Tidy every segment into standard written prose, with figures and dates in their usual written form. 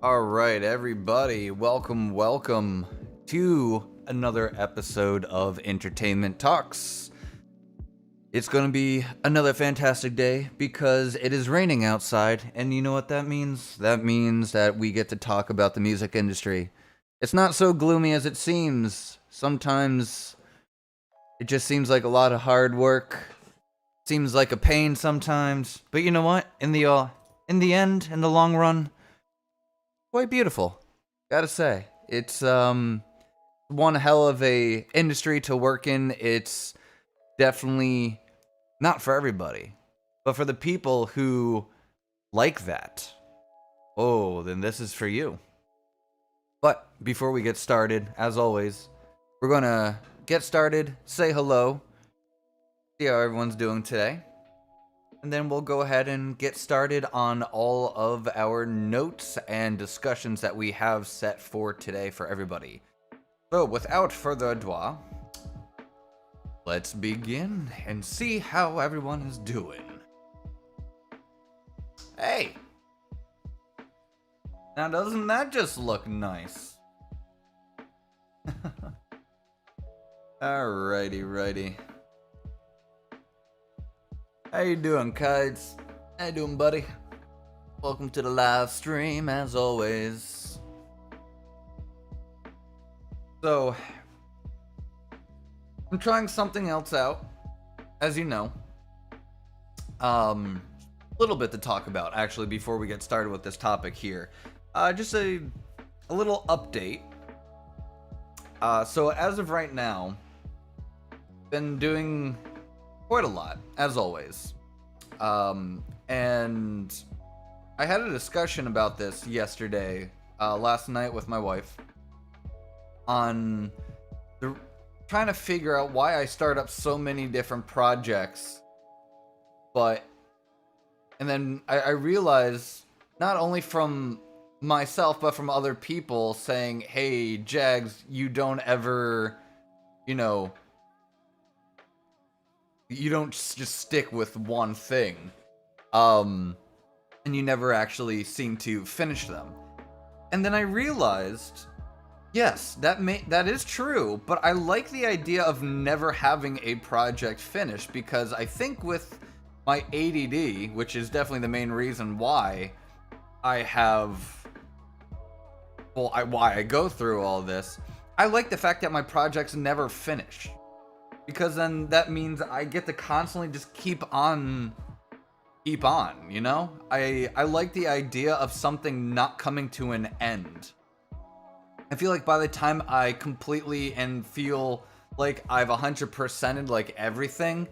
All right, everybody, welcome to another episode of Entertainment Talks. It's going to be another fantastic day because it is raining outside, and you know what that means? That means that we get to talk about the music industry. It's not so gloomy as it seems. Sometimes it just seems like a lot of hard work. Seems like a pain sometimes, but you know what? In the end, in the long run, quite beautiful. Gotta say, it's one hell of a industry to work in. It's definitely not for everybody, but for the people who like that, oh, then this is for you. But before we get started, as always, we're gonna get started, say hello, see how everyone's doing today, and then we'll go ahead and get started on all of our notes and discussions that we have set for today for everybody. So, without further ado, let's begin and see how everyone is doing. Hey! Now, doesn't that just look nice? Righty. How you doing, Kites? How you doing, buddy? Welcome to the live stream, as always. So, I'm trying something else out, as you know. A little bit to talk about, actually, before we get started with this topic here. Just a little update. So, as of right now, been doing quite a lot, as always. And I had a discussion about this yesterday, last night with my wife, on trying to figure out why I start up so many different projects. And then I realized, not only from myself, but from other people saying, hey, Jags, you don't ever, you don't just stick with one thing. And you never actually seem to finish them. And then I realized, yes, that is true, but I like the idea of never having a project finished, because I think with my ADD, which is definitely the main reason why I go through all this, I like the fact that my projects never finish. Because then that means I get to constantly just keep on, you know? I like the idea of something not coming to an end. I feel like by the time I completely and feel like I've 100%ed like everything,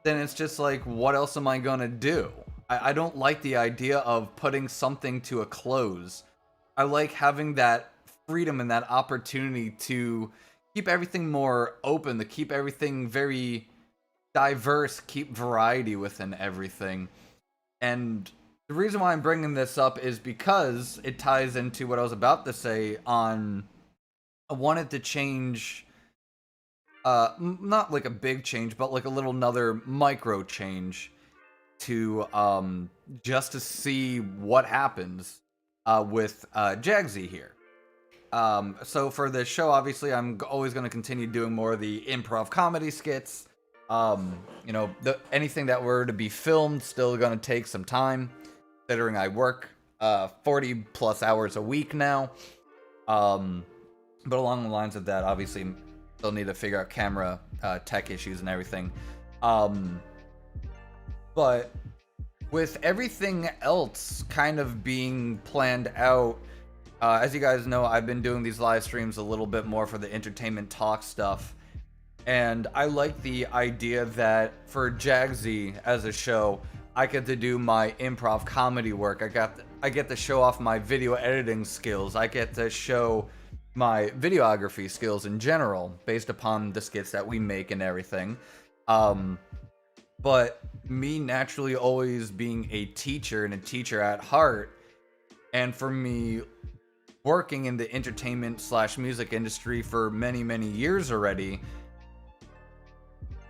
then it's just like, what else am I gonna do? I don't like the idea of putting something to a close. I like having that freedom and that opportunity to keep everything more open, to keep everything very diverse, keep variety within everything. And the reason why I'm bringing this up is because it ties into what I was about to say on, I wanted to change, not like a big change, but like a little another micro change to, just to see what happens, with, JAGZSXE here. So for this show, obviously, I'm always going to continue doing more of the improv comedy skits. Anything that were to be filmed still going to take some time, considering I work 40 plus hours a week now. But along the lines of that, obviously, still need to figure out camera tech issues and everything. But with everything else kind of being planned out, as you guys know, I've been doing these live streams a little bit more for the entertainment talk stuff. And I like the idea that for JAGZSXE as a show, I get to do my improv comedy work. I get to show off my video editing skills. I get to show my videography skills in general, based upon the skits that we make and everything. But me naturally always being a teacher and a teacher at heart, and for me working in the entertainment / music industry for many years already,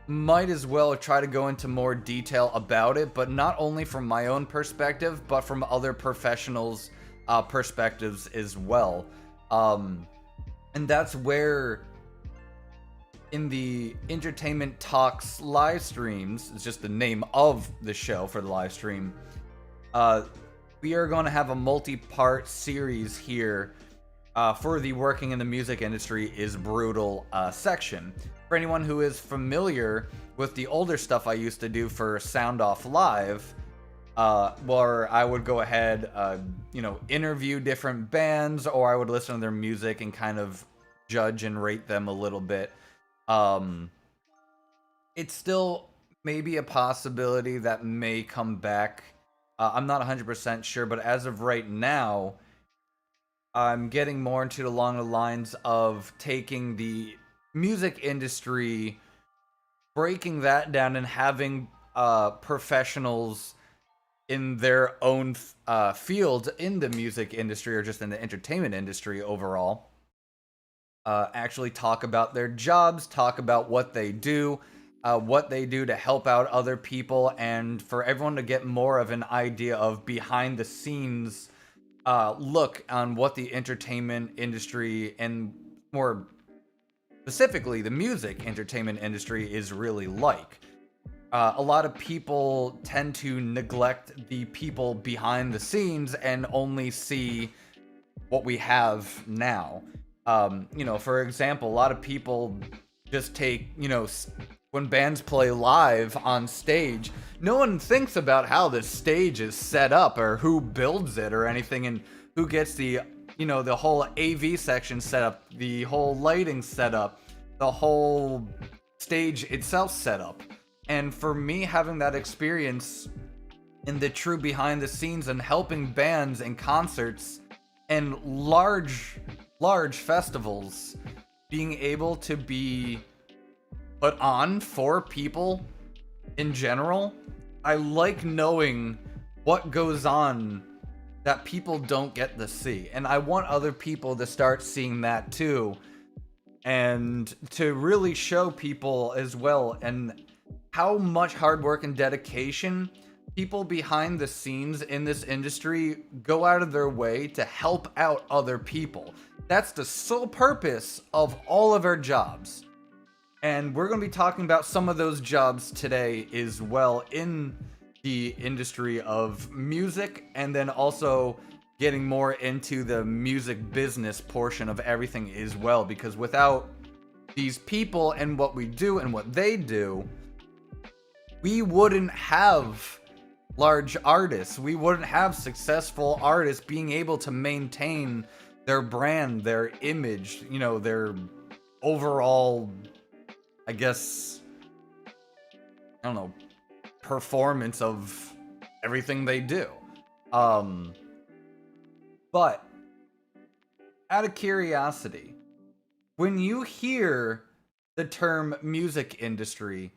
might as well try to go into more detail about it, but not only from my own perspective, but from other professionals perspectives as well. And that's where in the Entertainment Talks live streams, it's just the name of the show for the live stream, we are going to have a multi-part series here for the Working in the Music Industry is Brutal section. For anyone who is familiar with the older stuff I used to do for Sound Off Live, where I would go ahead, interview different bands, or I would listen to their music and kind of judge and rate them a little bit. It's still maybe a possibility that may come back. I'm not 100% sure, but as of right now, I'm getting more into along the lines of taking the music industry, breaking that down, and having professionals in their own field in the music industry or just in the entertainment industry overall actually talk about their jobs, talk about what they do to help out other people, and for everyone to get more of an idea of behind the scenes look on what the entertainment industry, and more specifically the music entertainment industry, is really like. A lot of people tend to neglect the people behind the scenes and only see what we have now. For example, a lot of people just take, when bands play live on stage, no one thinks about how the stage is set up or who builds it or anything, and who gets the whole AV section set up, the whole lighting set up, the whole stage itself set up. And for me, having that experience in the true behind the scenes and helping bands and concerts and large festivals being able to be put on for people in general, I like knowing what goes on that people don't get to see. And I want other people to start seeing that too, and to really show people as well, and how much hard work and dedication people behind the scenes in this industry go out of their way to help out other people. That's the sole purpose of all of our jobs. And we're going to be talking about some of those jobs today as well in the industry of music, and then also getting more into the music business portion of everything as well, because without these people and what we do and what they do, we wouldn't have large artists. We wouldn't have successful artists being able to maintain their brand, their image, their overall, performance of everything they do. But out of curiosity, when you hear the term music industry,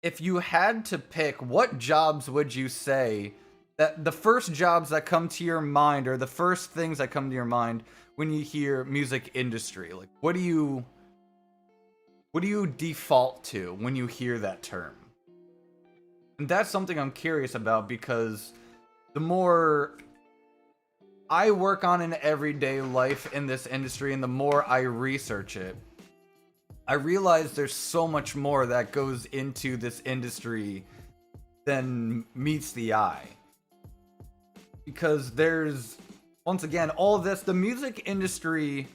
if you had to pick, what jobs would you say that the first jobs that come to your mind, or the first things that come to your mind when you hear music industry? Like, what do you default to when you hear that term? And that's something I'm curious about, because the more I work on in everyday life in this industry and the more I research it, I realize there's so much more that goes into this industry than meets the eye. Because there's, once again, all of this, the music industry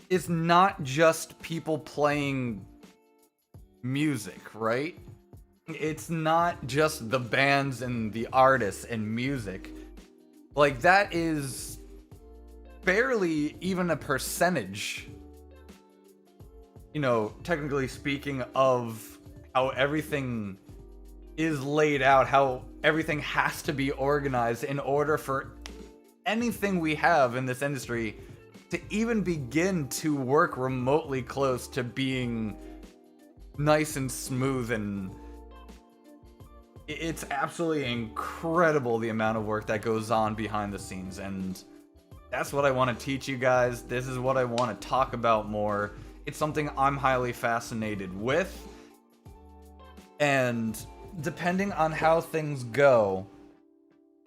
is not just people playing music, right? It's not just the bands and the artists and music. Like, that is barely even a percentage, technically speaking, of how everything is laid out, how everything has to be organized in order for anything we have in this industry to even begin to work remotely close to being nice and smooth. And it's absolutely incredible the amount of work that goes on behind the scenes, and that's what I want to teach you guys. This is what I want to talk about more. It's something I'm highly fascinated with, and depending on how things go,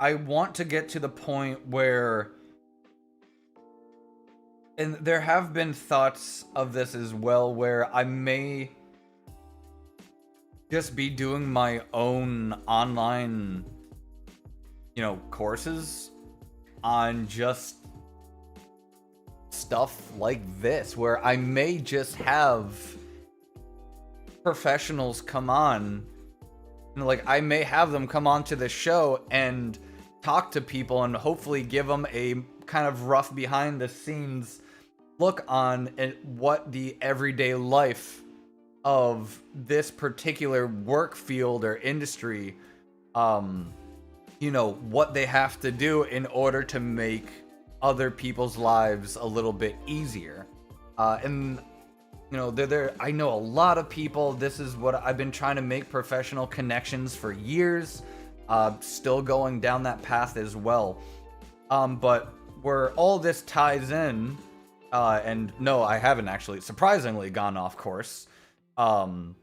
I want to get to the point where, and there have been thoughts of this as well, where I may just be doing my own online, courses on just stuff like this, where I may just have professionals come on, like I may have them come on to the show and talk to people and hopefully give them a kind of rough behind the scenes look on what the everyday life of this particular work field or industry, what they have to do in order to make other people's lives a little bit easier. And I know a lot of people. This is what I've been trying to make professional connections for years. Still going down that path as well. But where all this ties in, and no, I haven't actually surprisingly gone off course. But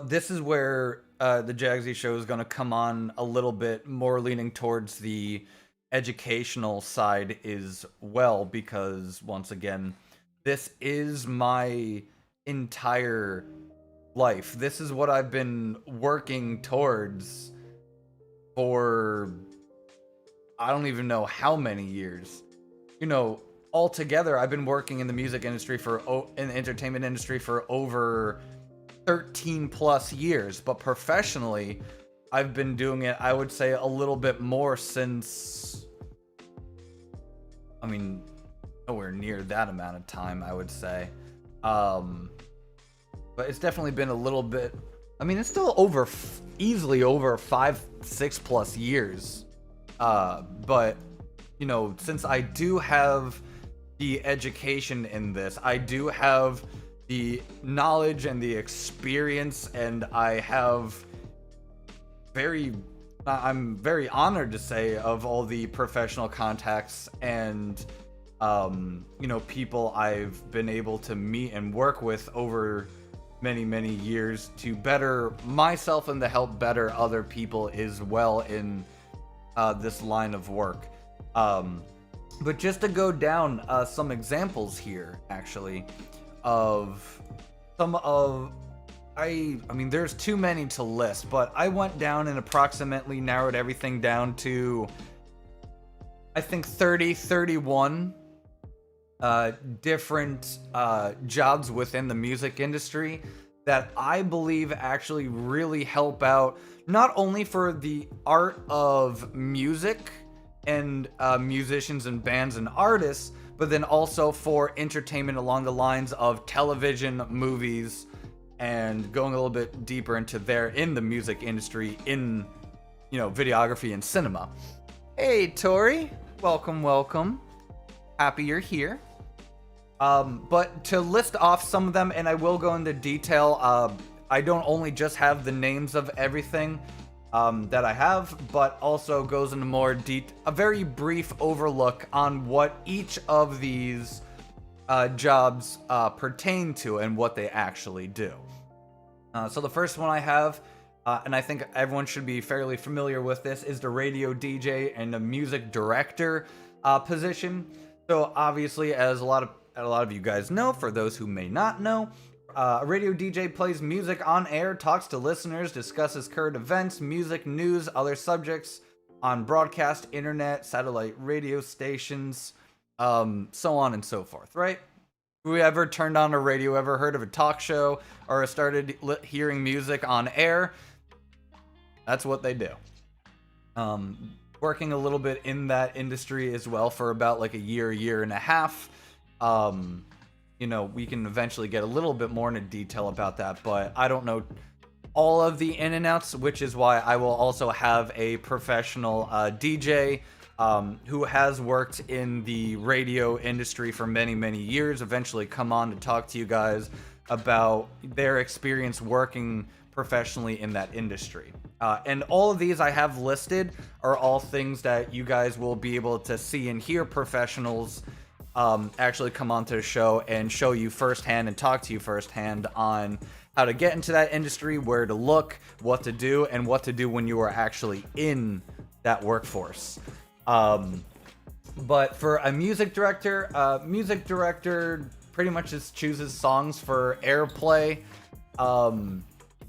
this is where the JAGZSXE show is going to come on a little bit more leaning towards the educational side as well, because once again, this is my entire life. This is what I've been working towards for I don't even know how many years. Altogether, I've been working in the music industry in the entertainment industry for over 13 plus years, but professionally, I've been doing it, I would say, a little bit more since, nowhere near that amount of time, I would say. But it's definitely been a little bit, it's still easily over 5-6 plus years. But, since I do have the education in this, I do have the knowledge and the experience, and I'm very honored to say, of all the professional contacts and people I've been able to meet and work with over many, many years to better myself and to help better other people as well in this line of work. But just to go down some examples here, actually, of some of there's too many to list, but I went down and approximately narrowed everything down to, I think, 31 different jobs within the music industry that I believe actually really help out, not only for the art of music and musicians and bands and artists, but then also for entertainment along the lines of television, movies, and going a little bit deeper into in the music industry, in videography and cinema. Hey Tori, welcome. Happy you're here. But to list off some of them, and I will go into detail, I don't only just have the names of everything that I have, but also goes into a very brief overlook on what each of these jobs pertain to and what they actually do. So the first one I have, and I think everyone should be fairly familiar with this, is the radio DJ and the music director position. So obviously, as a lot of you guys know, for those who may not know, a radio DJ plays music on air, talks to listeners, discusses current events, music, news, other subjects on broadcast, internet, satellite radio stations, so on and so forth, right? Whoever turned on a radio, ever heard of a talk show, or started hearing music on air, that's what they do. Working a little bit in that industry as well for about like a year and a half. We can eventually get a little bit more into detail about that, but I don't know all of the in and outs, which is why I will also have a professional DJ who has worked in the radio industry for many, many years, eventually come on to talk to you guys about their experience working professionally in that industry. And all of these I have listed are all things that you guys will be able to see and hear professionals actually come onto the show and show you firsthand and talk to you firsthand on how to get into that industry, where to look, what to do, and what to do when you are actually in that workforce. But for a music director pretty much just chooses songs for airplay.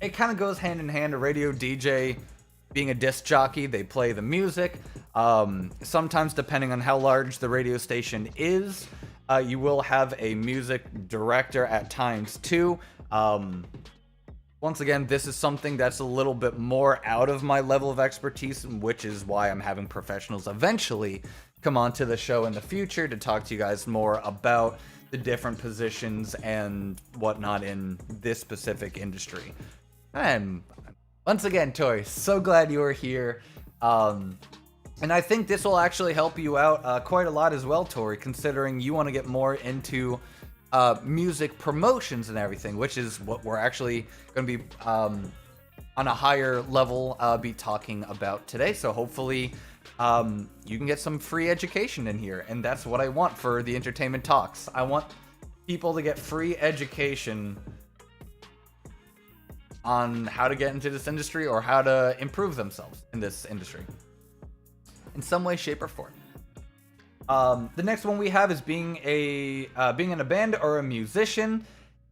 It kind of goes hand in hand. A radio DJ being a disc jockey, they play the music. Sometimes, depending on how large the radio station is, you will have a music director at times too. Once again, this is something that's a little bit more out of my level of expertise, which is why I'm having professionals eventually come onto the show in the future to talk to you guys more about the different positions and whatnot in this specific industry. And once again, Tori, so glad you are here. And I think this will actually help you out quite a lot as well, Tori, considering you want to get more into music promotions and everything, which is what we're actually going to be on a higher level be talking about today. So hopefully you can get some free education in here, and that's what I want for the entertainment talks. I want people to get free education on how to get into this industry or how to improve themselves in this industry in some way, shape, or form. The next one we have is being in a band or a musician.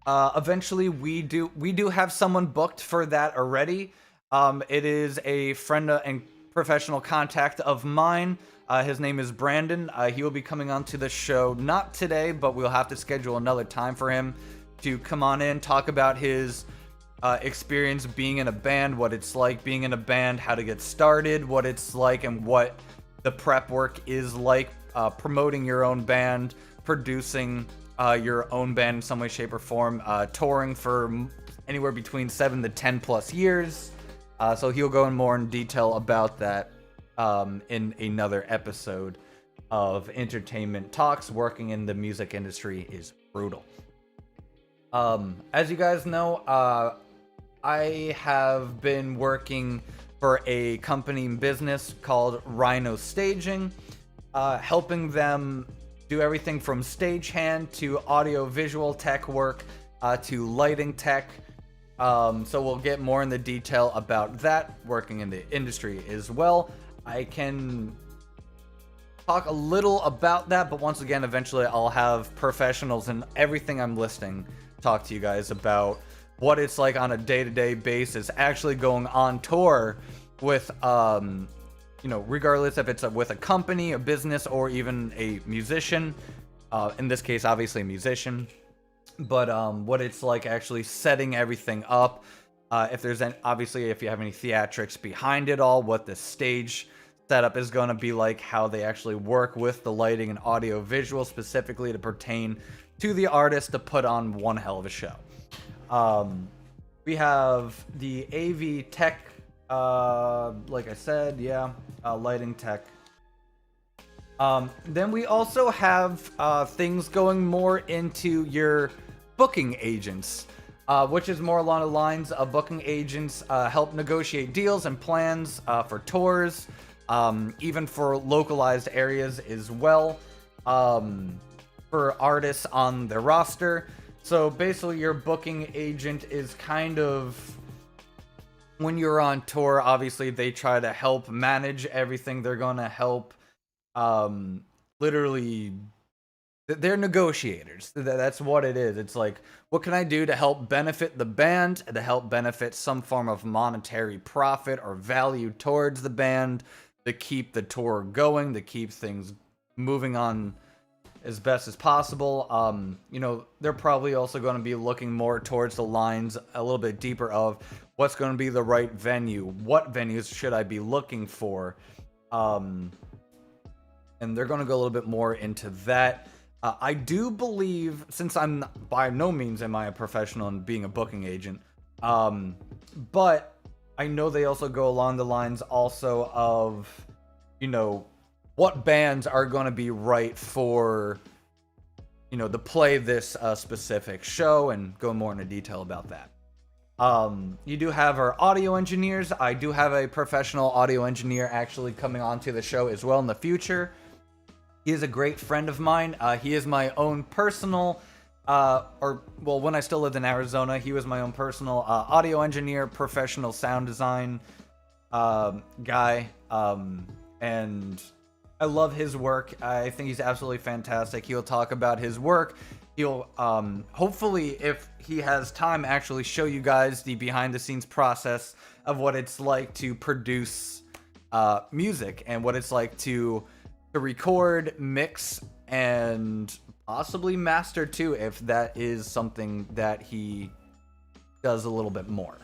Eventually, we do have someone booked for that already. It is a friend and professional contact of mine. His name is Brandon. He will be coming onto the show not today, but we'll have to schedule another time for him to come on in, talk about his experience being in a band, what it's like being in a band, how to get started, what it's like, and what the prep work is like. Promoting your own band, producing your own band in some way, shape, or form, touring for anywhere between 7 to 10 plus years. So he'll go in more in detail about that in another episode of Entertainment Talks. Working in the music industry is brutal. As you guys know, I have been working for a company in business called Rhino Staging. Helping them do everything from stagehand to audio-visual tech work to lighting tech. So we'll get more in the detail about that, working in the industry as well. I can talk a little about that, but once again, eventually I'll have professionals and everything I'm listing talk to you guys about what it's like on a day-to-day basis, actually going on tour with regardless if it's with a company, a business, or even a musician. In this case, obviously a musician. But what it's like actually setting everything up. If you have any theatrics behind it all, what the stage setup is going to be like, how they actually work with the lighting and audio visual specifically to pertain to the artist to put on one hell of a show. We have the AV tech. Like I said, lighting tech. Then we also have things going more into your booking agents, which is more along the lines of booking agents help negotiate deals and plans for tours, even for localized areas as well, for artists on their roster. So basically, your booking agent is kind of, when you're on tour, obviously they try to help manage everything. They're going to help, literally, they're negotiators. That's what it is. It's like, what can I do to help benefit the band, to help benefit some form of monetary profit or value towards the band, to keep the tour going, to keep things moving on as best as possible. They're probably also going to be looking more towards the lines a little bit deeper of what's going to be the right venue, what venues should I be looking for, and they're going to go a little bit more into that. I do believe, since I'm by no means am I a professional in being a booking agent, but I know they also go along the lines also of, what bands are going to be right for, to play this specific show, and go more into detail about that. You do have our audio engineers. I do have a professional audio engineer actually coming onto the show as well in the future. He is a great friend of mine. He is my own personal, when I still lived in Arizona, he was my own personal audio engineer, professional sound design guy, and I love his work. I think he's absolutely fantastic. He'll talk about his work. He'll hopefully, if he has time, actually show you guys the behind-the-scenes process of what it's like to produce music and what it's like to record, mix, and possibly master too, if that is something that he does a little bit more.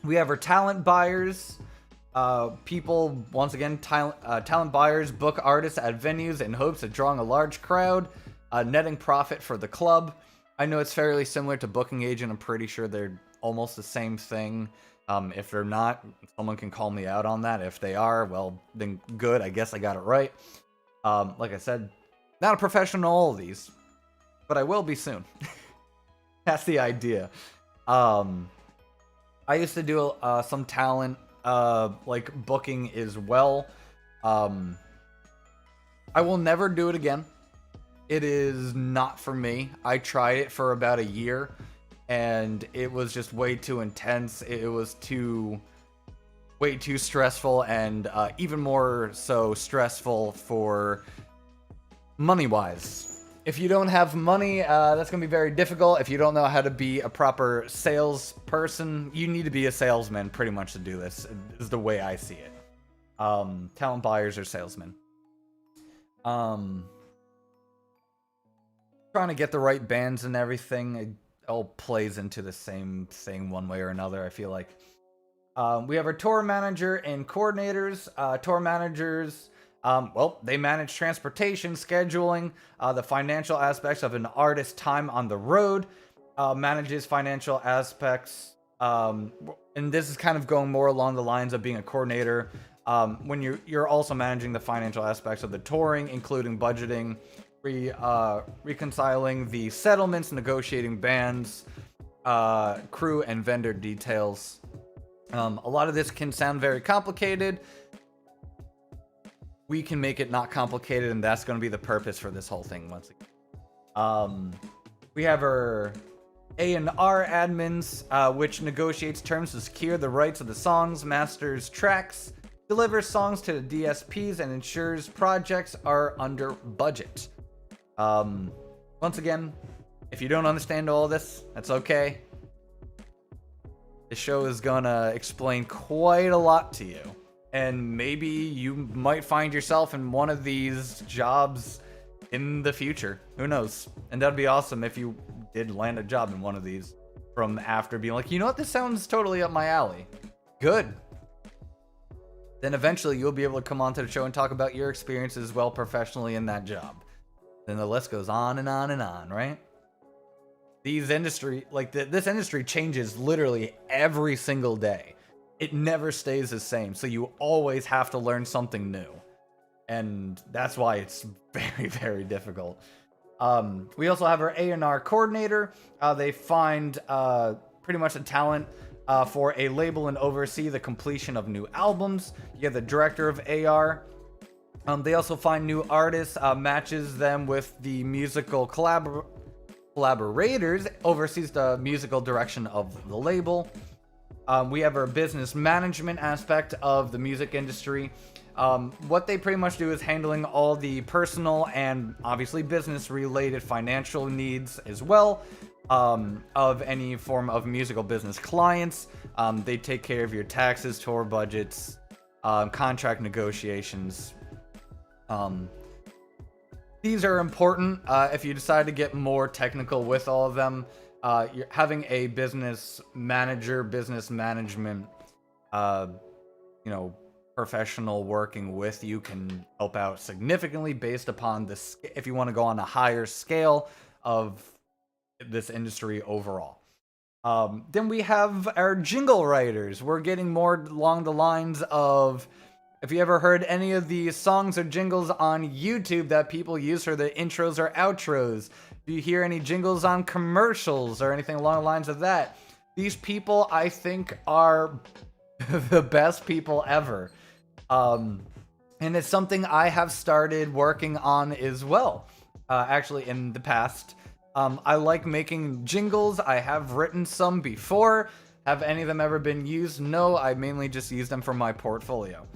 We have our talent buyers. People, once again, talent buyers book artists at venues in hopes of drawing a large crowd, netting profit for the club. I know it's fairly similar to booking agent. I'm pretty sure they're almost the same thing. If they're not, someone can call me out on that. If they are, well, then good. I guess I got it right. Like I said, not a professional in all of these, but I will be soon. That's the idea. I used to do some talent like booking as well. I will never do it again. It is not for me. I tried it for about a year and it was just way too intense. It was way too stressful, and even more so stressful for money-wise. If you don't have money, that's going to be very difficult. If you don't know how to be a proper salesperson, you need to be a salesman pretty much to do this, is the way I see it. Talent buyers are salesmen. Trying to get the right bands and everything, it all plays into the same thing one way or another, I feel like. We have our tour manager and coordinators. Tour managers, well, they manage transportation, scheduling, the financial aspects of an artist's time on the road, manages financial aspects, and this is kind of going more along the lines of being a coordinator, when you're also managing the financial aspects of the touring, including budgeting, reconciling the settlements, negotiating bands, crew and vendor details. A lot of this can sound very complicated. We can make it not complicated, and that's going to be the purpose for this whole thing once again. We have our A&R admins, which negotiates terms to secure the rights of the songs, masters tracks, delivers songs to the DSPs, and ensures projects are under budget. Once again, if you don't understand all this, that's okay. The show is gonna explain quite a lot to you. And maybe you might find yourself in one of these jobs in the future. Who knows? And that'd be awesome if you did land a job in one of these from after being like, you know what, this sounds totally up my alley. Good. Then eventually you'll be able to come onto the show and talk about your experiences well professionally in that job. Then the list goes on and on and on, right? These industry, like this industry changes literally every single day. It never stays the same, so you always have to learn something new. And that's why it's very, very difficult. We also have our A&R coordinator. They find pretty much the talent for a label and oversee the completion of new albums. You have the director of AR. They also find new artists, matches them with the musical collaborators, oversees the musical direction of the label. We have our business management aspect of the music industry. What they pretty much do is handling all the personal and obviously business related financial needs as well of any form of musical business clients. They take care of your taxes, tour budgets, contract negotiations. These are important if you decide to get more technical with all of them. You're having a business manager, business management, professional working with you can help out significantly based upon this. If you want to go on a higher scale of this industry overall. Then we have our jingle writers. We're getting more along the lines of, if you ever heard any of the songs or jingles on YouTube that people use for the intros or outros, do you hear any jingles on commercials or anything along the lines of that? These people, I think, are the best people ever. And it's something I have started working on as well, actually, in the past. I like making jingles. I have written some before. Have any of them ever been used? No, I mainly just use them for my portfolio.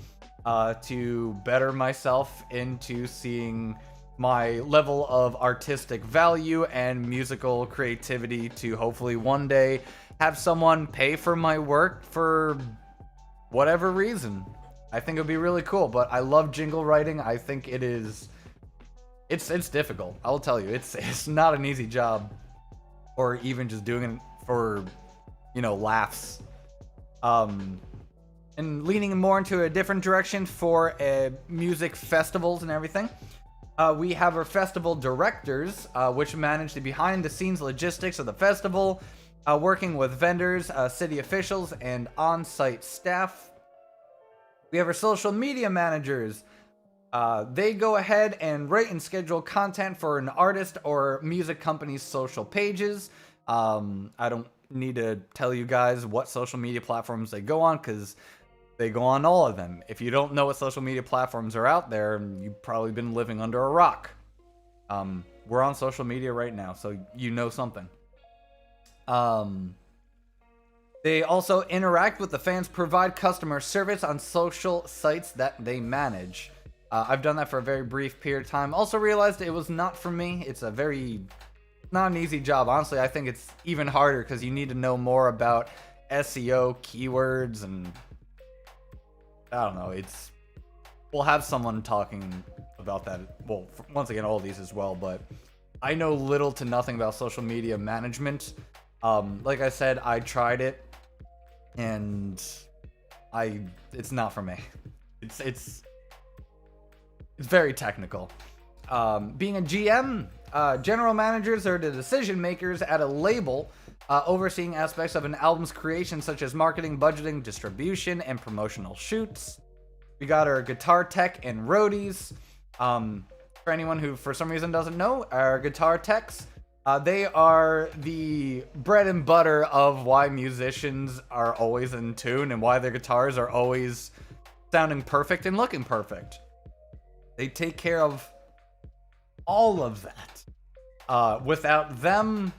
To better myself into seeing my level of artistic value and musical creativity to hopefully one day have someone pay for my work for whatever reason. I think it would be really cool, but I love jingle writing. I think it is... It's difficult, I'll tell you. It's not an easy job, or even just doing it for, you know, laughs. And leaning more into a different direction for music festivals and everything. We have our festival directors, which manage the behind-the-scenes logistics of the festival, working with vendors, city officials, and on-site staff. We have our social media managers. They go ahead and write and schedule content for an artist or music company's social pages. I don't need to tell you guys what social media platforms they go on, because they go on all of them. If you don't know what social media platforms are out there, you've probably been living under a rock. We're on social media right now, so you know something. They also interact with the fans, provide customer service on social sites that they manage. I've done that for a very brief period of time. Also realized it was not for me. It's not an easy job. Honestly, I think it's even harder because you need to know more about SEO, keywords, and I don't know. We'll have someone talking about that. Well, once again, all of these as well, but I know little to nothing about social media management. Like I said, I tried it, and it's not for me. It's very technical. Being a GM, general managers are the decision makers at a label, overseeing aspects of an album's creation such as marketing, budgeting, distribution, and promotional shoots. We got our guitar tech and roadies. For anyone who for some reason doesn't know, our guitar techs, they are the bread and butter of why musicians are always in tune and why their guitars are always sounding perfect and looking perfect. They take care of all of that. Without them,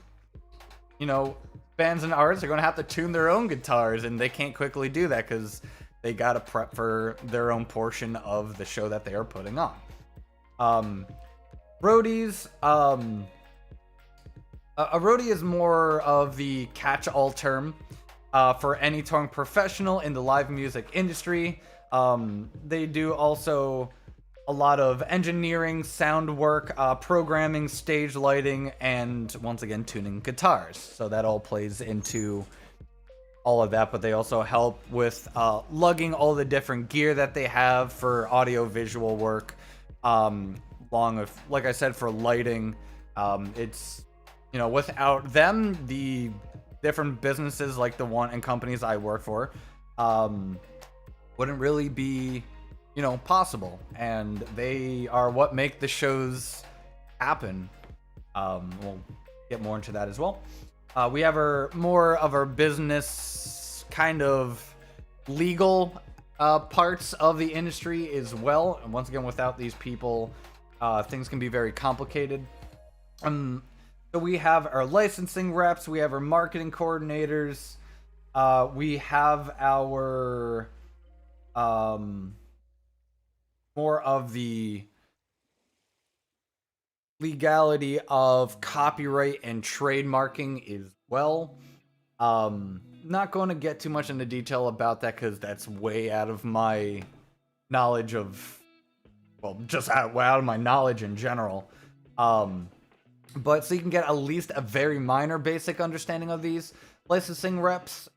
you know, bands and artists are going to have to tune their own guitars, and they can't quickly do that because they got to prep for their own portion of the show that they are putting on. Roadies, a roadie is more of the catch-all term for any touring professional in the live music industry. They do also a lot of engineering, sound work, programming, stage lighting, and once again, tuning guitars. So that all plays into all of that, but they also help with lugging all the different gear that they have for audio-visual work, like I said, for lighting. It's, you know, without them, the different businesses like the one and companies I work for wouldn't really be, you know, possible, and they are what make the shows happen. We'll get more into that as well. We have more of our business kind of legal parts of the industry as well. And once again, without these people, things can be very complicated. So we have our licensing reps, we have our marketing coordinators, we have our more of the legality of copyright and trademarking as well. Not going to get too much into detail about that because that's way out of my knowledge of, well, just out of my knowledge in general. But so you can get at least a very minor basic understanding of these. Licensing reps,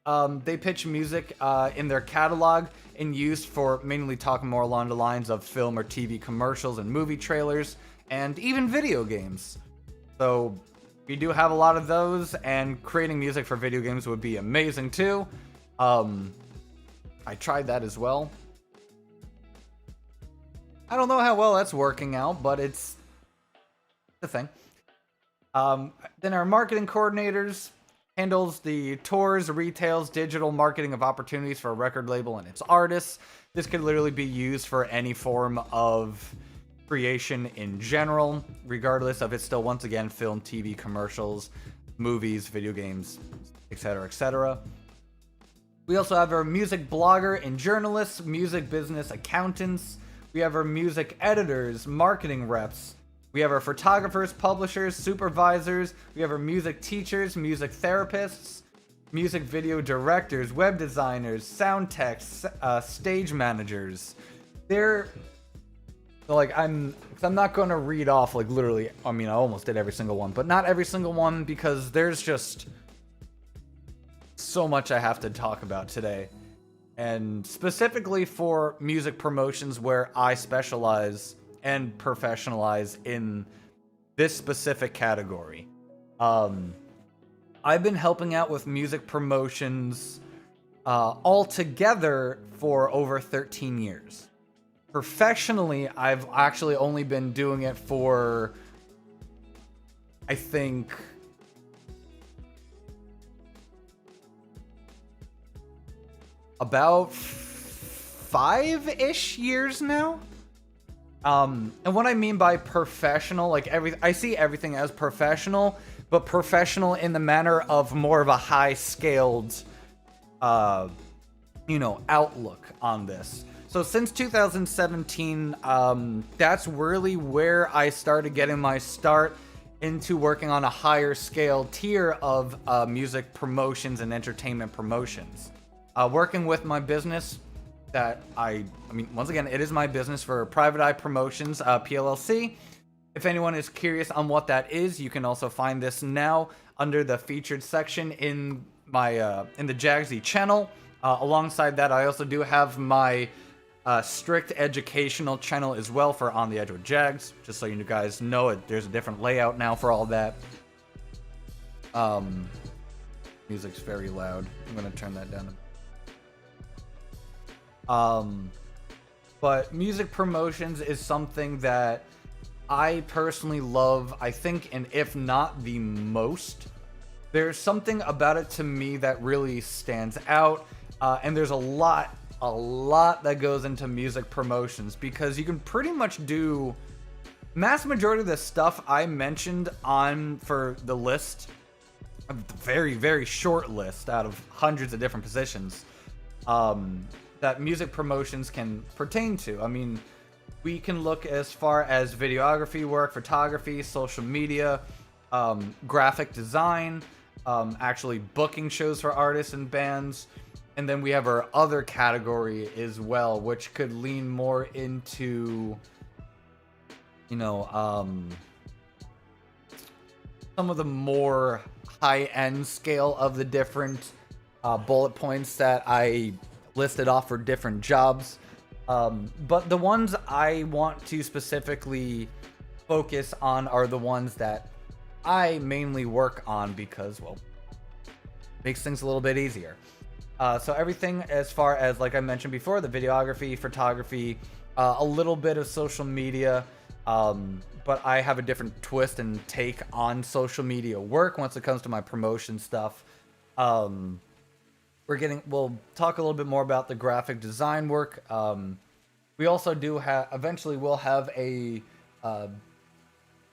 they pitch music in their catalog and used for mainly talking more along the lines of film or TV commercials and movie trailers, and even video games. So we do have a lot of those, and creating music for video games would be amazing too. I tried that as well. I don't know how well that's working out, but it's the thing. Then our marketing coordinators handles the tours, retails, digital marketing of opportunities for a record label and its artists. This could literally be used for any form of creation in general, regardless of it's still, once again, film, TV, commercials, movies, video games, etc., etc. We also have our music blogger and journalists, music business accountants. We have our music editors, marketing reps. We have our photographers, publishers, supervisors. We have our music teachers, music therapists, music video directors, web designers, sound techs, stage managers. They're like, I'm not going to read off like literally, I mean, I almost did every single one, but not every single one because there's just so much I have to talk about today. And specifically for music promotions where I specialize and professionalize in this specific category. I've been helping out with music promotions altogether for over 13 years. Professionally, I've actually only been doing it for, I think, about 5-ish years now. And what I mean by professional, like I see everything as professional, but professional in the manner of more of a high-scaled, outlook on this. So since 2017, that's really where I started getting my start into working on a higher scale tier of music promotions and entertainment promotions. Working with my business that I mean, once again, it is my business for Private Eye Promotions, PLLC. If anyone is curious on what that is, you can also find this now under the featured section in my in the JAGZSXE channel. Alongside that, I also do have my strict educational channel as well for On the Edge with Jags. Just so you guys know it, there's a different layout now for all that. Music's very loud. I'm gonna turn that down. But music promotions is something that I personally love, I think, and if not the most. There's something about it to me that really stands out, and there's a lot that goes into music promotions because you can pretty much do mass majority of the stuff I mentioned on for the list, a very, very short list out of hundreds of different positions. That music promotions can pertain to. I mean, we can look as far as videography work, photography, social media, graphic design, actually booking shows for artists and bands. And then we have our other category as well, which could lean more into, some of the more high-end scale of the different bullet points that I listed off for different jobs. But the ones I want to specifically focus on are the ones that I mainly work on because, well, makes things a little bit easier. So everything as far as, like I mentioned before, the videography, photography, a little bit of social media, but I have a different twist and take on social media work once it comes to my promotion stuff. We'll talk a little bit more about the graphic design work. We also do have, eventually we'll have a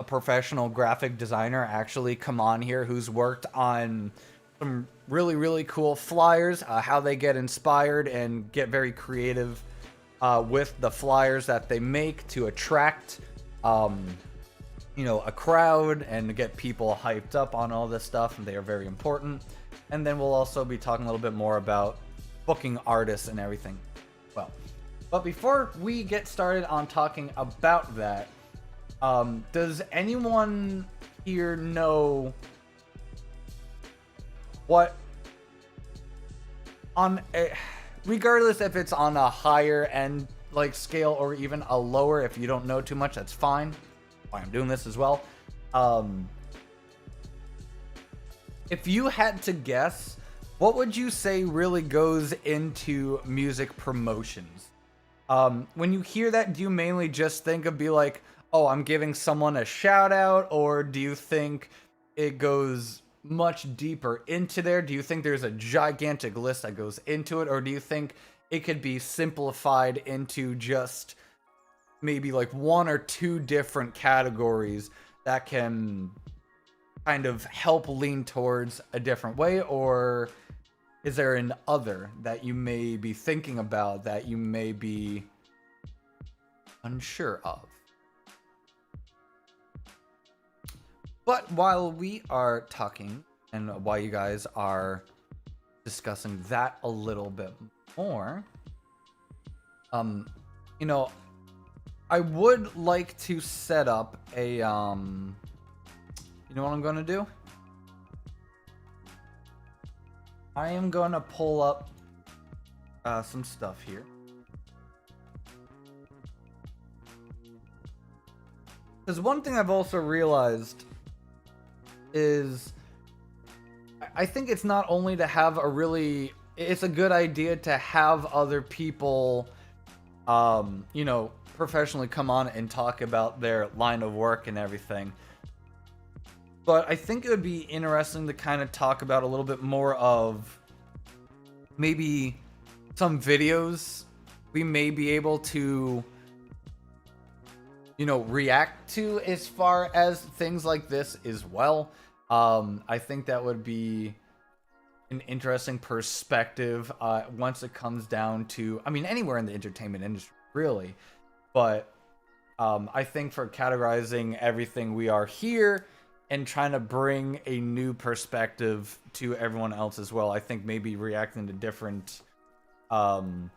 professional graphic designer actually come on here who's worked on some really, really cool flyers, how they get inspired and get very creative with the flyers that they make to attract, a crowd and to get people hyped up on all this stuff, and they are very important. And then we'll also be talking a little bit more about booking artists and everything. Well, but before we get started on talking about that, does anyone here know what on a, regardless if it's on a higher end like scale or even a lower, if you don't know too much, that's fine. Why I'm doing this as well. If you had to guess, what would you say really goes into music promotions? When you hear that, do you mainly just think of be like, oh, I'm giving someone a shout out? Or do you think it goes much deeper into there? Do you think there's a gigantic list that goes into it? Or do you think it could be simplified into just maybe like one or two different categories that can kind of help lean towards a different way? Or is there an other that you may be thinking about that you may be unsure of? But while we are talking and while you guys are discussing that a little bit more, you know, I would like to set up a, you know what I'm going to do? I am going to pull up some stuff here. Because one thing I've also realized is I think it's not only to have a really, it's a good idea to have other people, you know, professionally come on and talk about their line of work and everything. But I think it would be interesting to kind of talk about a little bit more of maybe some videos we may be able to, you know, react to as far as things like this as well. I think that would be an interesting perspective once it comes down to, I mean, anywhere in the entertainment industry, really. But I think for categorizing everything we are here and trying to bring a new perspective to everyone else as well, I think maybe reacting to different, you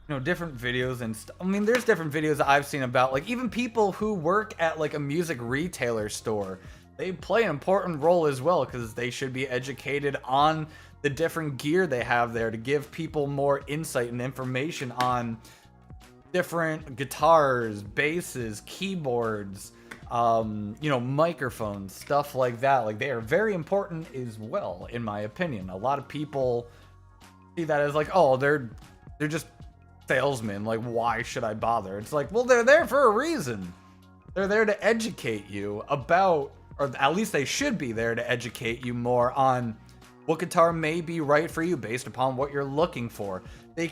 know, different videos and stuff. I mean, there's different videos I've seen about, like, even people who work at, like, a music retailer store. They play an important role as well, because they should be educated on the different gear they have there to give people more insight and information on different guitars, basses, keyboards, you know, microphones, stuff like that. Like, they are very important as well, in my opinion. A lot of people see that as like, oh, they're just salesmen, like, why should I bother? It's like, well, they're there for a reason. They're there to educate you about, or at least they should be there to educate you more on what guitar may be right for you based upon what you're looking for. They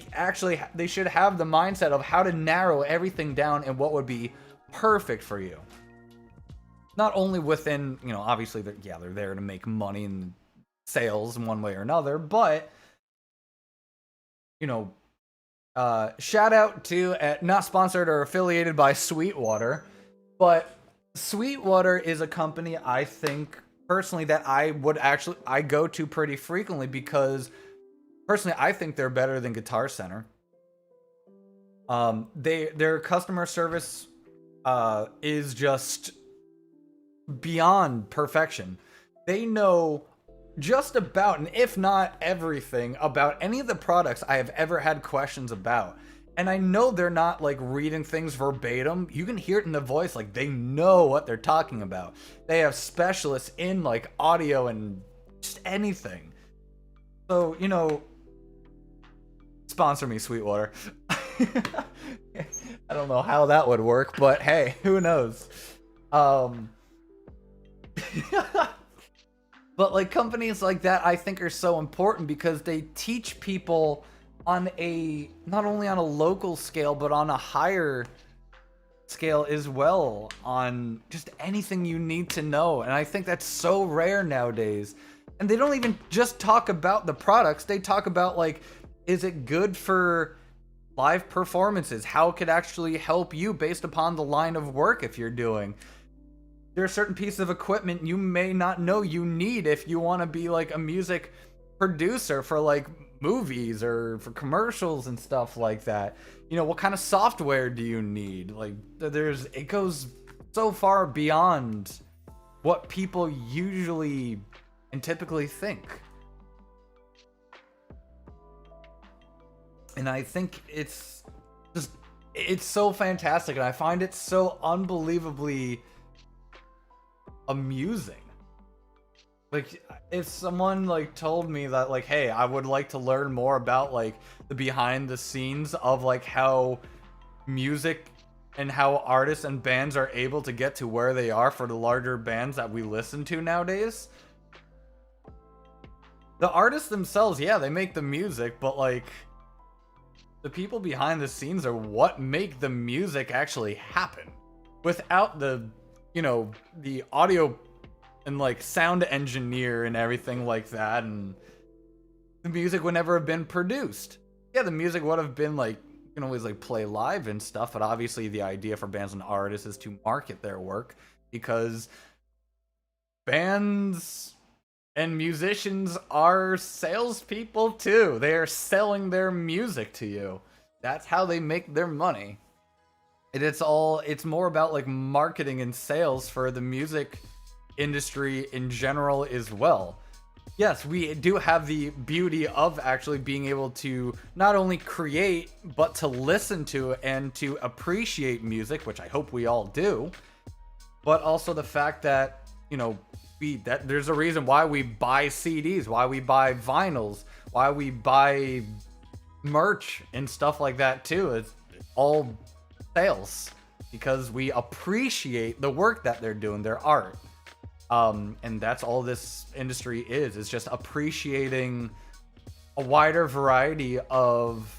should have the mindset of how to narrow everything down and what would be perfect for you. Not only within, you know, obviously they're there to make money and sales in one way or another, but, you know, shout out to, not sponsored or affiliated by Sweetwater, but Sweetwater is a company I think personally that I go to pretty frequently, because personally I think they're better than Guitar Center. Their customer service is just beyond perfection. They know just about, and if not everything, about any of the products I have ever had questions about. And I know they're not like reading things verbatim. You can hear it in the voice, like they know what they're talking about. They have specialists in like audio and just anything. So, you know, sponsor me, Sweetwater. I don't know how that would work, but hey, who knows? But like companies like that, I think are so important because they teach people on a, not only on a local scale, but on a higher scale as well, on just anything you need to know. And I think that's so rare nowadays. And they don't even just talk about the products. They talk about like, is it good for live performances? How it could actually help you based upon the line of work if you're doing. There are certain pieces of equipment you may not know you need if you want to be like a music producer for like movies or for commercials and stuff like that. You know, what kind of software do you need? Like, it goes so far beyond what people usually and typically think. And I think it's so fantastic, and I find it so unbelievably amusing. Like, if someone like told me that like, hey, I would like to learn more about like the behind the scenes of like how music and how artists and bands are able to get to where they are for the larger bands that we listen to nowadays. The artists themselves, yeah, they make the music, but like the people behind the scenes are what make the music actually happen. Without the, you know, the audio and like sound engineer and everything like that, and the music would never have been produced. Yeah, the music would have been like, you can always like play live and stuff, but obviously the idea for bands and artists is to market their work, because bands and musicians are salespeople too. They are selling their music to you. That's how they make their money. It's more about like marketing and sales for the music industry in general as well. Yes, we do have the beauty of actually being able to not only create, but to listen to and to appreciate music, which I hope we all do, but also the fact that, you know, there's a reason why we buy CDs, why we buy vinyls, why we buy merch and stuff like that too. It's all sales, because we appreciate the work that they're doing, their art. And that's all this industry is. It's just appreciating a wider variety of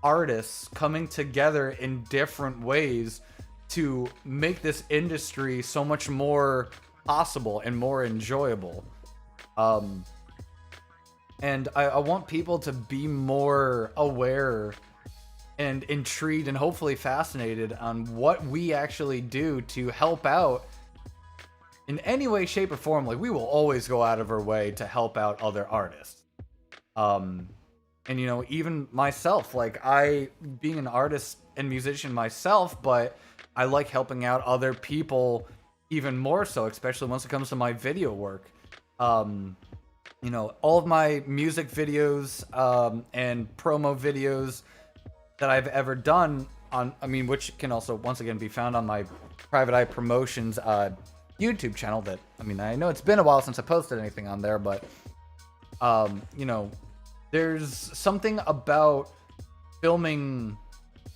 artists coming together in different ways to make this industry so much more possible and more enjoyable. And I want people to be more aware and intrigued and hopefully fascinated on what we actually do to help out in any way, shape, or form. Like, we will always go out of our way to help out other artists. And, you know, even myself, like, I, being an artist and musician myself, but I like helping out other people even more so, especially once it comes to my video work. You know, all of my music videos and promo videos that I've ever done on, I mean, which can also once again be found on my Private Eye Promotions YouTube channel. That, I mean, I know it's been a while since I posted anything on there, but you know, there's something about filming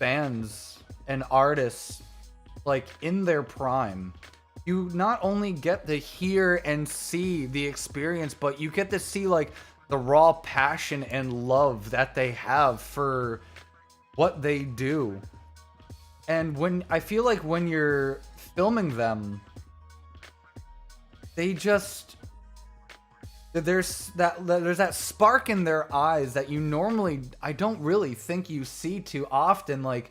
bands and artists like in their prime. You not only get to hear and see the experience, but you get to see like the raw passion and love that they have for what they do. And when I feel like when you're filming them, they just, there's that spark in their eyes that you normally, I don't really think you see too often. Like,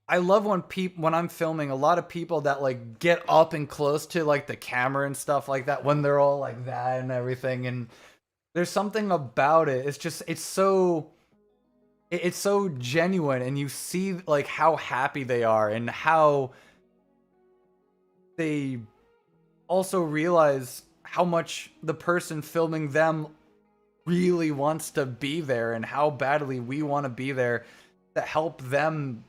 I love when I'm filming, a lot of people that like get up and close to like the camera and stuff like that when they're all like that and everything. And there's something about it. It's just, it's so genuine, and you see like how happy they are and how they also realize how much the person filming them really wants to be there, and how badly we want to be there to help them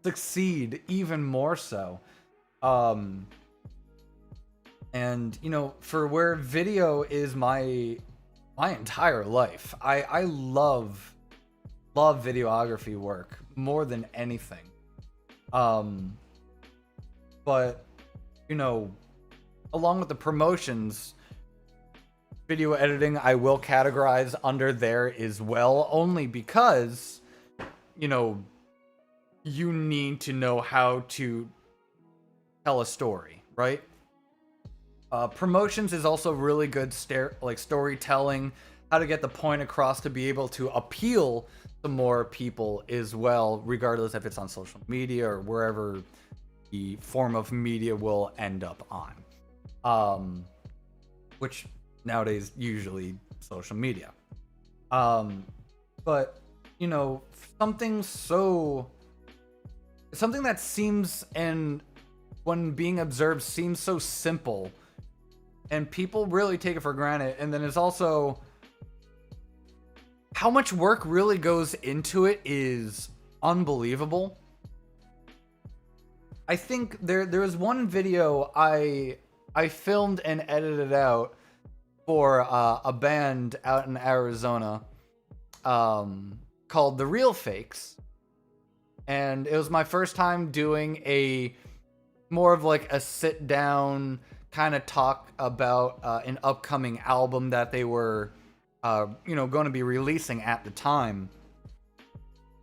succeed even more so. And you know, for where video is my entire life, I love videography work more than anything. But you know, along with the promotions, video editing I will categorize under there as well, only because, you know, you need to know how to tell a story, right? Promotions is also really good storytelling, how to get the point across to be able to appeal to more people as well, regardless if it's on social media or wherever the form of media will end up on. Which nowadays usually social media. But you know, something that seems, and when being observed seems so simple, and people really take it for granted, and then it's also how much work really goes into it is unbelievable. I think there was one video I filmed and edited out for a band out in Arizona called The Real Fakes. And it was my first time doing a more of like a sit down kind of talk about an upcoming album that they were, you know, going to be releasing at the time.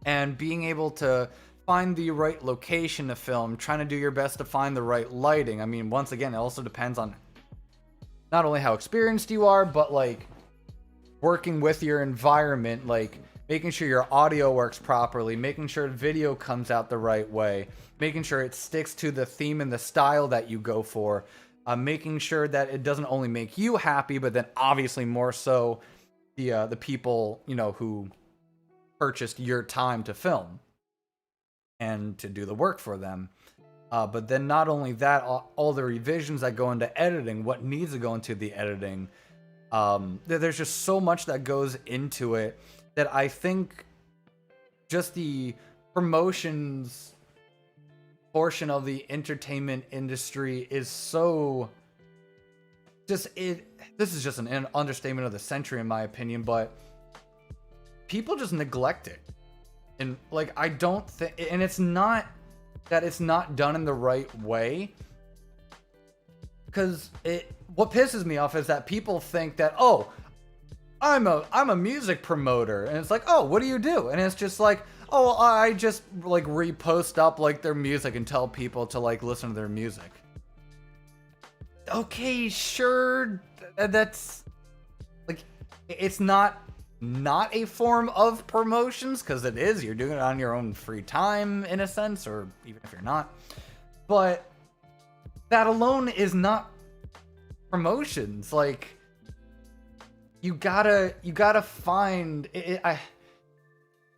And being able to find the right location to film, trying to do your best to find the right lighting. I mean, once again, it also depends on not only how experienced you are, but like working with your environment, like making sure your audio works properly, making sure video comes out the right way, making sure it sticks to the theme and the style that you go for, making sure that it doesn't only make you happy, but then obviously more so the people, you know, who purchased your time to film and to do the work for them. But then not only that, all the revisions that go into editing, what needs to go into the editing, there's just so much that goes into it that I think just the promotions portion of the entertainment industry is so this is just an understatement of the century in my opinion, but people just neglect it. And like, I don't think, and it's not that it's not done in the right way, because what pisses me off is that people think that, oh, I'm a music promoter, and it's like, oh, what do you do? And it's just like, oh, I just like repost up like their music and tell people to like listen to their music. Okay, sure, that's like, it's not a form of promotions, because it is. You're doing it on your own free time in a sense, or even if you're not. But that alone is not promotions. Like, you gotta find it.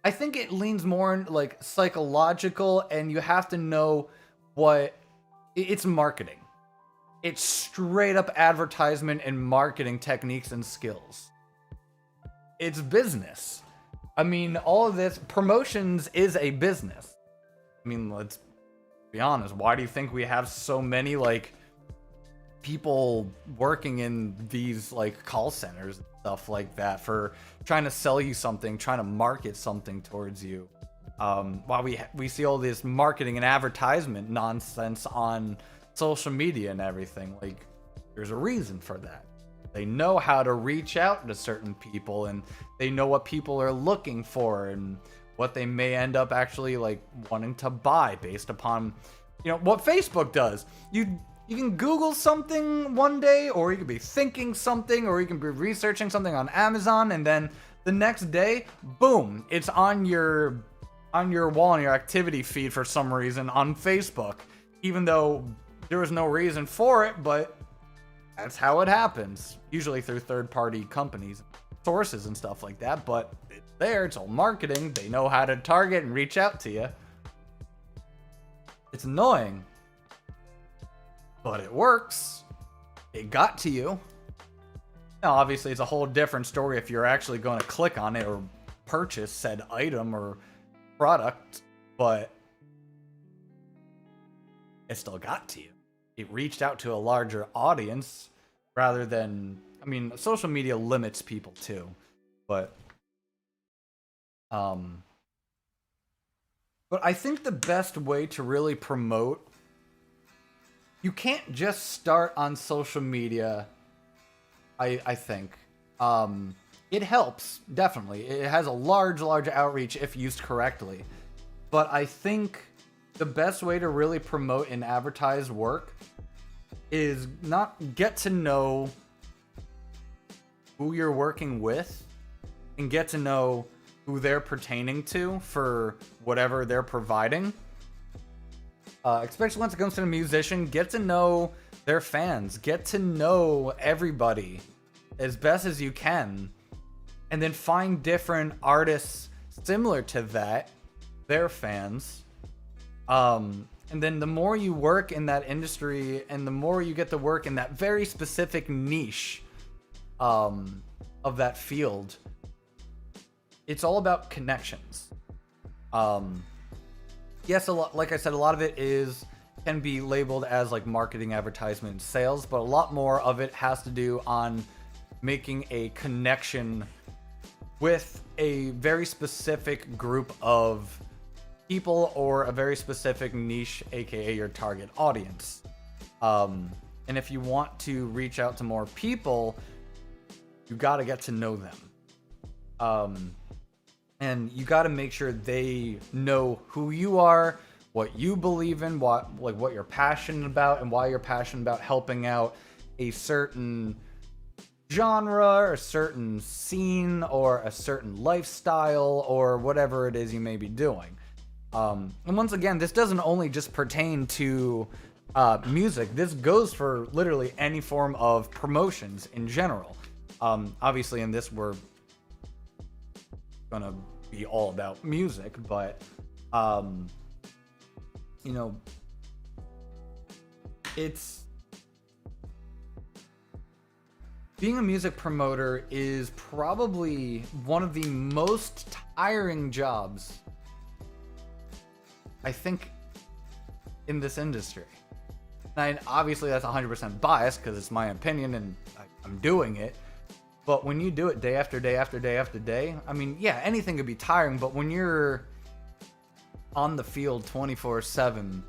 I think it leans more in like psychological, and you have to know what it's marketing. It's straight up advertisement and marketing techniques and skills. It's business. I mean, all of this promotions is a business. I mean, let's be honest. Why do you think we have so many like people working in these like call centers and stuff like that for trying to sell you something, trying to market something towards you? While we see all this marketing and advertisement nonsense on social media and everything, like there's a reason for that. They know how to reach out to certain people, and they know what people are looking for and what they may end up actually like wanting to buy based upon, you know, what Facebook does. You can Google something one day, or you could be thinking something, or you can be researching something on Amazon, and then the next day, boom, it's on your wall, on your activity feed for some reason on Facebook, even though there was no reason for it, but that's how it happens. Usually through third-party companies, sources and stuff like that, but it's there, it's all marketing. They know how to target and reach out to you. It's annoying, but it works. It got to you. Now, obviously, it's a whole different story if you're actually going to click on it or purchase said item or product, but it still got to you. It reached out to a larger audience rather than, I mean, social media limits people too, but I think the best way to really promote, you can't just start on social media. I think it helps, definitely. It has a large outreach if used correctly, but I think the best way to really promote and advertise work is not get to know who you're working with and get to know who they're pertaining to for whatever they're providing. Especially once it comes to a musician, get to know their fans, get to know everybody as best as you can, and then find different artists similar to that, their fans. And then the more you work in that industry and the more you get to work in that very specific niche of that field, it's all about connections. Yes, like I said, a lot of it can be labeled as like marketing, advertisement, and sales, but a lot more of it has to do on making a connection with a very specific group of people or a very specific niche, aka your target audience. And if you want to reach out to more people, you got to get to know them. And you got to make sure they know who you are, what you believe in, what you're passionate about, and why you're passionate about helping out a certain genre or a certain scene or a certain lifestyle or whatever it is you may be doing. And once again, this doesn't only just pertain to music. This goes for literally any form of promotions in general. Obviously in this we're gonna be all about music, but you know, it's being a music promoter is probably one of the most tiring jobs, I think, in this industry. And obviously that's 100% biased because it's my opinion and I'm doing it. But when you do it day after day after day after day, I mean, yeah, anything could be tiring, but when you're on the field 24/7,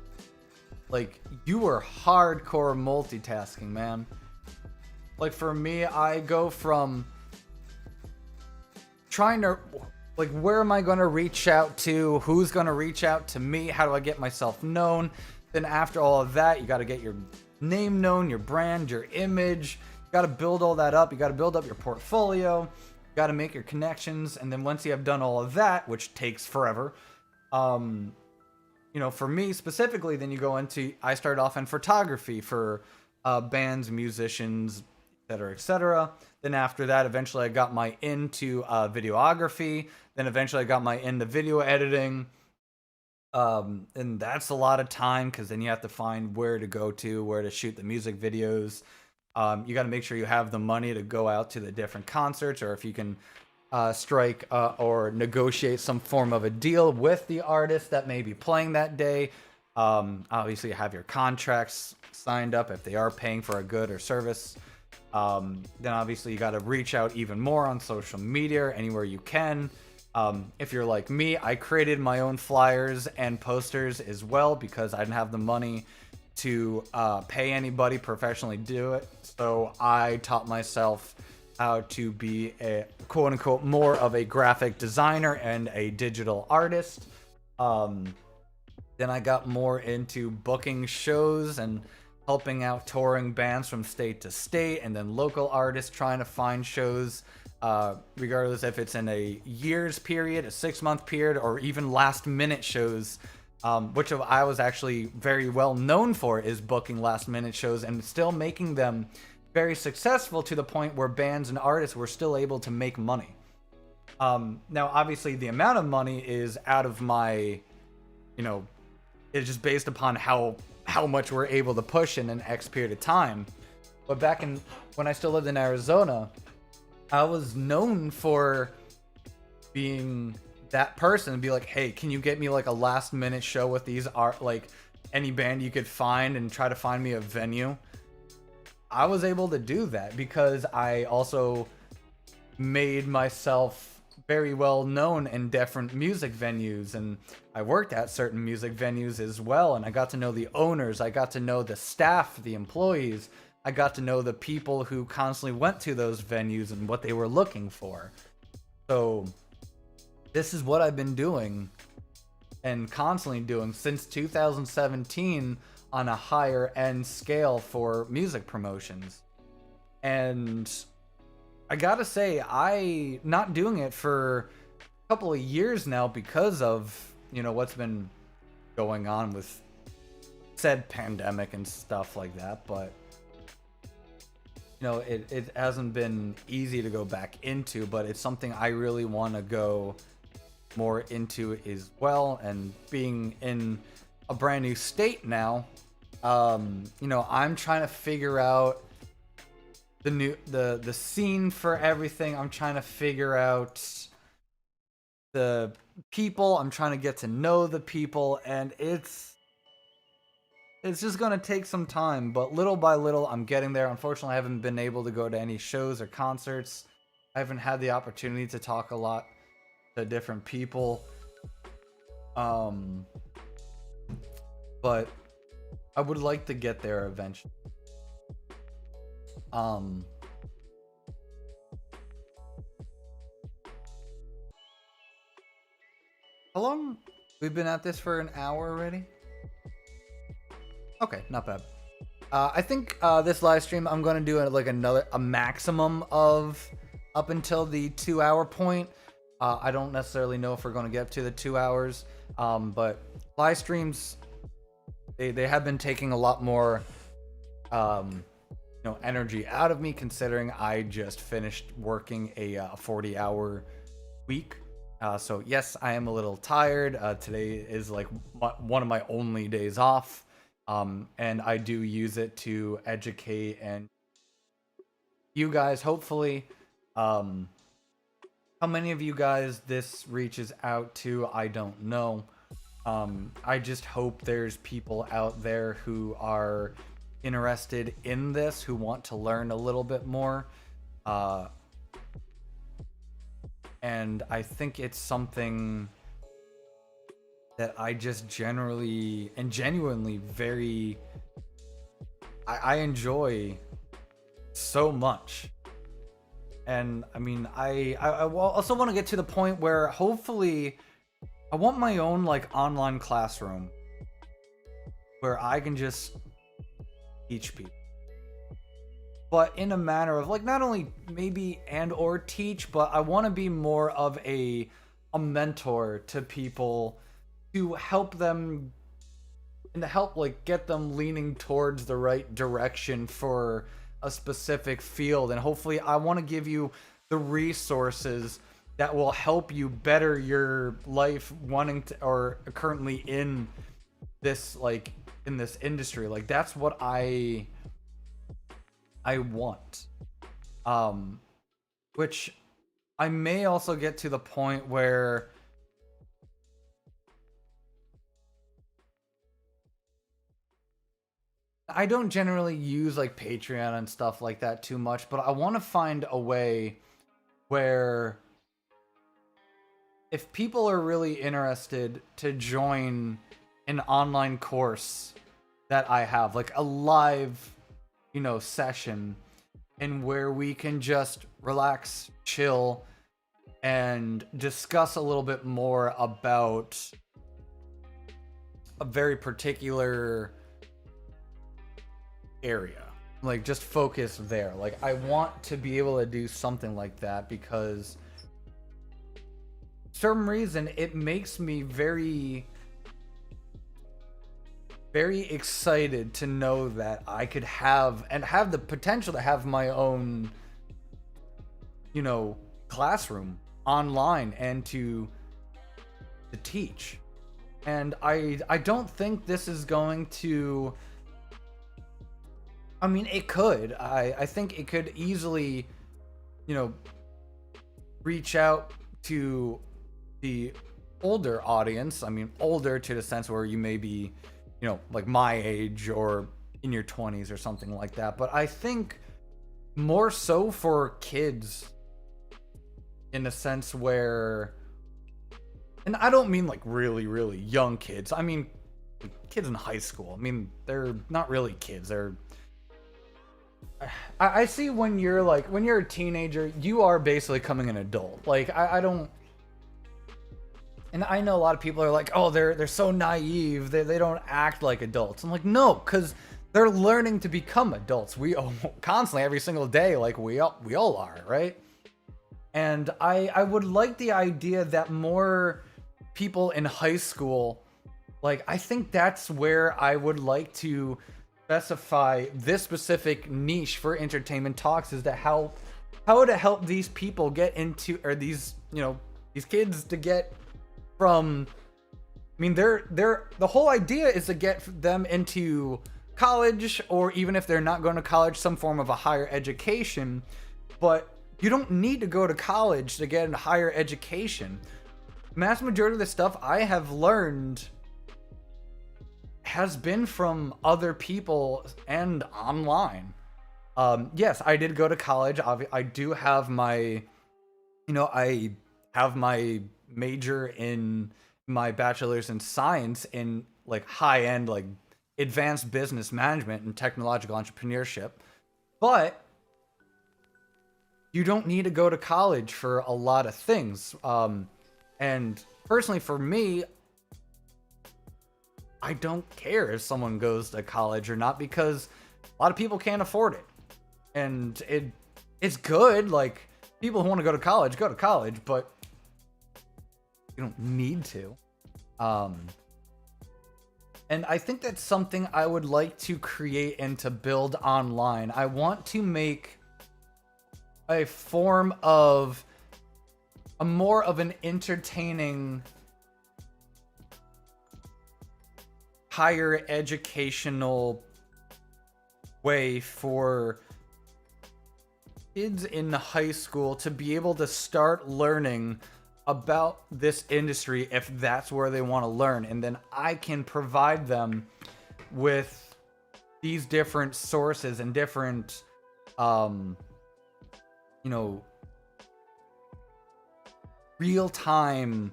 like, you are hardcore multitasking, man. Like, for me, I go from trying to, like, where am I going to reach out to? Who's going to reach out to me? How do I get myself known? Then after all of that, you got to get your name known, your brand, your image. You got to build all that up. You got to build up your portfolio. You got to make your connections. And then once you have done all of that, which takes forever, you know, for me specifically, then you go into, I started off in photography for bands, musicians, etc., etc. Then after that, eventually I got my into videography. Then eventually I got my into video editing. And that's a lot of time because then you have to find where to go to, where to shoot the music videos. You got to make sure you have the money to go out to the different concerts, or if you can strike or negotiate some form of a deal with the artist that may be playing that day. Obviously, you have your contracts signed up if they are paying for a good or service. Then obviously you got to reach out even more on social media, anywhere you can. If you're like me, I created my own flyers and posters as well because I didn't have the money to pay anybody professionally do it. So I taught myself how to be a quote unquote more of a graphic designer and a digital artist. Then I got more into booking shows and helping out touring bands from state to state, and then local artists trying to find shows, regardless if it's in a year's period, a 6-month period, or even last minute shows, which I was actually very well known for, is booking last minute shows and still making them very successful to the point where bands and artists were still able to make money. Now, obviously, the amount of money is out of my, you know, it's just based upon how much we're able to push in an X period of time. But back when I still lived in Arizona, I was known for being that person and be like, hey, can you get me like a last minute show with these art, like any band you could find, and try to find me a venue. I was able to do that because I also made myself very well known in different music venues, and I worked at certain music venues as well, and I got to know the owners, I got to know the staff, the employees, I got to know the people who constantly went to those venues and what they were looking for. So this is what I've been doing and constantly doing since 2017 on a higher end scale for music promotions. And I gotta say, I not doing it for a couple of years now because of, you know, what's been going on with said pandemic and stuff like that. But, you know, it hasn't been easy to go back into, but it's something I really want to go more into as well. And being in a brand new state now, you know, I'm trying to figure out the scene for everything. I'm trying to figure out the people. I'm trying to get to know the people, and it's just gonna take some time, but little by little I'm getting there. Unfortunately, I haven't been able to go to any shows or concerts. I haven't had the opportunity to talk a lot to different people, but I would like to get there eventually. How long? We've been at this for an hour already? Okay, not bad. I think this live stream I'm going to do a maximum of up until the 2 hour point. I don't necessarily know if we're going to get to the 2 hours, but live streams they have been taking a lot more energy out of me, considering I just finished working a 40-hour week. So yes, I am a little tired. Today is like one of my only days off. And I do use it to educate and you guys, hopefully. How many of you guys this reaches out to, I don't know. I just hope there's people out there who are interested in this, who want to learn a little bit more. And I think it's something that I just generally and genuinely I enjoy so much. And I mean, I also want to get to the point where hopefully I want my own like online classroom where I can just teach people, but in a manner of like not only maybe and or teach, but I want to be more of a mentor to people to help them and to help like get them leaning towards the right direction for a specific field. And hopefully I want to give you the resources that will help you better your life wanting to or currently in this like in this industry. Like that's what I want. Which I may also get to the point where I don't generally use like Patreon and stuff like that too much, but I want to find a way where if people are really interested to join an online course that I have, like a live, session, and where we can just relax, chill, and discuss a little bit more about a very particular area, like just focus there. Like I want to be able to do something like that because for some reason it makes me very excited to know that I could have the potential to have my own classroom online and to teach. And I don't think this is going to, I mean, it could. I think it could easily, reach out to the older audience. I mean, older to the sense where you may be, like my age or in your 20s or something like that. But I think more so for kids in a sense where, and I don't mean like really, really young kids. I mean, kids in high school. I mean, they're not really kids. They're, I see when you're a teenager, you are basically becoming an adult. Like I don't, and I know a lot of people are like, oh, they're so naive, they don't act like adults. I'm like, no, because they're learning to become adults. We constantly, every single day, like we all are, right? And I would like the idea that more people in high school, like I think that's where I would like to specify this specific niche for entertainment talks, is to how to help these people get into, or these these kids to get from, I mean, they're the whole idea is to get them into college, or even if they're not going to college, some form of a higher education. But you don't need to go to college to get a higher education. Mass majority of the stuff I have learned has been from other people and online. Yes, I did go to college. I do have my, I have my major in my bachelor's in science in like high-end, like advanced business management and technological entrepreneurship. But you don't need to go to college for a lot of things. And personally for me, I don't care if someone goes to college or not, because a lot of people can't afford it. And it's good. Like, people who want to go to college, but you don't need to. And I think that's something I would like to create and to build online. I want to make a form of a more of an entertaining higher educational way for kids in high school to be able to start learning about this industry if that's where they want to learn. And then I can provide them with these different sources and different, real-time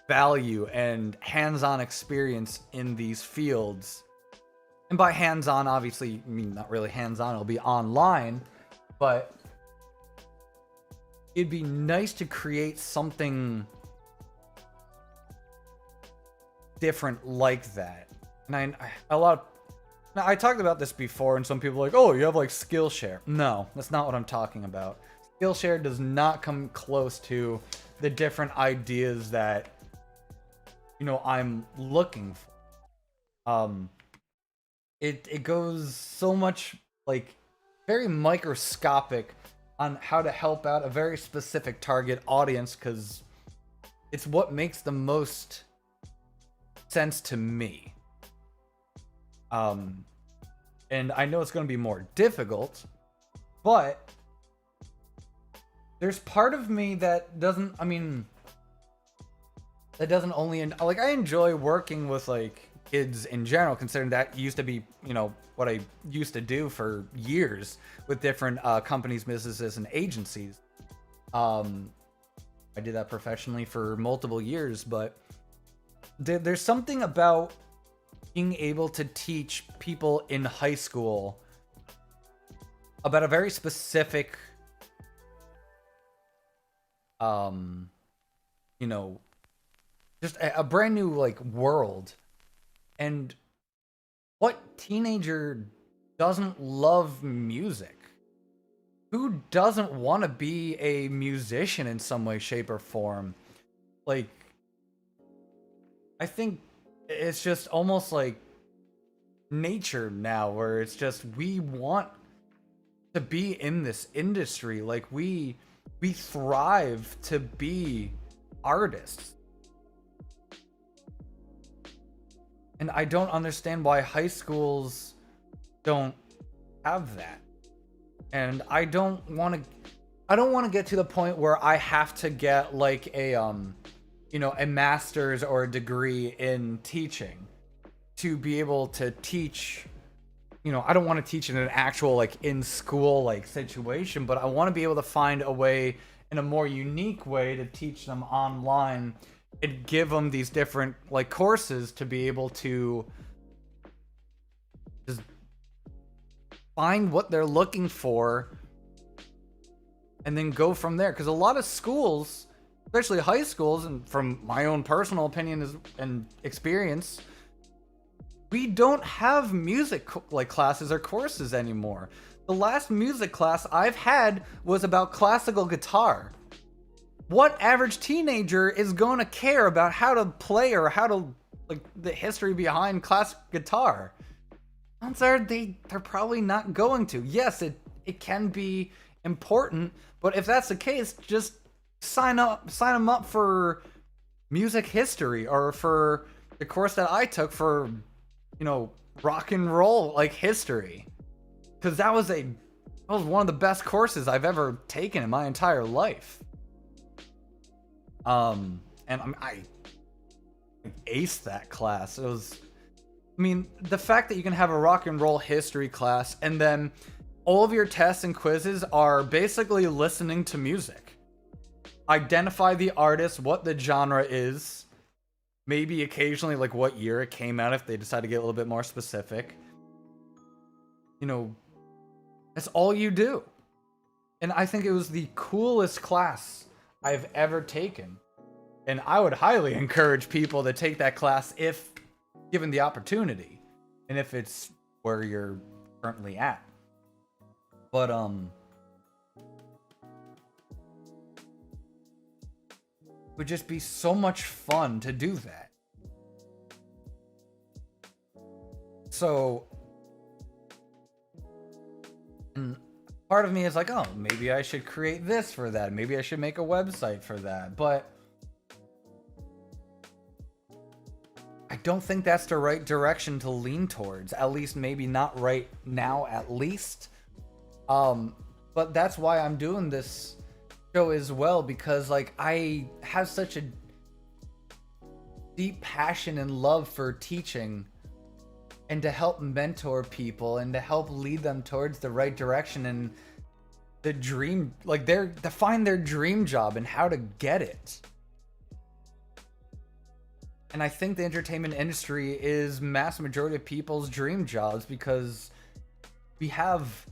value and hands-on experience in these fields. And by hands-on, obviously, I mean, not really hands-on, it'll be online, but it'd be nice to create something different like that. And I talked about this before, and some people are like, oh, you have like Skillshare. No, that's not what I'm talking about. Skillshare does not come close to the different ideas that, I'm looking for. It goes so much, like, very microscopic on how to help out a very specific target audience, because it's what makes the most sense to me. And I know it's going to be more difficult, but there's part of me that doesn't only, like, I enjoy working with, like, kids in general, considering that used to be, what I used to do for years with different companies, businesses, and agencies. I did that professionally for multiple years, but there's something about being able to teach people in high school about a very specific, just a brand new, like, world. And what teenager doesn't love music? Who doesn't want to be a musician in some way, shape, or form? Like, I think it's just almost like nature now, where it's just, we want to be in this industry. Like, we thrive to be artists. And I don't understand why high schools don't have that. And I don't want to get to the point where I have to get like a master's or a degree in teaching to be able to teach. I don't want to teach in an actual, like, in school, like, situation, but I want to be able to find a way, in a more unique way, to teach them online and give them these different, like, courses to be able to just find what they're looking for and then go from there. Because a lot of schools, especially high schools, and from my own personal opinion and experience, we don't have music like classes or courses anymore. The last music class I've had was about classical guitar. What average teenager is going to care about how to play or how to, like, the history behind classic guitar? Odds are they're probably not going to. Yes, it can be important, but if that's the case, just sign them up for music history, or for the course that I took for, rock and roll, like, history. Because that was one of the best courses I've ever taken in my entire life. And I aced that class. It was, the fact that you can have a rock and roll history class and then all of your tests and quizzes are basically listening to music. Identify the artist, what the genre is, maybe occasionally, like, what year it came out if they decide to get a little bit more specific. That's all you do. And I think it was the coolest class I've ever taken. And I would highly encourage people to take that class if given the opportunity. And if it's where you're currently at. But it would just be so much fun to do that. So, and part of me is like, oh, maybe I should create this for that. Maybe I should make a website for that. But I don't think that's the right direction to lean towards. At least maybe not right now, at least. But that's why I'm doing this show as well, because like I have such a deep passion and love for teaching and to help mentor people and to help lead them towards the right direction and the dream, like to find their dream job and how to get it. And I think the entertainment industry is mass majority of people's dream jobs, because we have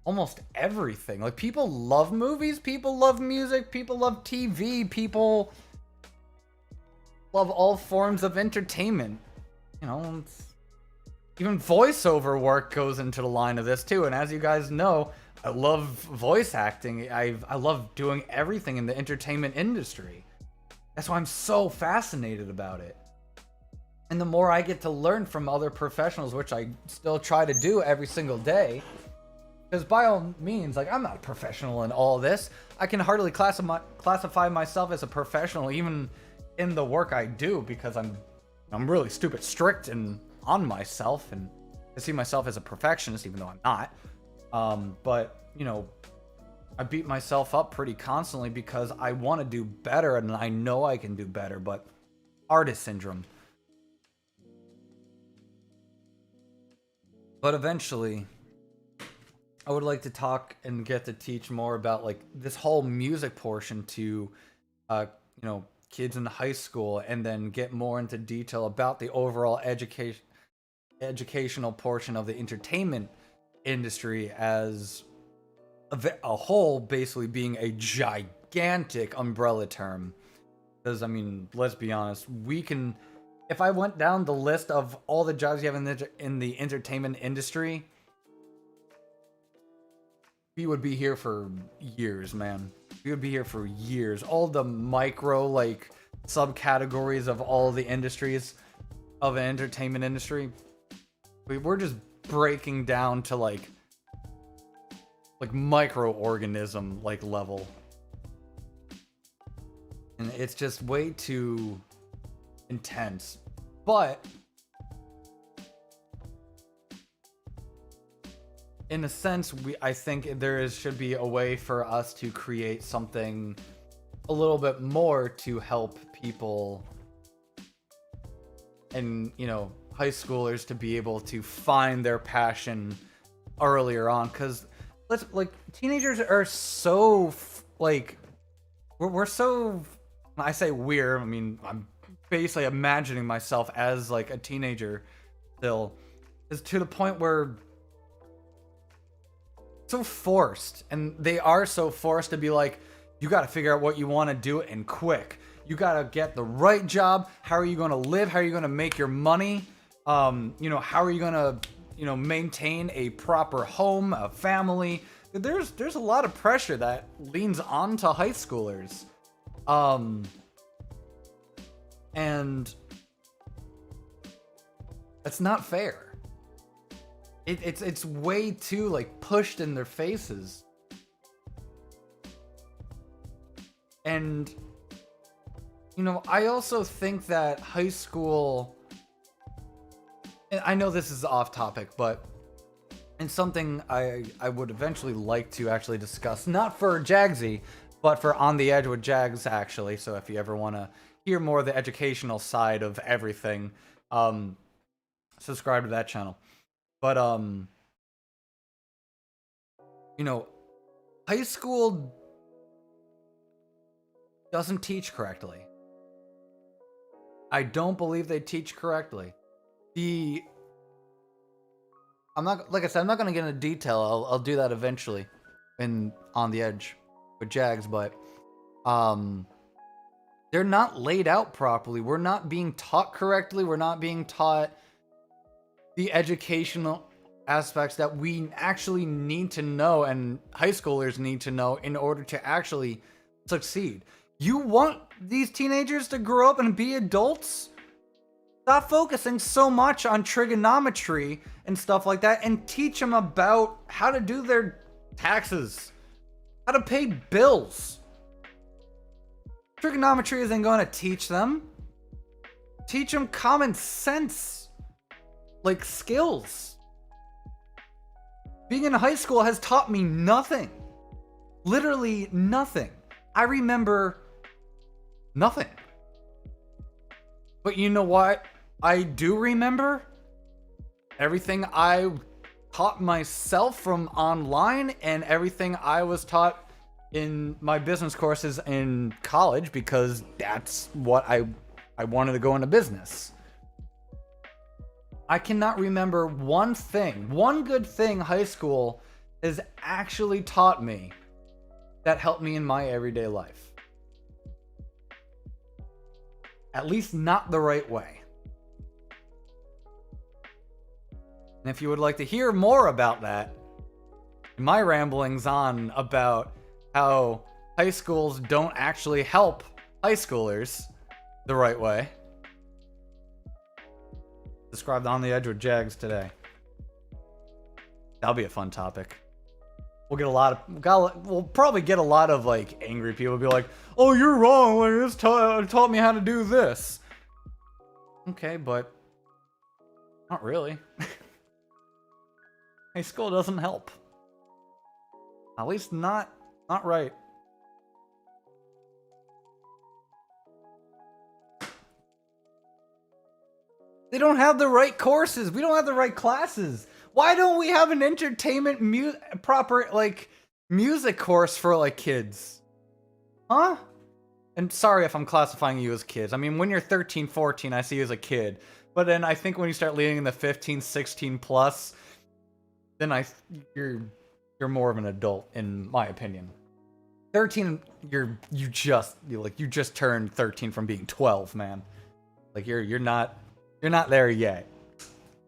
almost everything. Like, people love movies, people love music, people love TV, people love all forms of entertainment. You know, even voiceover work goes into the line of this too. And as you guys know, I love voice acting. I love doing everything in the entertainment industry. That's why I'm so fascinated about it. And the more I get to learn from other professionals, which I still try to do every single day, because by all means, like, I'm not a professional in all this. I can hardly classify myself as a professional even in the work I do, because I'm really stupid strict and on myself, and I see myself as a perfectionist even though I'm not. But you know, I beat myself up pretty constantly because I want to do better, and I know I can do better, but artist syndrome. But eventually, I would like to talk and get to teach more about like this whole music portion to, you know, kids in high school, and then get more into detail about the overall educational portion of the entertainment industry as a whole, basically being a gigantic umbrella term. Because, I mean, let's be honest, we can, if I went down the list of all the jobs you have in the entertainment industry, we would be here for years, man. We would be here for years. All the micro, like, subcategories of all the industries of an entertainment industry, we're just breaking down to like microorganism like level, and it's just way too intense. But in a sense, I think should be a way for us to create something a little bit more to help people, and you know, high schoolers to be able to find their passion earlier on. Because teenagers are so like, we're so, when I say we're, I mean, I'm basically imagining myself as like a teenager still, is to the point where so forced, and they are so forced to be like, you got to figure out what you want to do, and quick. You got to get the right job. How are you going to live? How are you going to make your money? You know, how are you going to, you know, maintain a proper home, a family? There's a lot of pressure that leans onto high schoolers. And that's not fair. It's way too like pushed in their faces. And you know, I also think that high school, and I know this is off topic, but and something I would eventually like to actually discuss, not for JAGZSXE, but for On the Edge with Jags, actually. So if you ever want to hear more of the educational side of everything, subscribe to that channel. But you know, high school doesn't teach correctly. I don't believe they teach correctly. I'm not, like I said, I'm not going to get into detail. I'll do that eventually in On the Edge with Jags, but they're not laid out properly. We're not being taught correctly. We're not being taught the educational aspects that we actually need to know and high schoolers need to know in order to actually succeed. You want these teenagers to grow up and be adults? Stop focusing so much on trigonometry and stuff like that and teach them about how to do their taxes, how to pay bills. Trigonometry isn't going to teach them. Teach them common sense, like skills. Being in high school has taught me nothing. Literally nothing. I remember nothing. But you know what I do remember? Everything I taught myself from online and everything I was taught in my business courses in college, because that's what I wanted to go into business. I cannot remember one good thing high school has actually taught me that helped me in my everyday life. At least not the right way. And if you would like to hear more about that, my ramblings on about how high schools don't actually help high schoolers the right way, described On the Edge with Jags today. That'll be a fun topic. We'll probably get a lot of like angry people be like, "Oh, you're wrong. Like, this taught me how to do this." Okay, but not really. High school doesn't help. At least not right. They don't have the right courses. We don't have the right classes. Why don't we have an entertainment proper like music course for like kids? Huh? And sorry if I'm classifying you as kids. I mean, when you're 13, 14, I see you as a kid. But then I think when you start leading in the 15, 16 plus, then you're more of an adult in my opinion. 13, you just turned 13 from being 12, man. Like you're not there yet.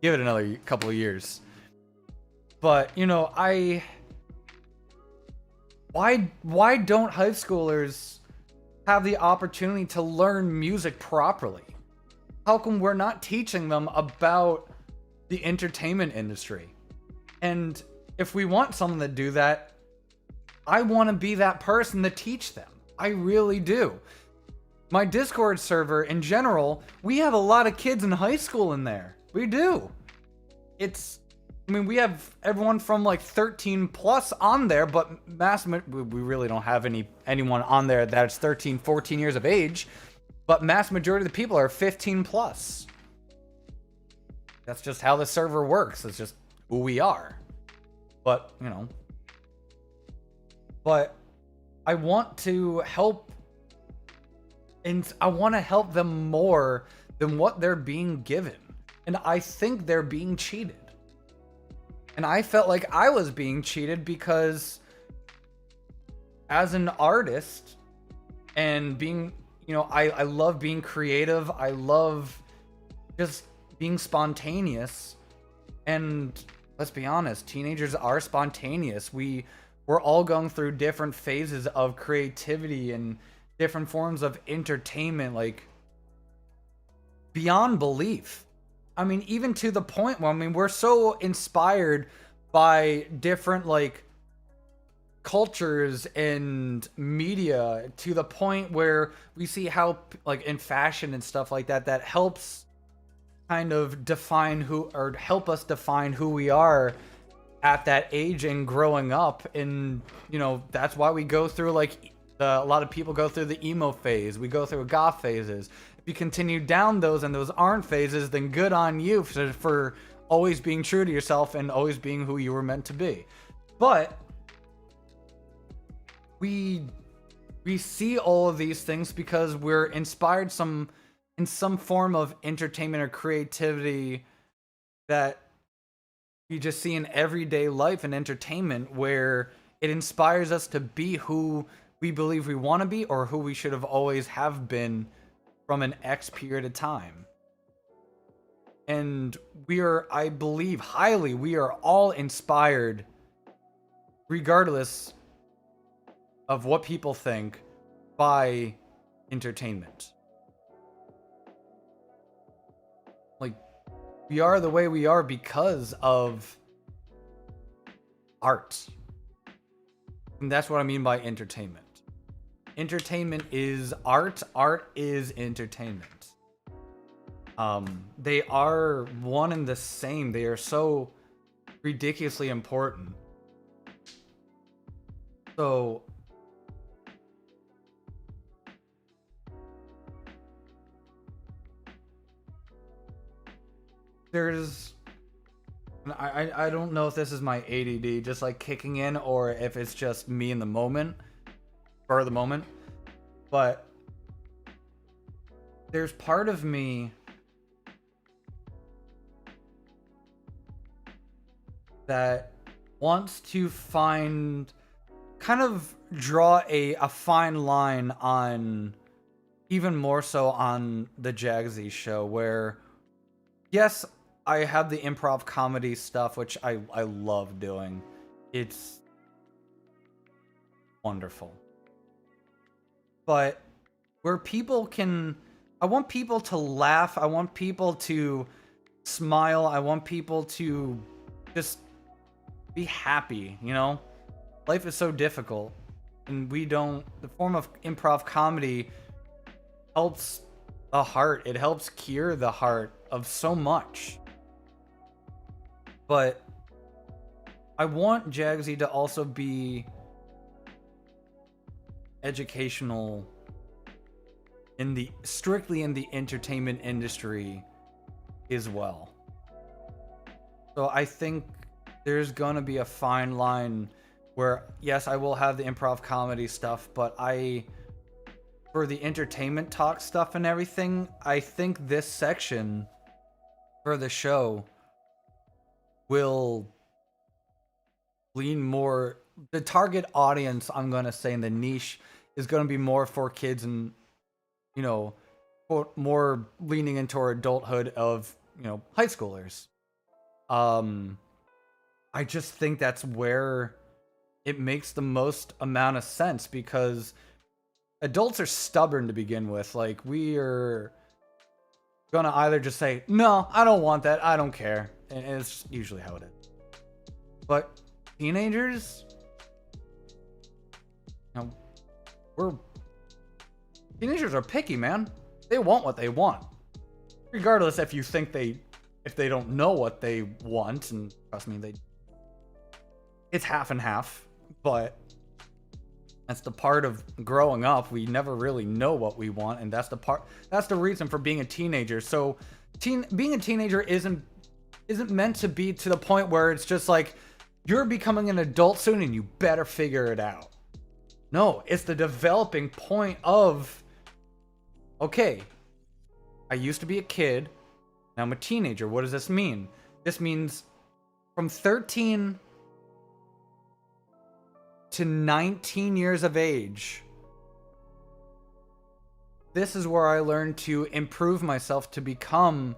Give it another couple of years. But, you know, why don't high schoolers have the opportunity to learn music properly? How come we're not teaching them about the entertainment industry? And if we want someone to do that, I want to be that person to teach them. I really do. My Discord server in general, we have a lot of kids in high school in there. We do. We have everyone from like 13 plus on there, but we really don't have anyone on there that's 13, 14 years of age, but mass majority of the people are 15 plus. That's just how the server works. It's just who we are. But, you know, I want to help, and I want to help them more than what they're being given. And I think they're being cheated. And I felt like I was being cheated because as an artist and being, you know, I love being creative. I love just being spontaneous. And let's be honest, teenagers are spontaneous. We're all going through different phases of creativity and different forms of entertainment, like beyond belief. I mean, even to the point where, we're so inspired by different, like, cultures and media to the point where we see how, like, in fashion and stuff like that, that helps kind of help us define who we are at that age and growing up. And, you know, that's why we go through, like, a lot of people go through the emo phase. We go through goth phases. If you continue down those and those aren't phases, then good on you for always being true to yourself and always being who you were meant to be. But we see all of these things because we're inspired in some form of entertainment or creativity that you just see in everyday life and entertainment, where it inspires us to be who we believe we want to be or who we should have always have been from an X period of time. And we are, I believe, we are all inspired, regardless of what people think, by entertainment. Like, we are the way we are because of art. And that's what I mean by entertainment. Entertainment is art. Art is entertainment. They are one and the same. They are so ridiculously important. So there's, I don't know if this is my ADD just like kicking in or if it's just me in the moment, for the moment, but there's part of me that wants to kind of draw a fine line on, even more so on the JAGZSXE show, where yes, I have the improv comedy stuff, which I love doing. It's wonderful. But where people can, I want people to laugh, I want people to smile, I want people to just be happy, you know? Life is so difficult, and the form of improv comedy helps the heart. It helps cure the heart of so much. But I want JAGZSXE to also be educational strictly in the entertainment industry as well. So I think there's gonna be a fine line where, yes, I will have the improv comedy stuff, but for the entertainment talk stuff and everything, I think this section for the show will lean more, the target audience, I'm gonna say, in the niche is gonna be more for kids and, you know, more leaning into our adulthood of, you know, high schoolers. I just think that's where it makes the most amount of sense, because adults are stubborn to begin with. Like, we are gonna either just say, no, I don't want that, I don't care. And it's usually how it is. But teenagers, you know, teenagers are picky, man. They want what they want. Regardless if you think if they don't know what they want, and trust me, it's half and half, but that's the part of growing up. We never really know what we want, and that's the reason for being a teenager. So being a teenager isn't meant to be to the point where it's just like, you're becoming an adult soon and you better figure it out. No, it's the developing point of, okay, I used to be a kid, now I'm a teenager. What does this mean? This means from 13 to 19 years of age, this is where I learned to improve myself to become,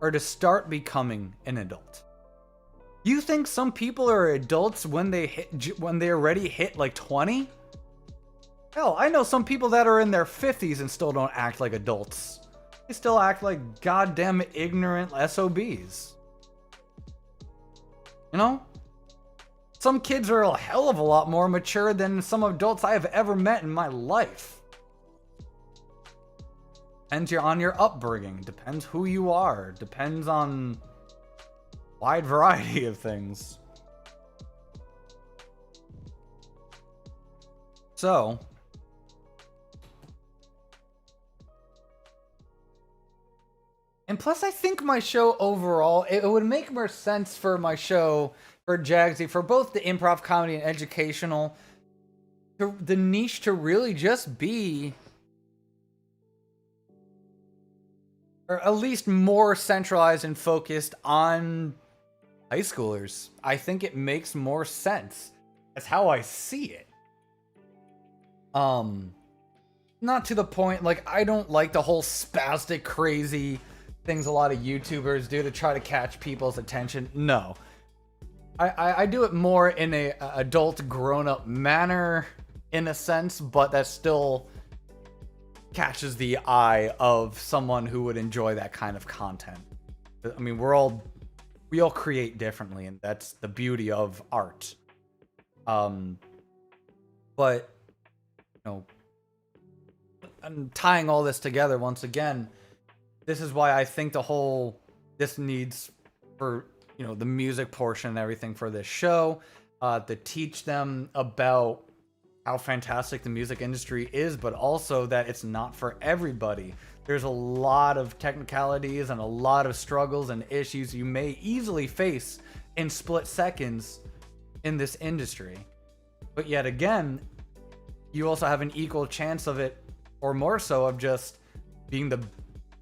or to start becoming, an adult. You think some people are adults when they already hit like 20? Hell, I know some people that are in their 50s and still don't act like adults. They still act like goddamn ignorant SOBs. You know? Some kids are a hell of a lot more mature than some adults I have ever met in my life. Depends on your upbringing, depends who you are, depends on a wide variety of things. So, and plus I think my show overall, it would make more sense for my show, for JAGZSXE, for both the improv comedy and educational, the niche to really just be, or at least more centralized and focused on high schoolers. I think it makes more sense. That's how I see it. Not to the point, like, I don't like the whole spastic, crazy things a lot of YouTubers do to try to catch people's attention. No. I do it more in a adult, grown-up manner, in a sense, but that still catches the eye of someone who would enjoy that kind of content. I mean, we all create differently, and that's the beauty of art. But you know, I'm tying all this together once again. This is why I think this needs for the music portion and everything for this show, to teach them about how fantastic the music industry is, but also that it's not for everybody. There's a lot of technicalities and a lot of struggles and issues you may easily face in split seconds in this industry. But yet again, you also have an equal chance of it, or more so, of just being the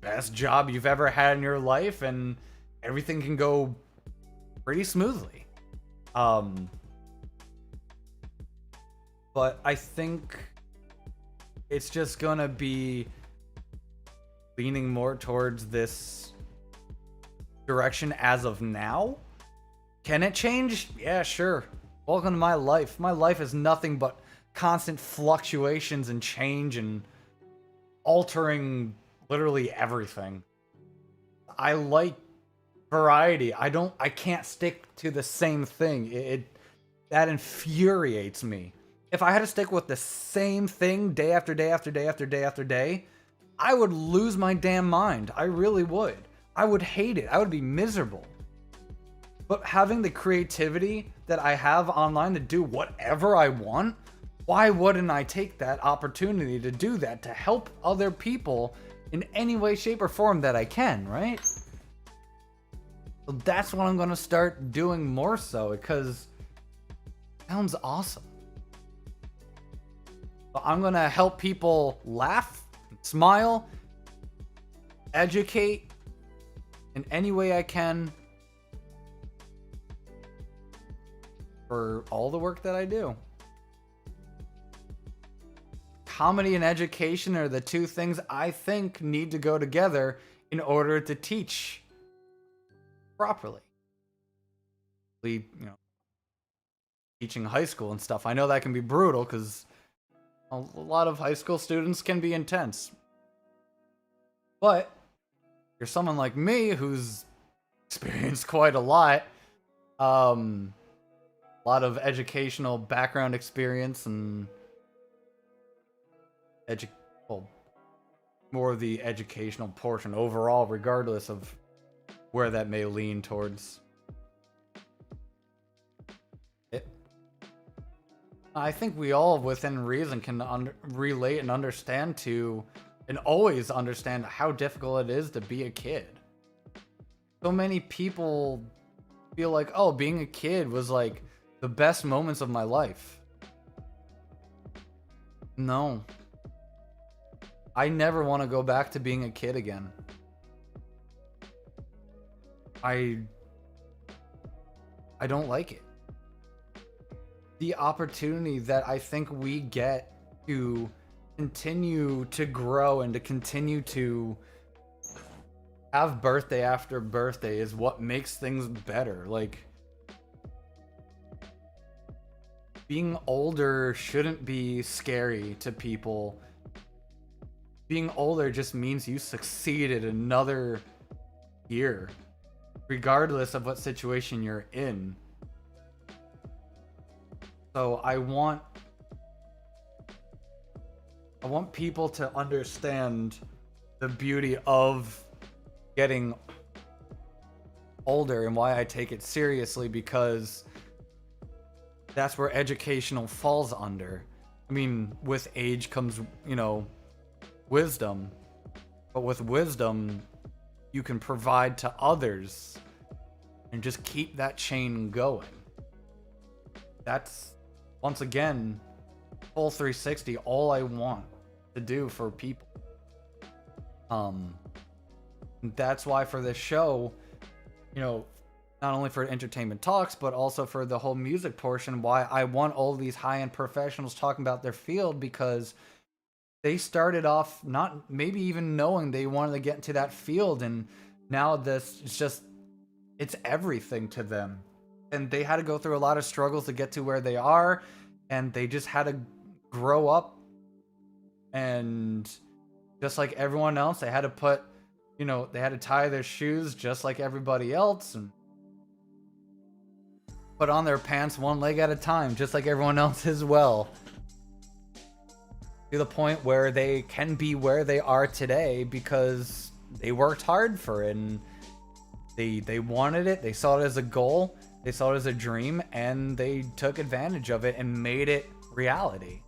best job you've ever had in your life, and everything can go pretty smoothly. But I think it's just gonna be leaning more towards this direction as of now. Can it change? Yeah, sure. Welcome to my life. My life is nothing but constant fluctuations and change and altering literally everything. I like variety. I can't stick to the same thing. That infuriates me. If I had to stick with the same thing day after day after day after day after day, I would lose my damn mind. I really would. I would hate it. I would be miserable. But having the creativity that I have online to do whatever I want, why wouldn't I take that opportunity to do that, to help other people in any way, shape, or form that I can, right? So that's what I'm going to start doing more so, because it sounds awesome. So I'm going to help people laugh, smile, educate in any way I can for all the work that I do. Comedy and education are the two things I think need to go together in order to teach properly. Teaching high school and stuff. I know that can be brutal because a lot of high school students can be intense. But you're someone like me who's experienced quite a lot. A lot of educational background experience and more of the educational portion overall, regardless of where that may lean towards. I think we all, within reason, can relate and understand to, and always understand how difficult it is to be a kid. So many people feel like, oh, being a kid was like the best moments of my life. No. I never want to go back to being a kid again. I don't like it. The opportunity that I think we get to continue to grow and to continue to have birthday after birthday is what makes things better. Like, being older shouldn't be scary to people. Being older just means you succeeded another year, regardless of what situation you're in. So I want people to understand the beauty of getting older and why I take it seriously, because that's where educational falls under. I mean, with age comes, wisdom. But with wisdom, you can provide to others and just keep that chain going. That's, once again, full 360, all I want to do for people. That's why for this show, not only for entertainment talks, but also for the whole music portion, why I want all these high-end professionals talking about their field, because they started off not maybe even knowing they wanted to get into that field, and now this is just, it's everything to them. And they had to go through a lot of struggles to get to where they are, and they just had to grow up, and just like everyone else, they had to put, they had to tie their shoes just like everybody else, and put on their pants one leg at a time, just like everyone else as well. To the point where they can be where they are today because they worked hard for it, and they wanted it, they saw it as a goal, they saw it as a dream, and they took advantage of it and made it reality.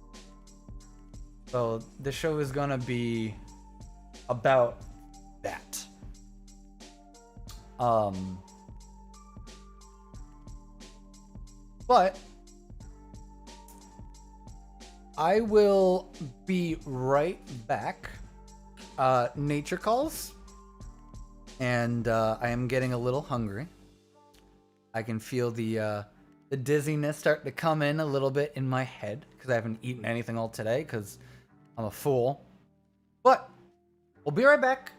So this show is gonna be about that. But I will be right back. Nature calls, and I am getting a little hungry. I can feel the dizziness start to come in a little bit in my head because I haven't eaten anything all today because I'm a fool. But we'll be right back.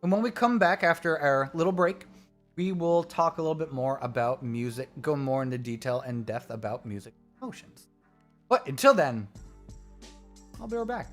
And when we come back after our little break, we will talk a little bit more about music, go more into detail and depth about music emotions. But until then, I'll be right back.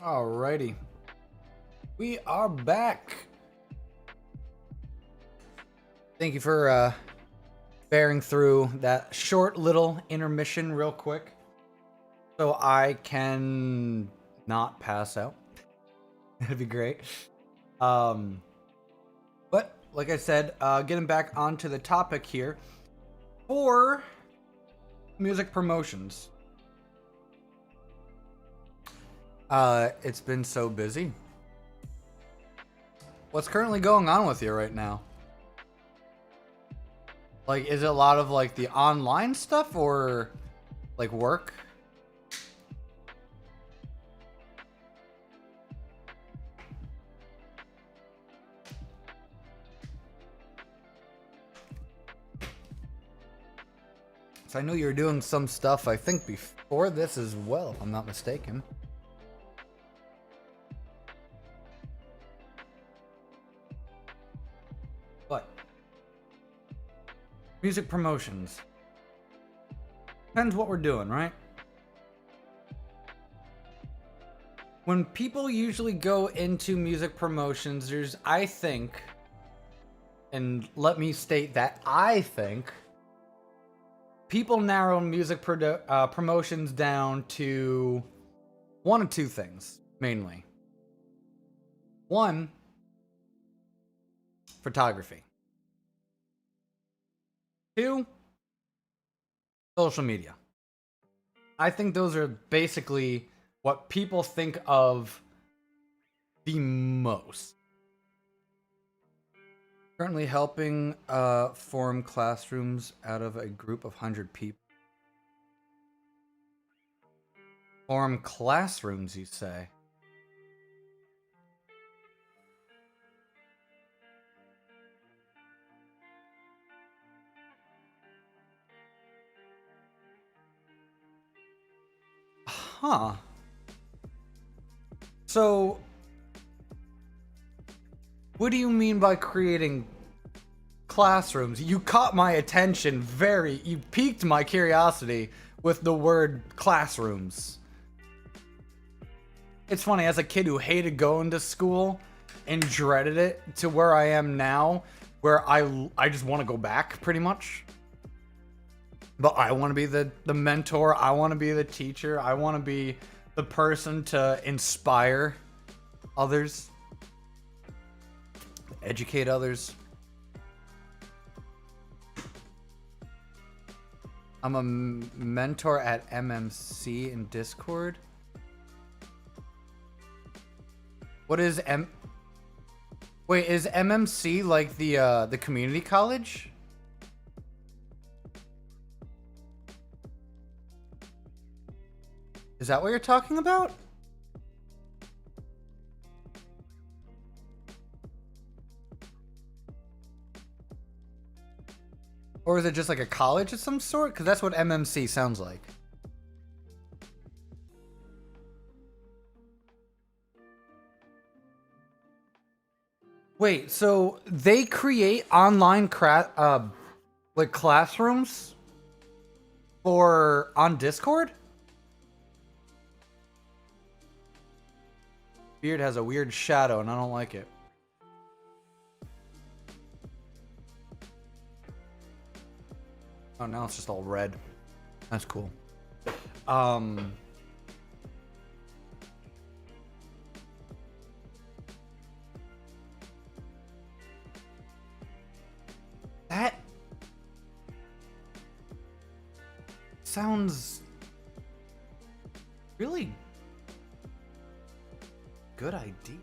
Alrighty. We are back. Thank you for bearing through that short little intermission real quick so I can not pass out. That'd be great. But like I said, getting back onto the topic here for music promotions. It's been so busy. What's currently going on with you right now? Like, is it a lot of like the online stuff or like work? So I know you're doing some stuff, I think, before this as well, if I'm not mistaken. But music promotions. Depends what we're doing, right? When people usually go into music promotions, there's, I think, and let me state that I think, people narrow music promotions down to one of two things, mainly. One, photography. Two, social media. I think those are basically what people think of the most. Currently helping form classrooms out of a group of 100 people. Form classrooms, you say? Huh. So, what do you mean by creating classrooms? You caught my attention you piqued my curiosity with the word classrooms. It's funny, as a kid who hated going to school and dreaded it, to where I am now, where I just want to go back, pretty much. But I want to be the mentor, I want to be the teacher, I want to be the person to inspire others, educate others. I'm a mentor at MMC in Discord. What is Wait, is MMC like the community college? Is that what you're talking about? Or is it just like a college of some sort? Because that's what MMC sounds like. Wait, so they create online like classrooms on Discord? Beard has a weird shadow and I don't like it. Oh, now it's just all red. That's cool. That sounds really good idea.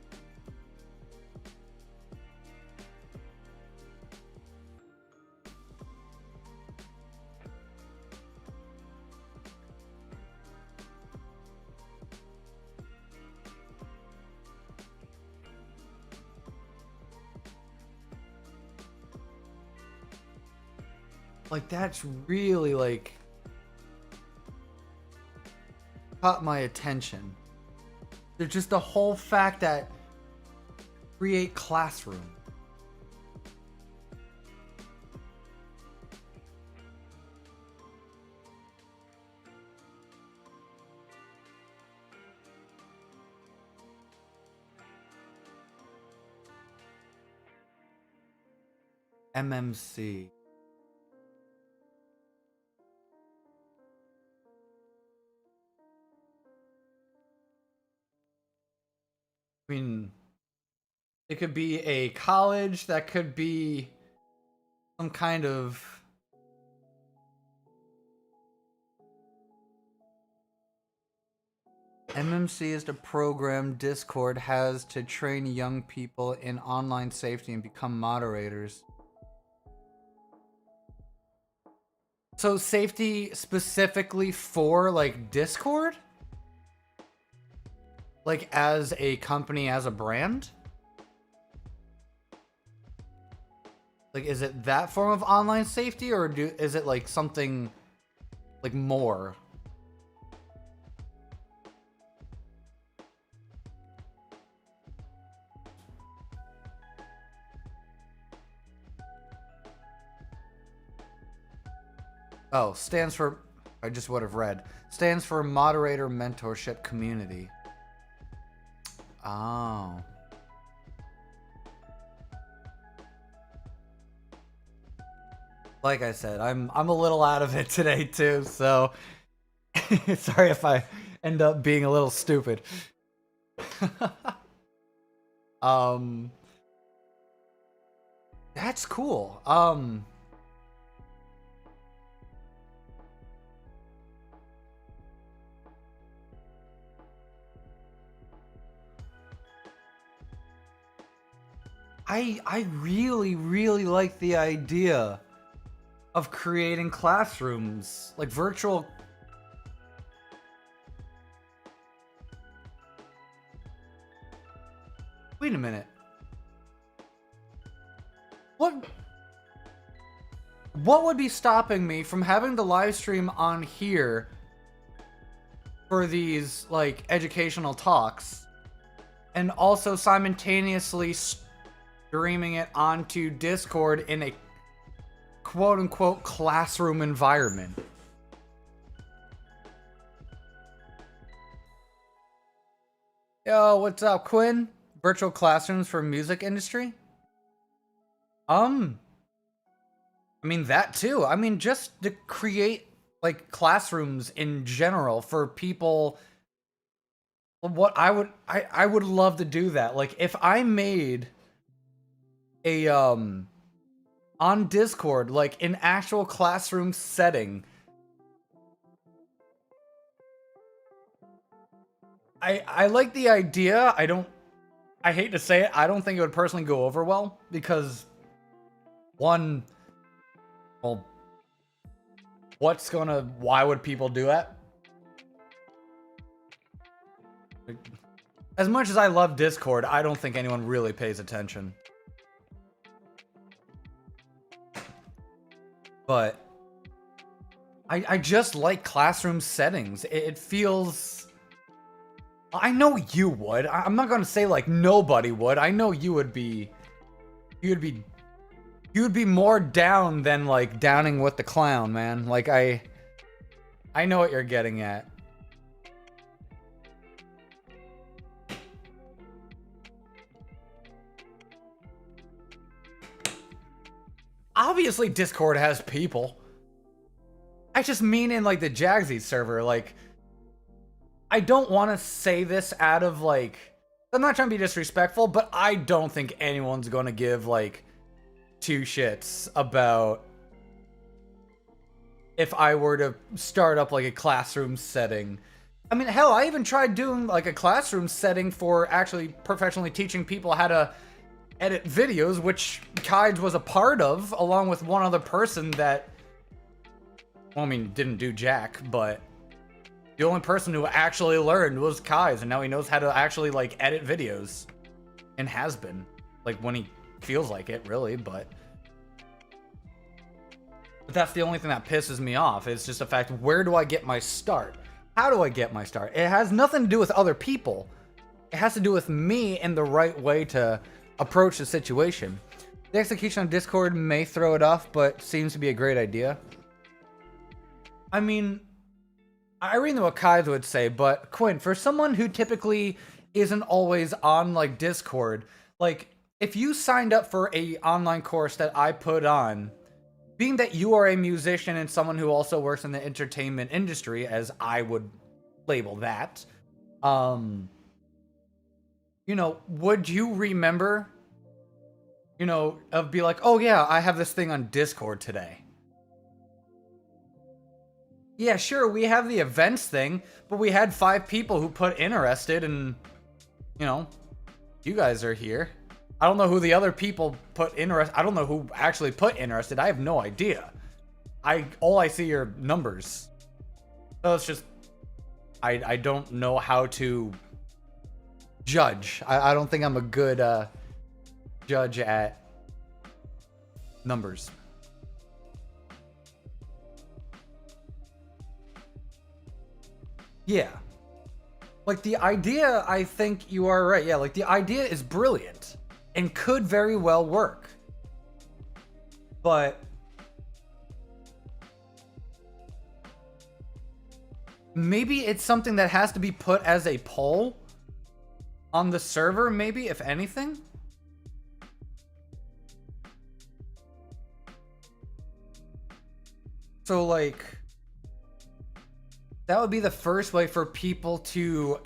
Like, that's really, like, caught my attention. There's just the whole fact that create classroom. MMC. I mean, it could be a college, that could be some kind of... MMC is the program Discord has to train young people in online safety and become moderators. So safety specifically for like Discord? Like as a company, as a brand? Like, is it that form of online safety, or is it like something like more? Oh, stands for, I just would have read, stands for Moderator Mentorship Community. Oh. Like I said, I'm a little out of it today too, so sorry if I end up being a little stupid. That's cool. I really, really like the idea of creating classrooms, like virtual. Wait a minute. What would be stopping me from having the live stream on here for these like educational talks and also simultaneously streaming it onto Discord in a quote-unquote classroom environment? Yo, what's up, Quinn? Virtual classrooms for music industry? I mean, that too. I mean, just to create like classrooms in general for people. What I would love to do that. Like if I made a on Discord, like an actual classroom setting. I like the idea. I hate to say it, I don't think it would personally go over well because one, well, why would people do that? As much as I love Discord, I don't think anyone really pays attention. But I just like classroom settings. It feels... I know you would. I'm not gonna say like nobody would. I know you would be... You'd be more down than like downing with the clown, man. Like I know what you're getting at. Obviously Discord has people. I just mean in like the JAGZSXE server, like I don't want to say this out of like, I'm not trying to be disrespectful, but I don't think anyone's going to give like two shits about if I were to start up like a classroom setting. I mean, hell, I even tried doing like a classroom setting for actually professionally teaching people how to edit videos, which Kides was a part of, along with one other person that, well, I mean, didn't do jack, but the only person who actually learned was Kides, and now he knows how to actually, like, edit videos. And has been. Like, when he feels like it, really, but that's the only thing that pisses me off. It's just the fact, where do I get my start? How do I get my start? It has nothing to do with other people. It has to do with me and the right way to approach the situation. The execution on Discord may throw it off, but seems to be a great idea. I mean, I already know what Kides would say, but Quinn, for someone who typically isn't always on like Discord, like if you signed up for a online course that I put on, being that you are a musician and someone who also works in the entertainment industry, as I would label that, would you remember, of be like, oh yeah, I have this thing on Discord today. Yeah, sure, we have the events thing, but we had 5 people who put interested, and, you guys are here. I don't know who the other people put interested. I don't know who actually put interested. I have no idea. All I see are numbers. So it's just, I don't know how to judge. I don't think I'm a good judge at numbers. Yeah. Like, the idea, I think you are right. Yeah, like, the idea is brilliant and could very well work. But maybe it's something that has to be put as a poll on the server, maybe, if anything. So, like, that would be the first way for people to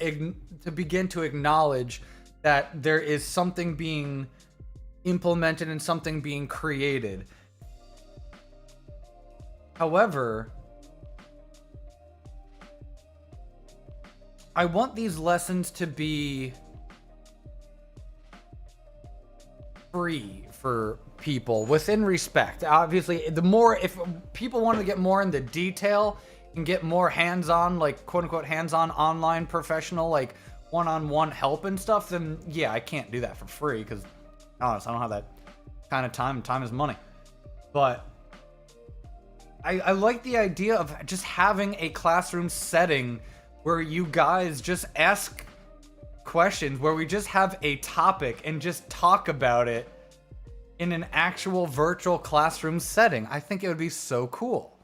begin to acknowledge that there is something being implemented and something being created. However, I want these lessons to be free for people within respect. Obviously, if people want to get more into detail and get more hands-on, like quote unquote hands-on online professional, like one-on-one help and stuff, then yeah, I can't do that for free because honestly, I don't have that kind of time. Time is money. But I like the idea of just having a classroom setting where you guys just ask questions, where we just have a topic and just talk about it in an actual virtual classroom setting. I think it would be so cool.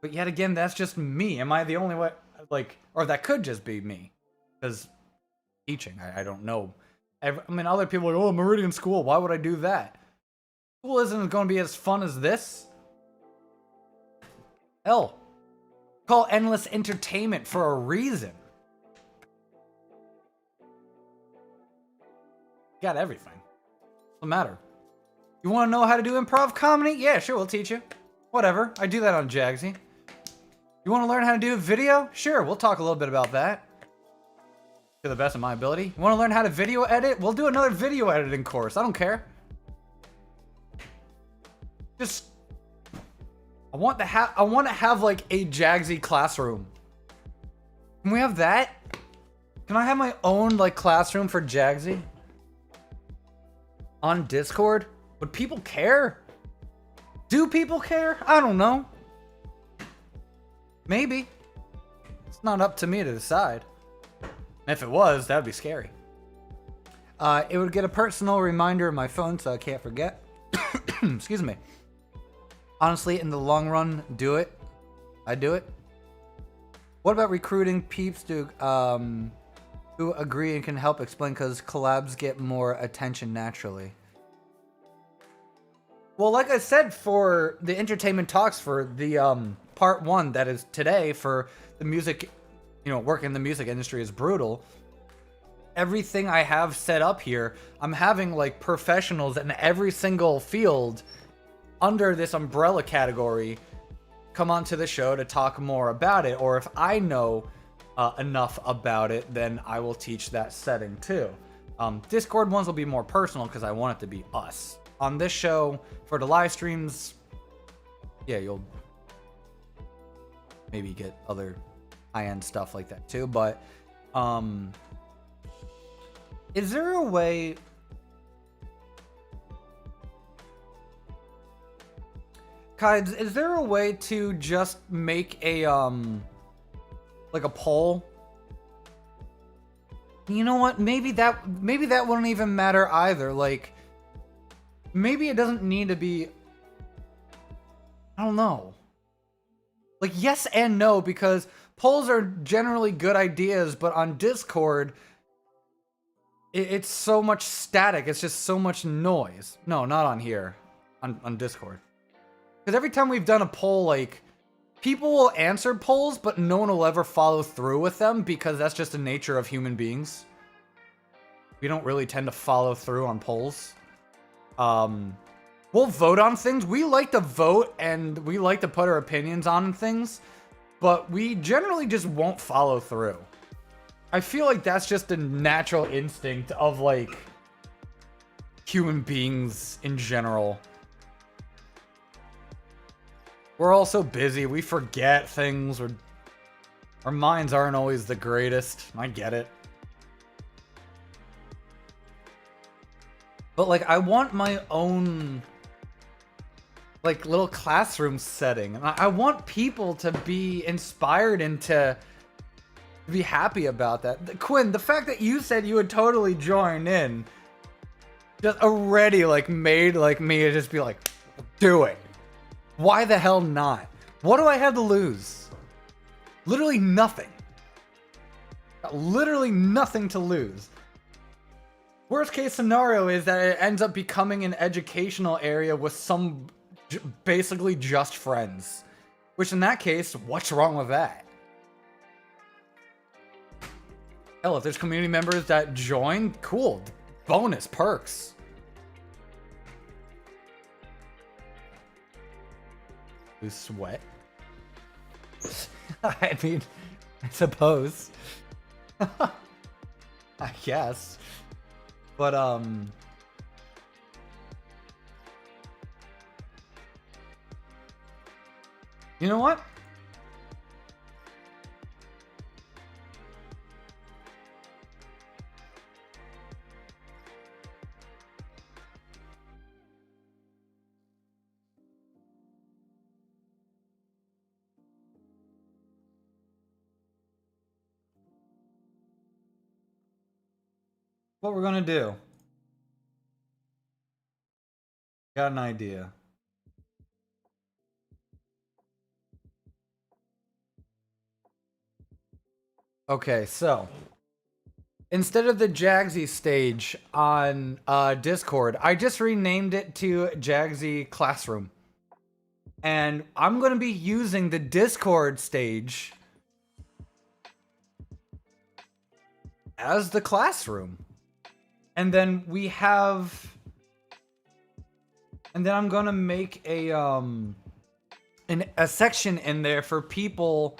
But yet again, that's just me. Am I the only way? Like, or that could just be me. Because teaching, I don't know. I mean, other people are like, oh, Meridian School, why would I do that? School isn't going to be as fun as this. Hell, call endless entertainment for a reason. Got everything. Doesn't matter. You want to know how to do improv comedy? Yeah, sure, we'll teach you. Whatever, I do that on JAGZSXE. You want to learn how to do a video? Sure, we'll talk a little bit about that. To the best of my ability. You want to learn how to video edit? We'll do another video editing course. I don't care. Just, I want to have like a JAGZSXE classroom. Can we have that? Can I have my own like classroom for JAGZSXE? On Discord? Would people care? Do people care? I don't know. Maybe. It's not up to me to decide. If it was, that'd be scary. It would get a personal reminder on my phone so I can't forget. Excuse me. Honestly, in the long run, do it. I do it. What about recruiting peeps to who agree and can help explain, because collabs get more attention naturally? Well, like I said, for the entertainment talks, for the part 1 that is today, for the music, work in the music industry is brutal. Everything I have set up here, I'm having like professionals in every single field under this umbrella category come onto the show to talk more about it. Or if I know enough about it, then I will teach that setting too. Discord ones will be more personal because I want it to be us. On this show, for the live streams, yeah, you'll maybe get other high-end stuff like that too. But is there a way... Guys, is there a way to just make a like a poll? You know what? Maybe that wouldn't even matter either. Like, maybe it doesn't need to be, I don't know. Like, yes and no, because polls are generally good ideas, but on Discord, it's so much static. It's just so much noise. No, not on here, on Discord. Because every time we've done a poll, like, people will answer polls, but no one will ever follow through with them because that's just the nature of human beings. We don't really tend to follow through on polls. We'll vote on things. We like to vote and we like to put our opinions on things, but we generally just won't follow through. I feel like that's just a natural instinct of, like, human beings in general. We're all so busy, we forget things. Our minds aren't always the greatest. I get it. But, like, I want my own, like, little classroom setting. And I want people to be inspired and to be happy about that. Quinn, the fact that you said you would totally join in just already, like, made, like, me to just be like, do it. Why the hell not? What do I have to lose? Literally nothing. Literally nothing to lose. Worst case scenario is that it ends up becoming an educational area with some basically just friends. Which in that case, what's wrong with that? Hell, if there's community members that join, cool. Bonus perks. You sweat? I mean, I suppose. I guess. But, you know what? What we're gonna do? Got an idea. Okay, so instead of the JAGZSXE stage on Discord, I just renamed it to JAGZSXE Classroom. And I'm going to be using the Discord stage as the classroom. And then we have... And then I'm going to make a section in there for people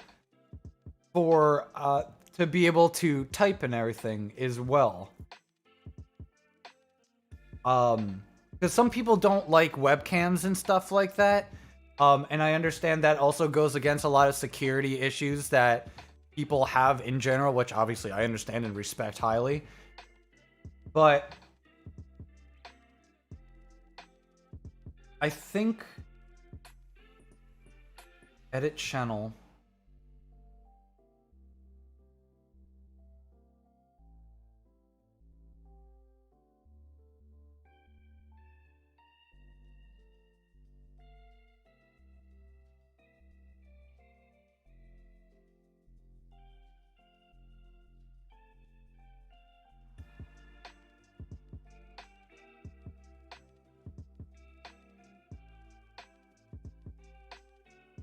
to be able to type and everything as well. Because some people don't like webcams and stuff like that. And I understand that also goes against a lot of security issues that people have in general, which obviously I understand and respect highly. But I think edit channel.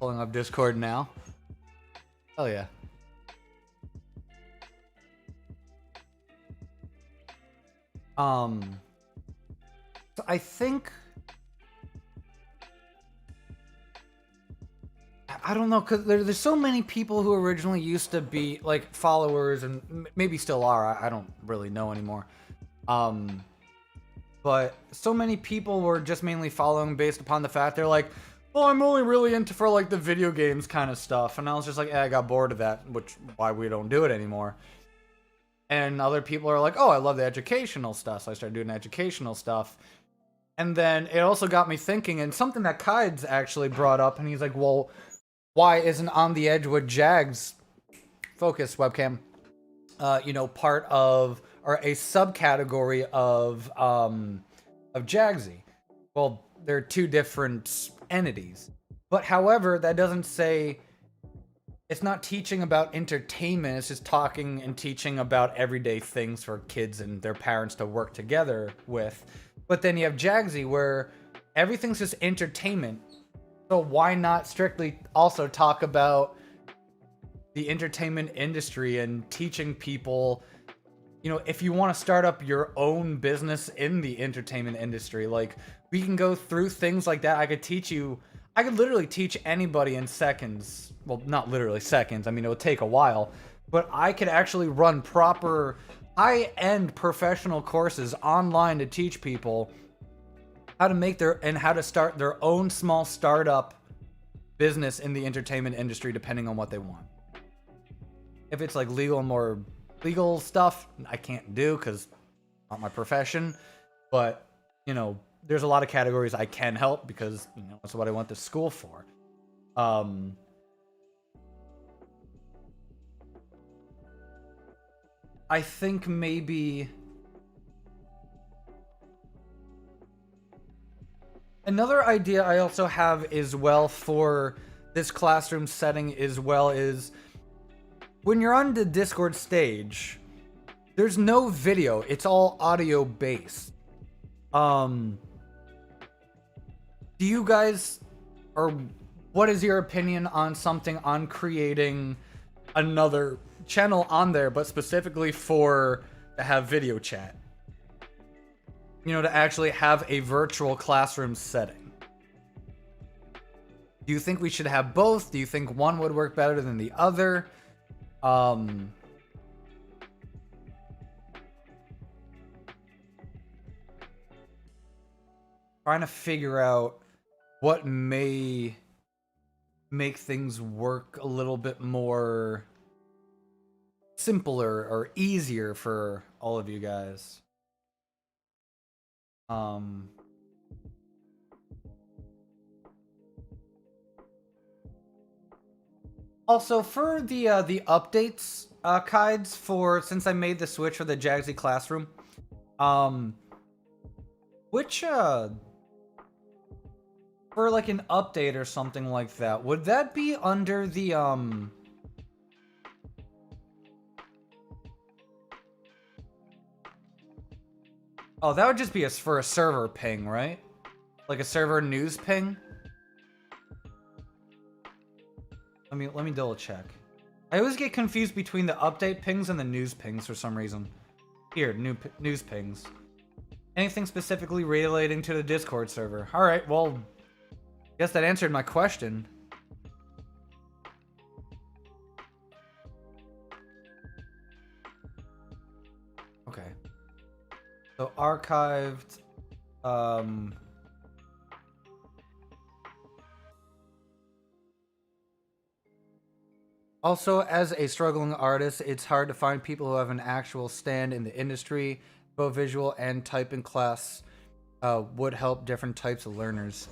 Pulling up Discord now. Oh yeah. So I think I don't know, because there's so many people who originally used to be like followers and maybe still are. I don't really know anymore. But so many people were just mainly following based upon the fact they're like, well, I'm only really into for like the video games kind of stuff. And I was just like, I got bored of that, which why we don't do it anymore. And other people are like, oh, I love the educational stuff. So I started doing educational stuff. And then it also got me thinking, and something that Kai's actually brought up, and he's like, well, why isn't On the Edge with Jags focus webcam, part of, or a subcategory of JAGZSXE? Well, they're two different entities. But however, that doesn't say it's not teaching about entertainment, it's just talking and teaching about everyday things for kids and their parents to work together with. But then you have JAGZSXE where everything's just entertainment. So why not strictly also talk about the entertainment industry and teaching people, you know, if you want to start up your own business in the entertainment industry, like we can go through things like that. I could literally teach anybody in seconds. Well, not literally seconds. I mean, it would take a while, but I could actually run proper high-end professional courses online to teach people how to start their own small startup business in the entertainment industry, depending on what they want. If it's like more legal stuff, I can't do because not my profession. But, you know, there's a lot of categories I can help because, you know, that's what I went to school for. I think maybe another idea I also have as well for this classroom setting as well is when you're on the Discord stage, there's no video. It's all audio based. Do you guys, or what is your opinion on creating another channel on there, but specifically to have video chat? You know, to actually have a virtual classroom setting. Do you think we should have both? Do you think one would work better than the other? Trying to figure out what may make things work a little bit more simpler or easier for all of you guys. Also, for the updates guides since I made the switch for the JAGZSXE classroom, which for like an update or something like that, would that be under the Oh, that would just be for a server ping, right? Like a server news ping? Let me double check. I always get confused between the update pings and the news pings for some reason. Here, news pings. Anything specifically relating to the Discord server. Alright, well, guess that answered my question. Okay. So archived, also, as a struggling artist, it's hard to find people who have an actual stand in the industry. Both visual and typing class would help different types of learners.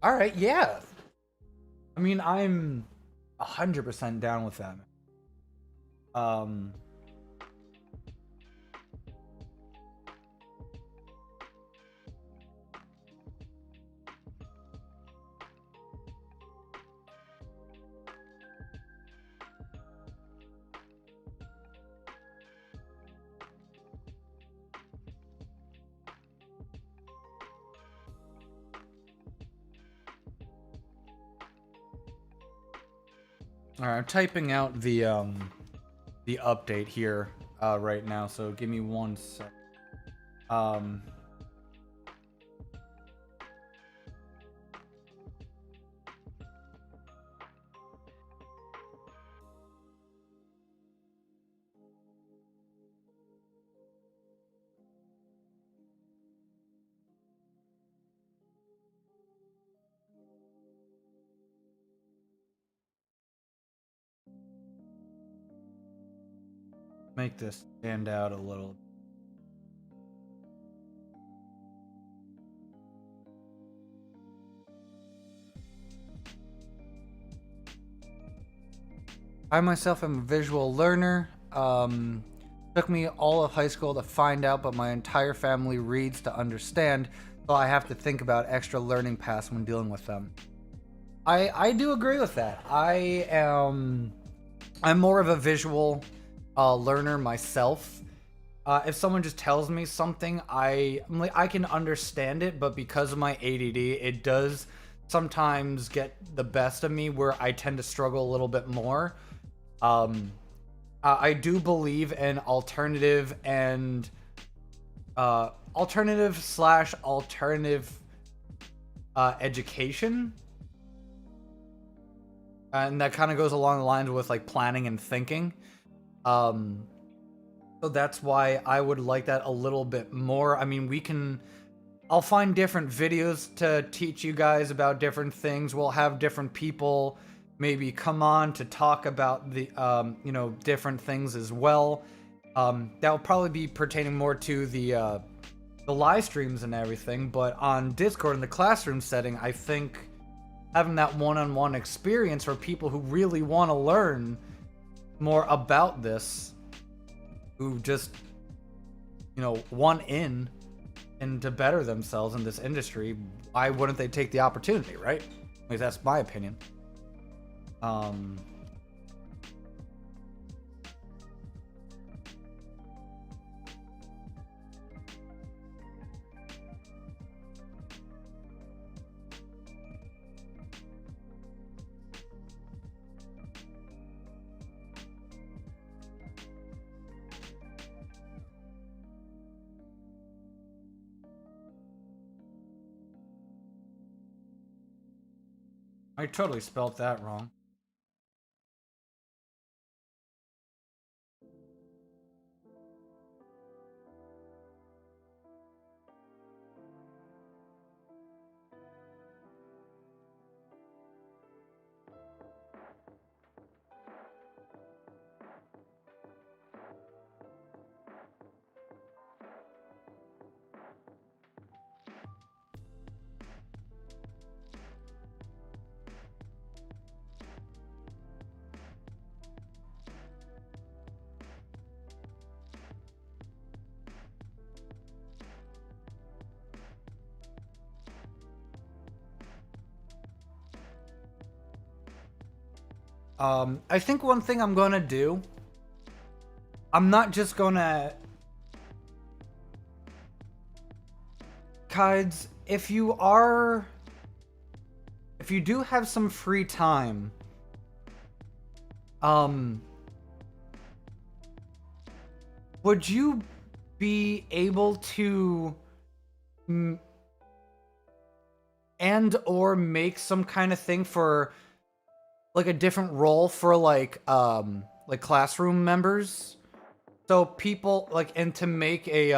All right, yeah. I mean, I'm 100% down with that. All right, I'm typing out the update here right now, so give me 1 sec. Make this stand out a little. I myself am a visual learner. Took me all of high school to find out, but my entire family reads to understand, so I have to think about extra learning paths when dealing with them. I do agree with that. I'm more of a visual learner myself. If someone just tells me something, I'm like, I can understand it, but because of my ADD, it does sometimes get the best of me where I tend to struggle a little bit more. I do believe in alternative and alternative education, and that kind of goes along the lines with like planning and thinking. So that's why I would like that a little bit more. I mean, I'll find different videos to teach you guys about different things. We'll have different people maybe come on to talk about the, different things as well. That will probably be pertaining more to the live streams and everything. But on Discord in the classroom setting, I think having that one-on-one experience for people who really want to learn more about this, who just, want in and to better themselves in this industry, why wouldn't they take the opportunity, right? At least that's my opinion. I totally spelt that wrong. I think one thing I'm gonna do, I'm not just gonna... Kids, if you do have some free time, would you be able to and or make some kind of thing for like a different role for like classroom members, so people and to make a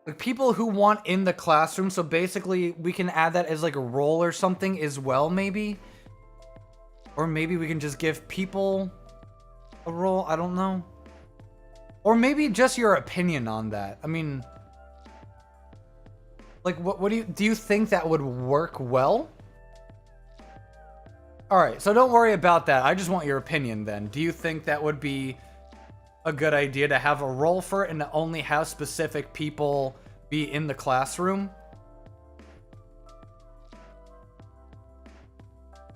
like people who want in the classroom, so basically we can add that as like a role or something as well, maybe, or maybe we can just give people a role. I don't know, or maybe just your opinion on that. I mean, like what do you think that would work well? Alright, so don't worry about that. I just want your opinion then. Do you think that would be a good idea to have a role for it and to only have specific people be in the classroom?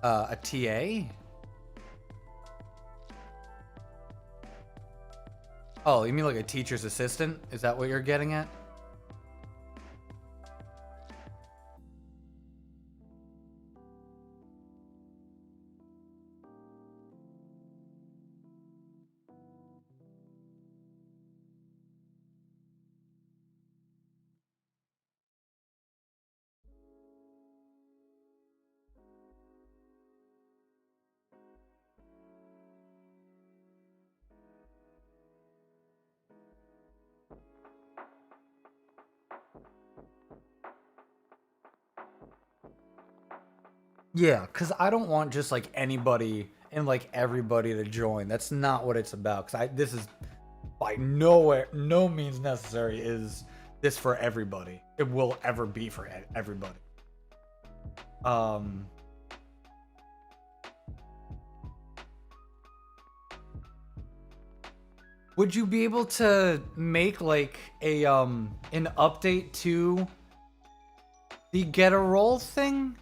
A TA? Oh, you mean like a teacher's assistant? Is that what you're getting at? Yeah, because I don't want just like anybody and like everybody to join. That's not what it's about. Because this is by no means necessary is this for everybody. It will ever be for everybody. Would you be able to make like a an update to the get a roll thing?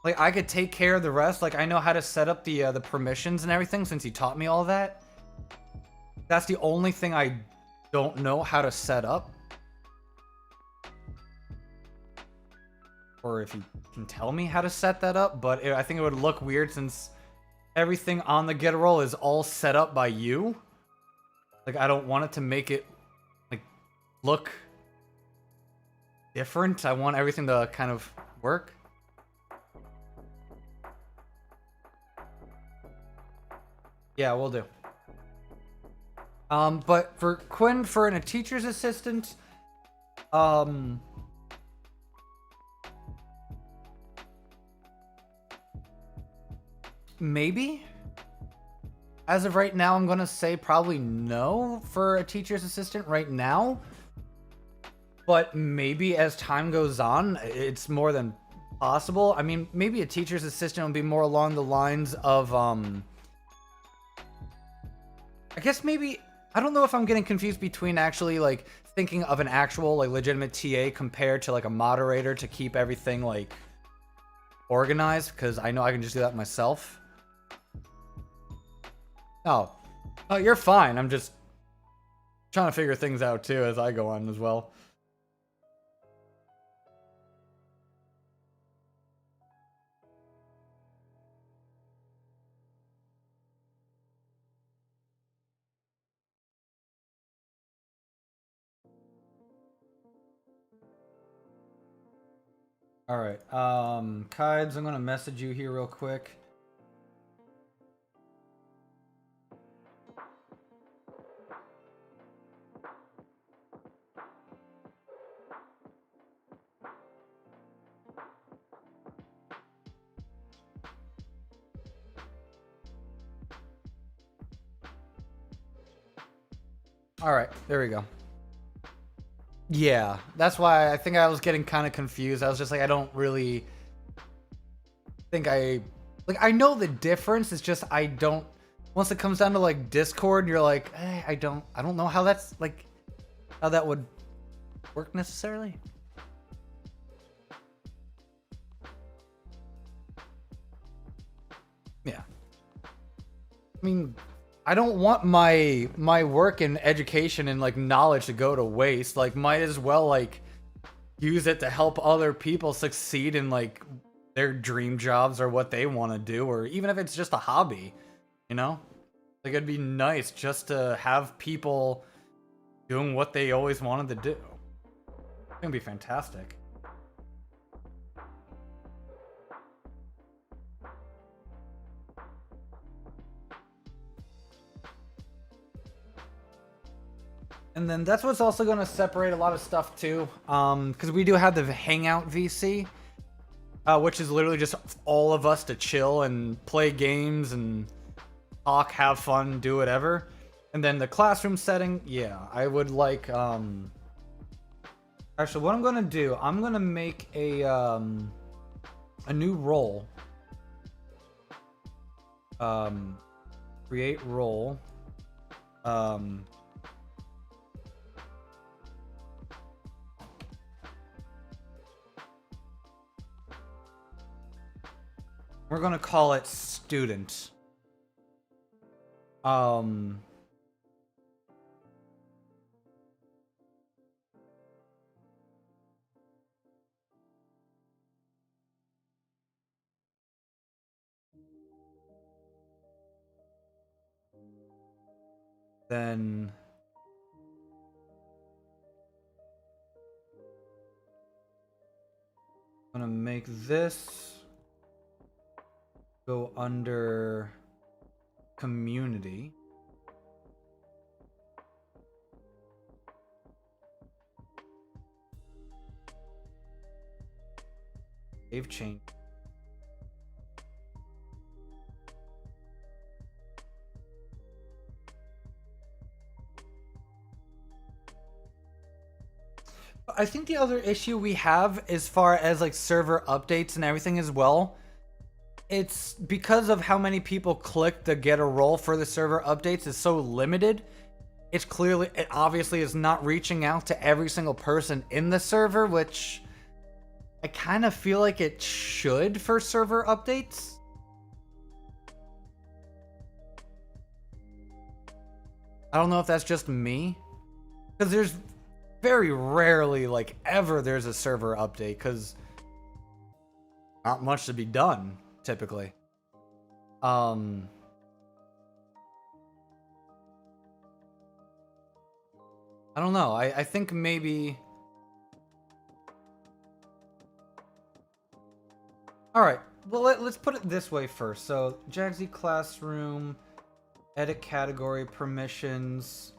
Like, I could take care of the rest. Like, I know how to set up the permissions and everything since he taught me all that. That's the only thing I don't know how to set up. Or if you can tell me how to set that up, but I think it would look weird since everything on the get a roll is all set up by you. Like, I don't want it to make it, like, look different. I want everything to kind of work. Yeah, we'll do. But for Quinn, for a teacher's assistant, maybe. As of right now, I'm gonna say probably no for a teacher's assistant right now. But maybe as time goes on, it's more than possible. I mean, maybe a teacher's assistant would be more along the lines of, I guess maybe, I don't know if I'm getting confused between actually, like, thinking of an actual, like, legitimate TA compared to, like, a moderator to keep everything, like, organized, because I know I can just do that myself. Oh, you're fine. I'm just trying to figure things out too as I go on as well. All right, Kides, I'm gonna message you here real quick. All right, there we go. Yeah, that's why I think I was getting kind of confused. I was just like, I don't really think I know the difference. It's just I don't. Once it comes down to like Discord, you're like, I don't know how that's like, how that would work necessarily. Yeah. I mean, I don't want my work in education and like knowledge to go to waste. Like, might as well like use it to help other people succeed in like their dream jobs or what they want to do, or even if it's just a hobby, you know? Like, it'd be nice just to have people doing what they always wanted to do. It's gonna be fantastic. And then that's what's also going to separate a lot of stuff too, because we do have the Hangout VC, which is literally just all of us to chill and play games and talk, have fun, do whatever. And then the classroom setting, yeah, I would like. Actually, what I'm going to do, I'm going to make a new role. Create role. We're gonna call it student. Then I'm gonna make this go under community. Save change. I think the other issue we have as far as like server updates and everything as well, it's because of how many people click the get a role for the server updates is so limited. It obviously is not reaching out to every single person in the server, which I kind of feel like it should for server updates. I don't know if that's just me, because there's very rarely, like ever, there's a server update, because not much to be done typically. I don't know. I think maybe. All right. Well, let's put it this way first. So, JAGZSXE Classroom, edit category, permissions.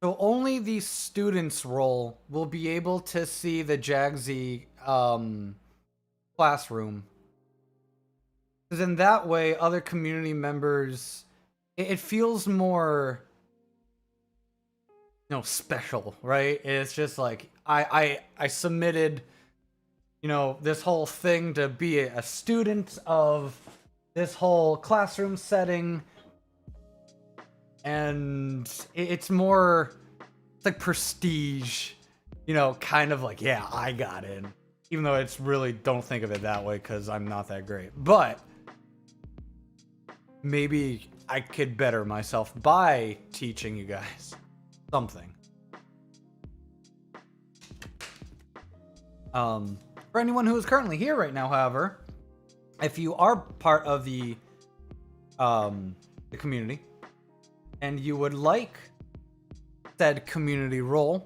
So only the students role will be able to see the JAGZSXE classroom. Because in that way, other community members, it feels more, special, right? It's just like I submitted, this whole thing to be a student of this whole classroom setting, and it's more, it's like prestige, kind of like, yeah, I got in, even though it's really, don't think of it that way because I'm not that great, but maybe I could better myself by teaching you guys something. For anyone who is currently here right now, however, if you are part of the community and you would like said community role,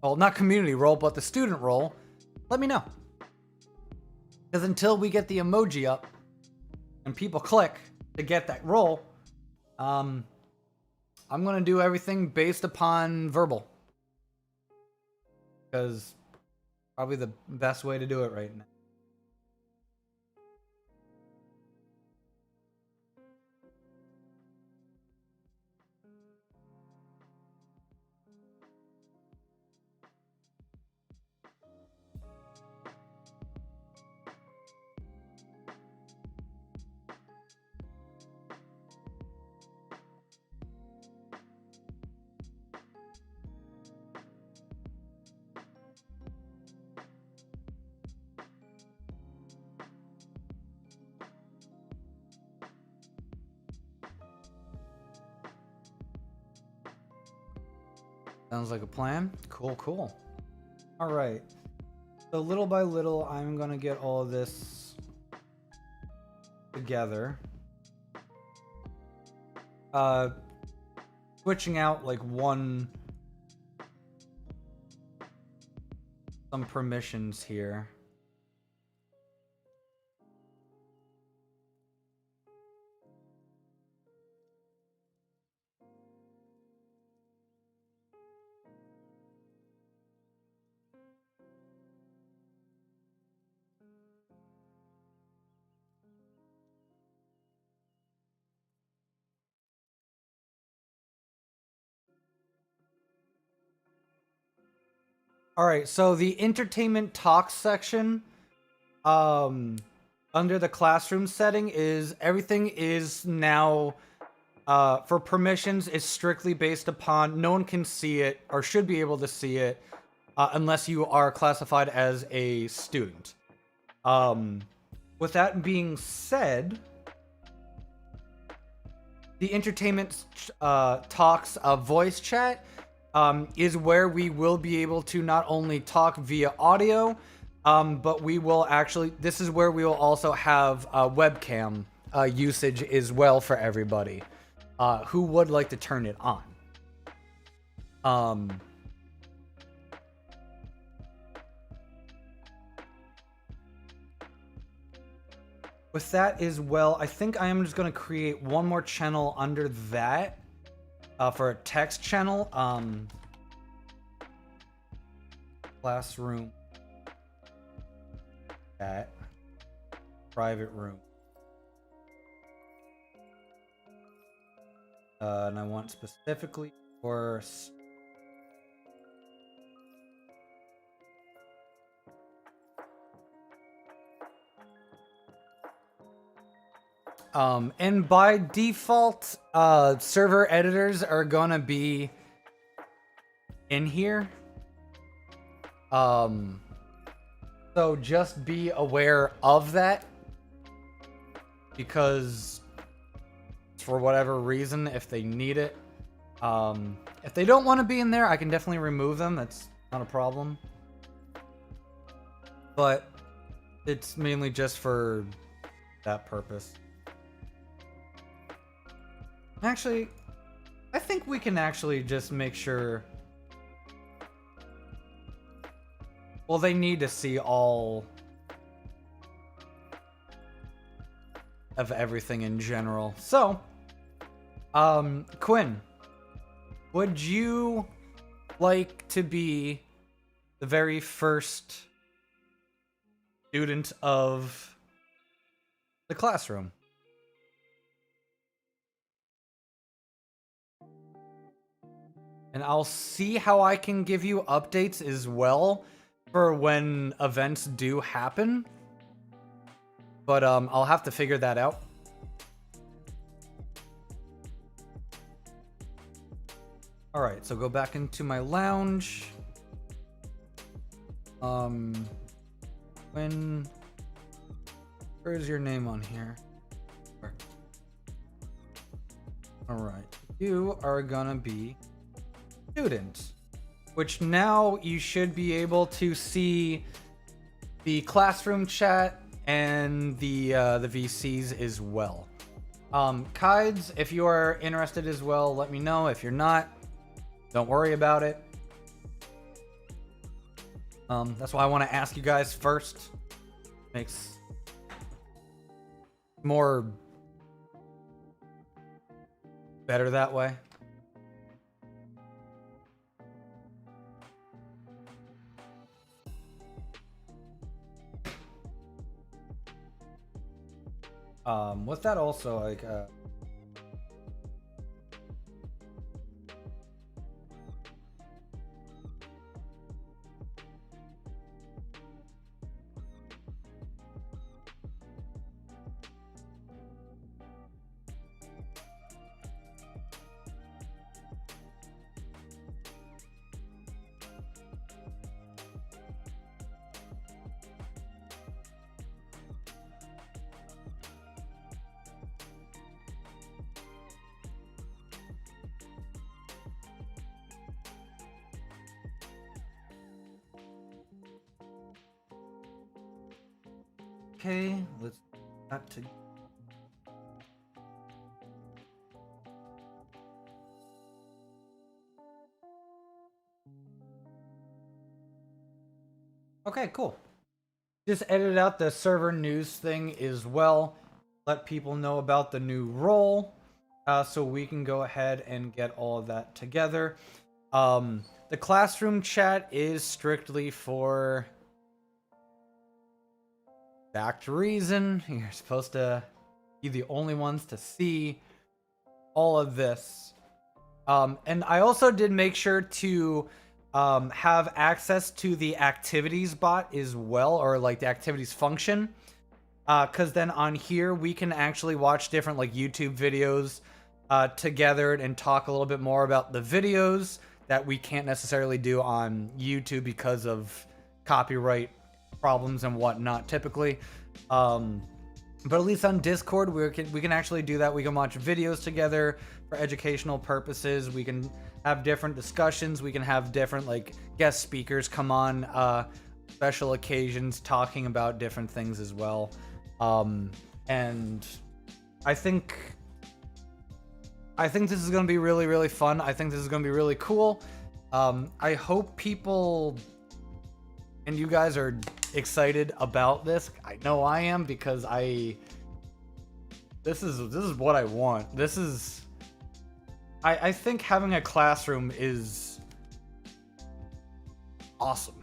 well, not community role, but the student role, let me know. Because until we get the emoji up and people click to get that role, I'm going to do everything based upon verbal. Because probably the best way to do it right now. Sounds like a plan. Cool, cool. All right. So little by little, I'm going to get all of this together. Switching out like some permissions here. All right, so the entertainment talks section, under the classroom setting, is everything is now, for permissions, is strictly based upon, no one can see it or should be able to see it unless you are classified as a student. With that being said, the entertainment talks voice chat is where we will be able to not only talk via audio, but we will actually, this is where we will also have webcam usage as well for everybody who would like to turn it on. with that as well, I think I am just going to create one more channel under that for a text channel. Classroom chat, private room. And I want specifically for and by default, server editors are gonna be in here. So just be aware of that, because for whatever reason, if they need it, if they don't want to be in there, I can definitely remove them. That's not a problem. But it's mainly just for that purpose. Actually, I think we can actually just make sure. Well, they need to see all of everything in general. So, Quinn, would you like to be the very first student of the classroom? And I'll see how I can give you updates as well for when events do happen. But I'll have to figure that out. All right, so go back into my lounge. Where's your name on here? All right, you are gonna be student, which now you should be able to see the classroom chat and the VCs as well. Kides, if you are interested as well, let me know. If you're not, don't worry about it. That's why I want to ask you guys first. Makes more better that way. With that also, like, okay, let's back to. Okay, cool. Just edited out the server news thing as well. Let people know about the new role, so we can go ahead and get all of that together. The classroom chat is strictly for exact reason. You're supposed to be the only ones to see all of this. And I also did make sure to have access to the activities bot as well, or like the activities function. Because then on here, we can actually watch different like YouTube videos together and talk a little bit more about the videos that we can't necessarily do on YouTube because of copyright problems and whatnot typically. But at least on Discord, we can actually do that. We can watch videos together for educational purposes. We can have different discussions. We can have different like guest speakers come on special occasions talking about different things as well. And I think this is going to be really, really fun. I think this is going to be really cool. I hope people and you guys are excited about this. I know I am, because I This is what I want. This is... I think having a classroom is awesome.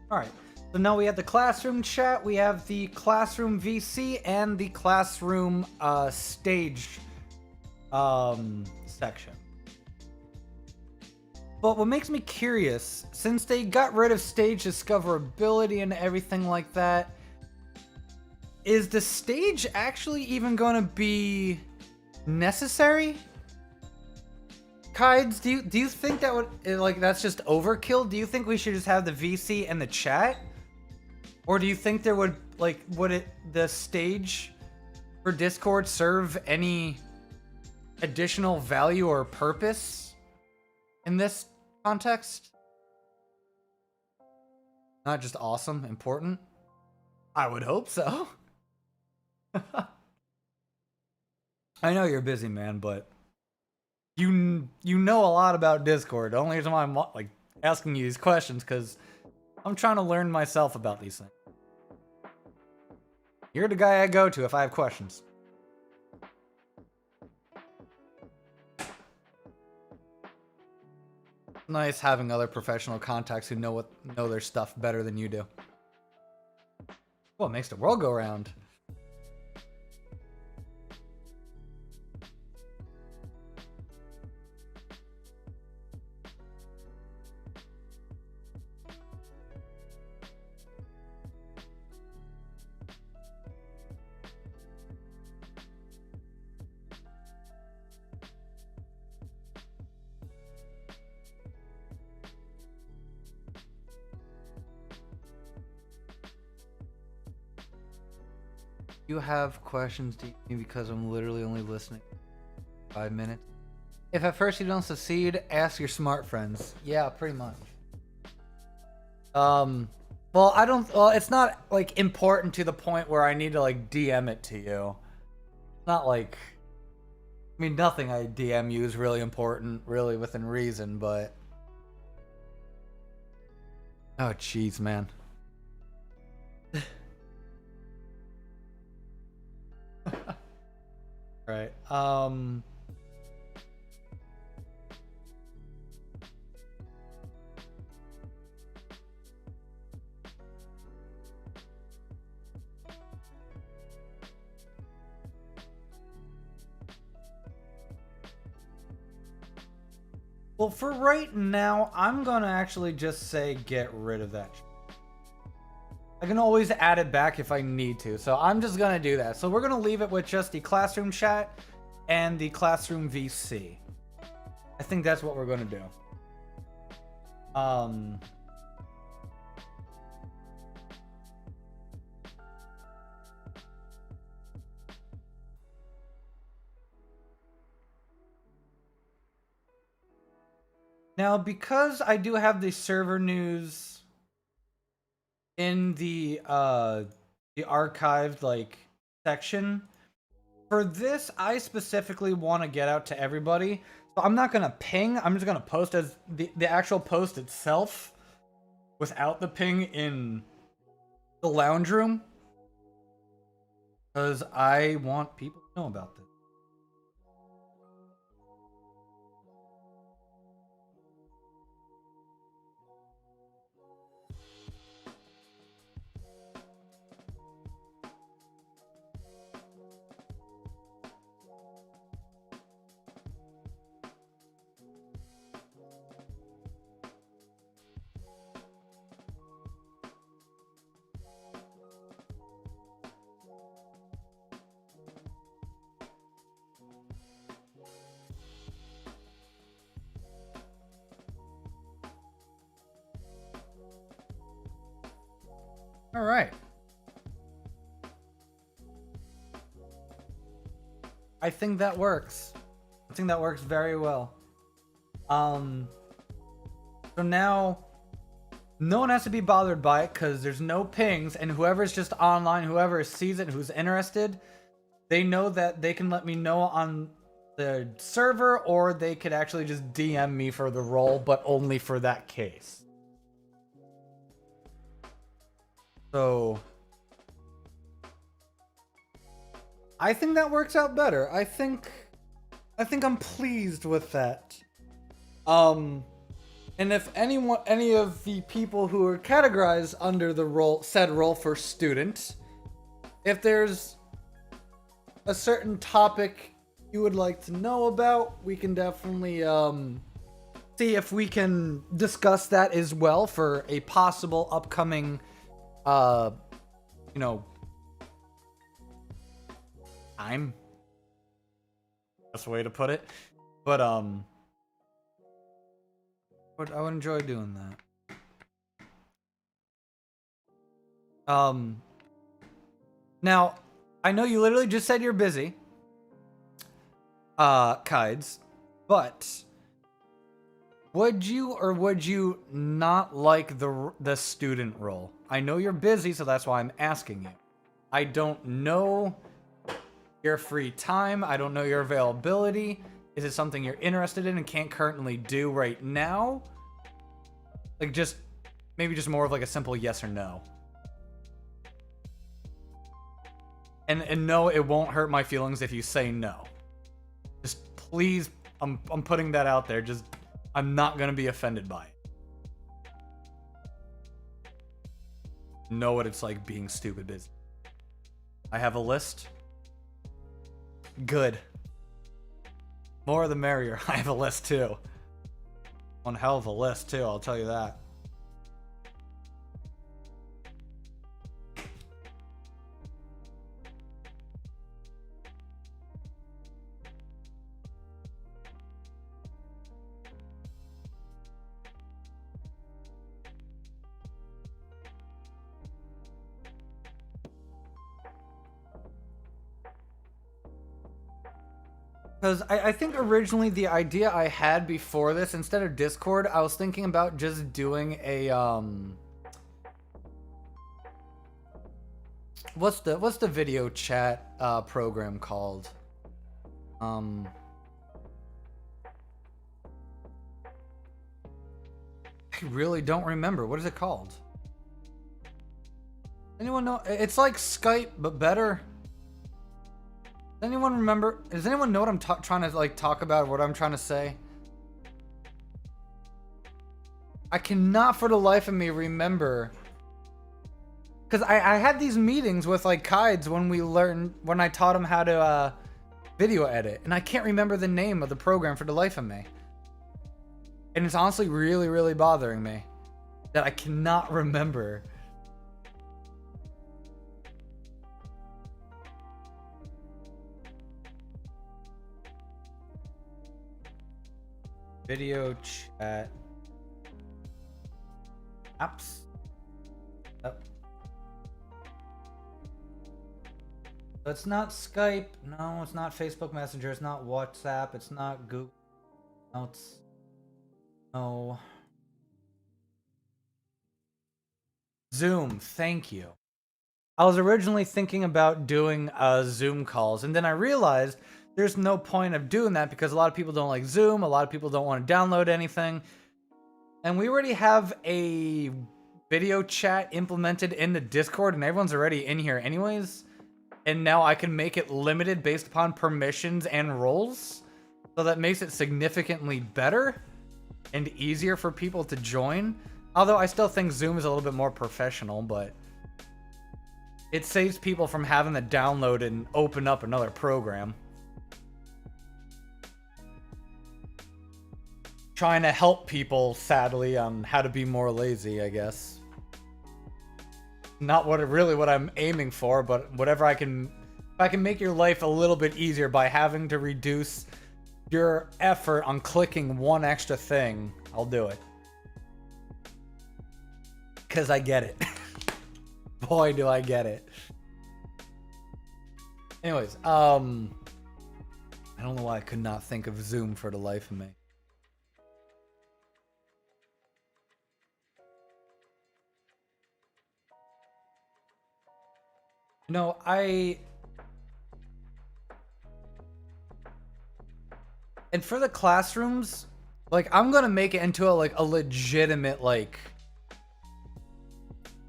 All right, so now we have the classroom chat, we have the classroom VC, and the classroom stage section. But what makes me curious, since they got rid of stage discoverability and everything like that, is the stage actually even going to be necessary? Kides, do you think that would, like, that's just overkill? Do you think we should just have the VC and the chat? Or do you think there would, like, the stage for Discord serve any additional value or purpose in this context? Not just awesome, important? I would hope so. I know you're busy, man, but you know a lot about Discord. The only reason why I'm like asking you these questions because I'm trying to learn myself about these things. You're the guy I go to if I have questions. Nice having other professional contacts who know their stuff better than you do. Well, it makes the world go round. You have questions to me because I'm literally only listening 5 minutes. If at first you don't succeed, ask your smart friends. Yeah, pretty much. Well, it's not like important to the point where I need to like DM it to you. Not like, I mean, nothing I DM you is really important, really within reason, but oh jeez, man. Right. Well, for right now, I'm gonna actually just say get rid of that. I can always add it back if I need to, so I'm just gonna do that. So we're gonna leave it with just the classroom chat and the classroom VC. I think that's what we're gonna do. Now, because I do have the server news in the archived like section for this, I specifically want to get out to everybody, so I'm not gonna ping. I'm just gonna post as the actual post itself without the ping in the lounge room because I want people to know about this. All right. I think that works. I think that works very well. So now no one has to be bothered by it because there's no pings, and whoever's just online, whoever sees it, who's interested, they know that they can let me know on the server, or they could actually just DM me for the role, but only for that case. So I think that works out better. I think I'm pleased with that. And if any of the people who are categorized under the said role for student, if there's a certain topic you would like to know about, we can definitely see if we can discuss that as well for a possible upcoming time. That's the way to put it. But I would enjoy doing that. Now, I know you literally just said you're busy, Kides, but would you or would you not like the student role? I know you're busy, so that's why I'm asking you. I don't know your free time. I don't know your availability. Is it something you're interested in and can't currently do right now? Like, maybe just more of like a simple yes or no. And no, it won't hurt my feelings if you say no. Just please, I'm putting that out there. Just, I'm not gonna be offended by it. Know what it's like being stupid busy. I have a list. Good. More the merrier. I have a list too. One hell of a list too, I'll tell you that. Because I think originally the idea I had before this, instead of Discord, I was thinking about just doing a what's the video chat program called? I really don't remember. What is it called? Anyone know? It's like Skype but better. Does anyone remember? Does anyone know what I'm trying to like talk about? What I'm trying to say? I cannot for the life of me remember. Because I had these meetings with like Kides when I taught him how to video edit, and I can't remember the name of the program for the life of me. And it's honestly really, really bothering me that I cannot remember. Video chat apps. Oh. So it's not Skype. No, it's not Facebook Messenger. It's not WhatsApp. It's not Google Notes. No. Zoom. Thank you. I was originally thinking about doing Zoom calls, and then I realized there's no point of doing that because a lot of people don't like Zoom. A lot of people don't want to download anything. And we already have a video chat implemented in the Discord, and everyone's already in here anyways. And now I can make it limited based upon permissions and roles. So that makes it significantly better and easier for people to join. Although I still think Zoom is a little bit more professional, but it saves people from having to download and open up another program. Trying to help people, sadly, on how to be more lazy, I guess. Not what I'm aiming for, but whatever I can. If I can make your life a little bit easier by having to reduce your effort on clicking one extra thing, I'll do it. Because I get it. Boy, do I get it. Anyways, I don't know why I could not think of Zoom for the life of me. No, and for the classrooms, like, I'm gonna make it into a legitimate, like,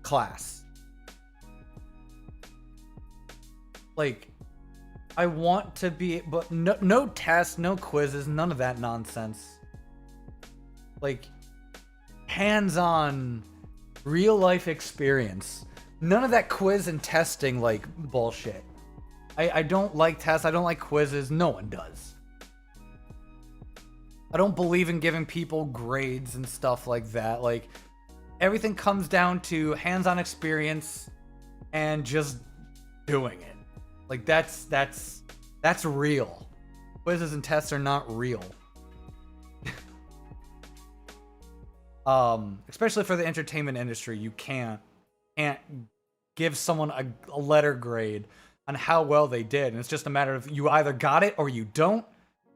class. Like, I want to be, but no tests, no quizzes, none of that nonsense. Like, hands-on, real-life experience. None of that quiz and testing, like, bullshit. I don't like tests, I don't like quizzes, no one does. I don't believe in giving people grades and stuff like that. Like, everything comes down to hands-on experience and just doing it. Like, that's real. Quizzes and tests are not real. Especially for the entertainment industry, you can't give someone a letter grade on how well they did. And it's just a matter of you either got it or you don't.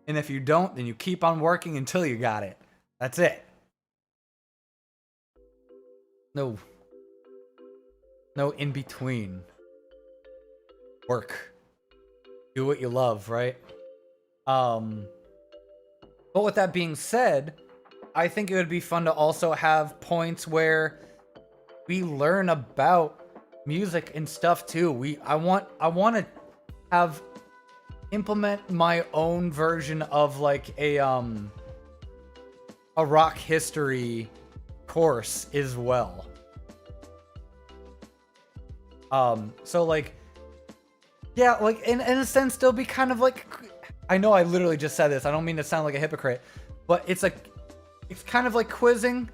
And if you don't, then you keep on working until you got it. That's it. No in between. Work. Do what you love, right? But with that being said, I think it would be fun to also have points where we learn about music and stuff too. I want to have implement my own version of like a rock history course as well. So like, yeah, like in a sense, they'll be kind of like, I know I literally just said this, I don't mean to sound like a hypocrite, but it's kind of like quizzing,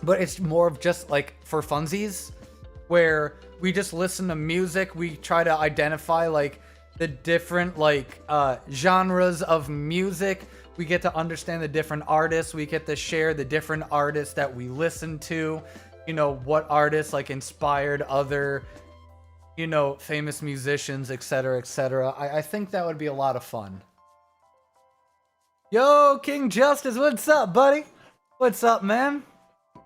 but it's more of just like for funsies, where we just listen to music, we try to identify like the different like genres of music, we get to understand the different artists, we get to share the different artists that we listen to, you know, what artists like inspired other, you know, famous musicians, etc., etc. I think that would be a lot of fun. Yo, King Justice, what's up, buddy? What's up, man?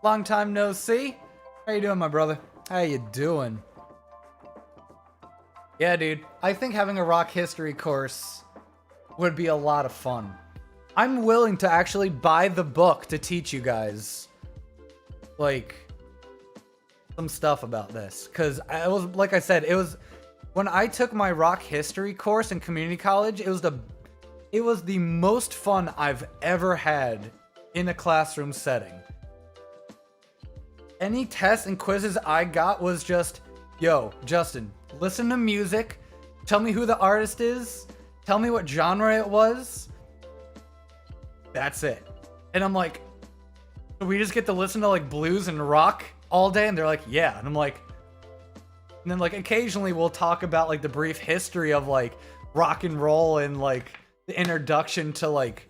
Long time no see. How you doing, my brother? How you doing? Yeah, dude. I think having a rock history course would be a lot of fun. I'm willing to actually buy the book to teach you guys, like, some stuff about this. Because it was, like I said, it was, when I took my rock history course in community college, it was the most fun I've ever had in a classroom setting. Any tests and quizzes I got was just, yo, Justin, listen to music, tell me who the artist is, tell me what genre it was. That's it. And I'm like, we just get to listen to like blues and rock all day? And they're like, yeah. And I'm like, and then like occasionally we'll talk about like the brief history of like rock and roll and like the introduction to like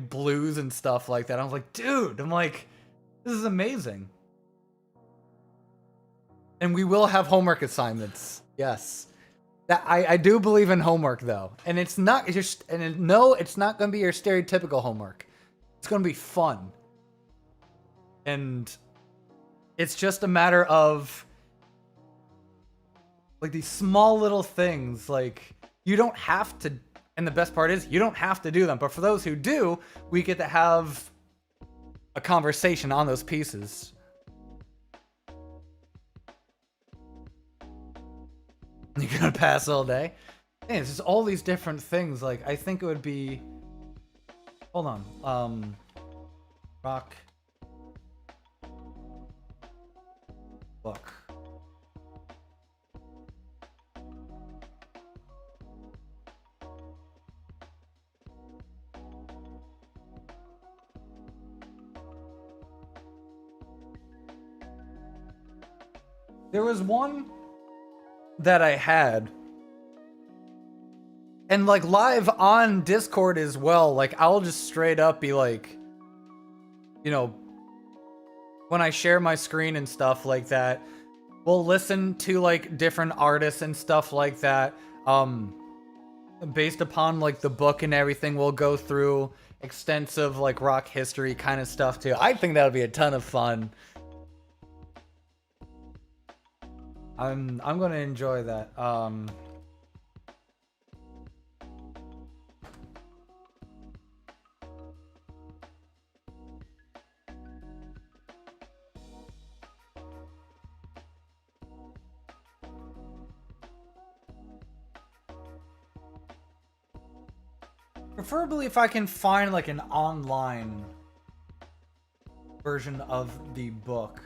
blues and stuff like that. I was like, dude, I'm like, this is amazing. And we will have homework assignments. Yes. That I do believe in homework though. And it's not just, and no, it's not going to be your stereotypical homework. It's going to be fun. And it's just a matter of like these small little things. Like, you don't have to, and the best part is you don't have to do them. But for those who do, we get to have a conversation on those pieces. You're gonna pass all day? Man, it's just all these different things. Like, I think it would be, hold on, rock book. There was one that I had, and like live on Discord as well, like I'll just straight up be like, you know, when I share my screen and stuff like that, we'll listen to like different artists and stuff like that, based upon like the book and everything. We'll go through extensive like rock history kind of stuff too. I think that would be a ton of fun. I'm gonna enjoy that. Preferably if I can find like an online version of the book.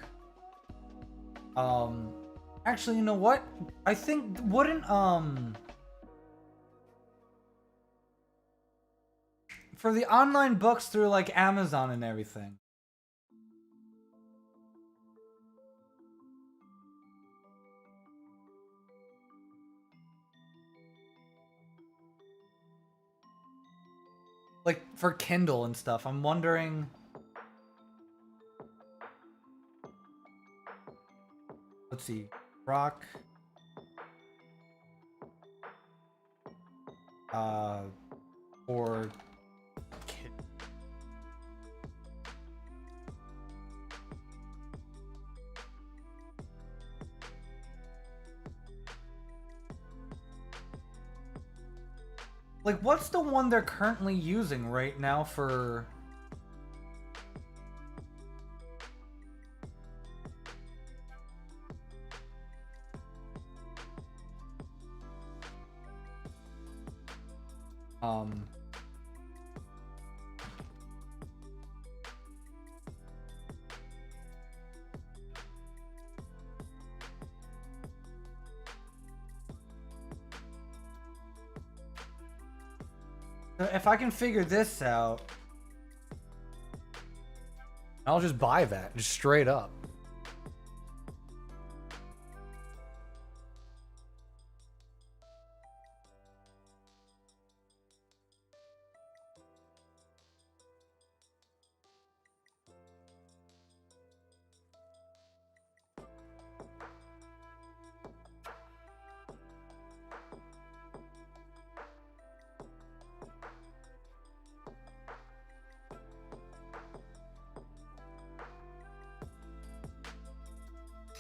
Actually, you know what? I think wouldn't for the online books through like Amazon and everything. Like for Kindle and stuff. I'm wondering. Let's see. Rock. Or Kindle. Like, what's the one they're currently using right now for... If I can figure this out, I'll just buy that, just straight up.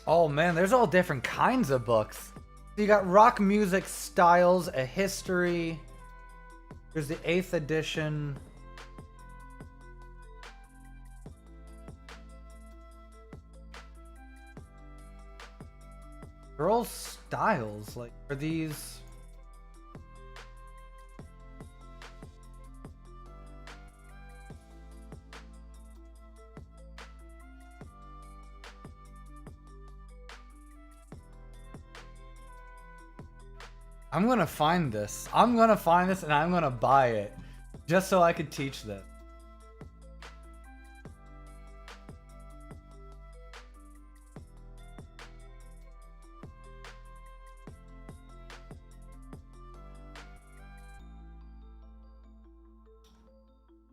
Oh man, there's all different kinds of books. So you got rock music styles, a history. There's the 8th edition. They're all styles. Like, are these... I'm gonna find this. I'm gonna find this and I'm gonna buy it. Just so I could teach this.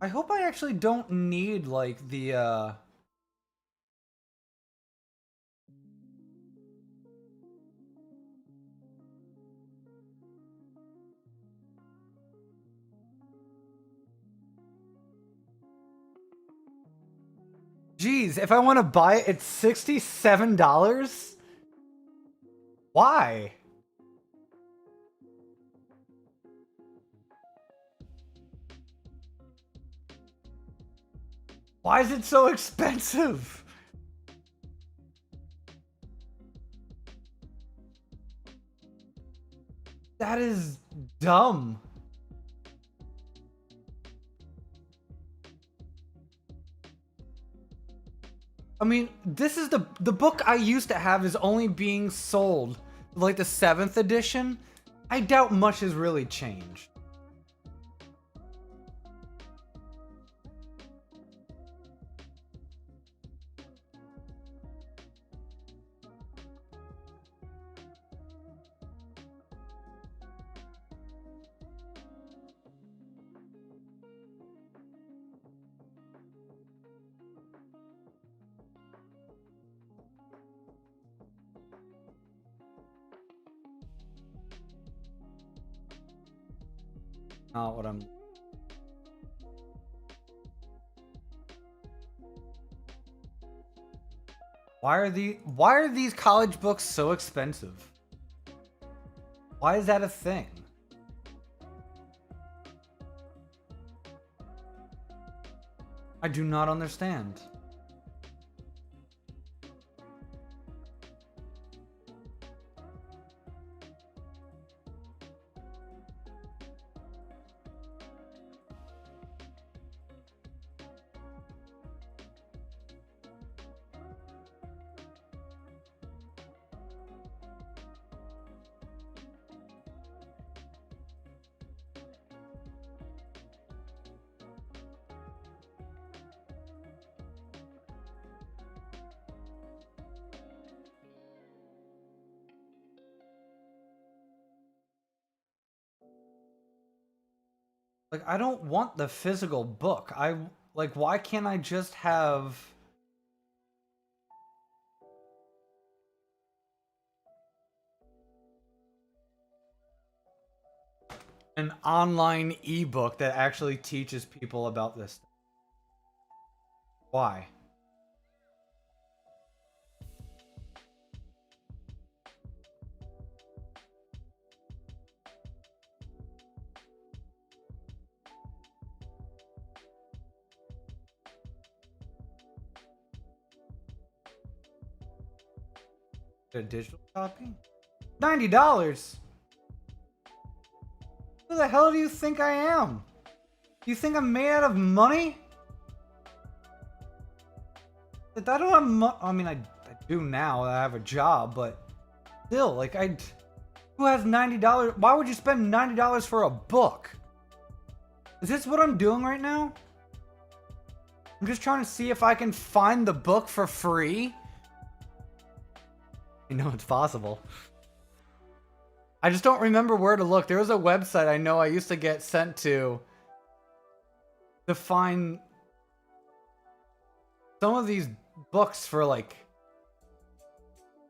I hope I actually don't need, like, the, Jeez, if I want to buy it, it's $67? Why? Why is it so expensive? That is dumb. I mean, this is the book I used to have is only being sold, like the 7th edition. I doubt much has really changed. Not what I'm... Why are these college books so expensive? Why is that a thing? I do not understand. Like, I don't want the physical book. Why can't I just have an online ebook that actually teaches people about this? Why? A digital copy? $90? Who the hell do you think I am? Do you think I'm made out of money? I don't have I mean, I do now. I have a job, but still, like, who has $90? Why would you spend $90 for a book? Is this what I'm doing right now? I'm just trying to see if I can find the book for free. I know it's possible. I just don't remember where to look. There was a website I know I used to get sent to find some of these books for, like,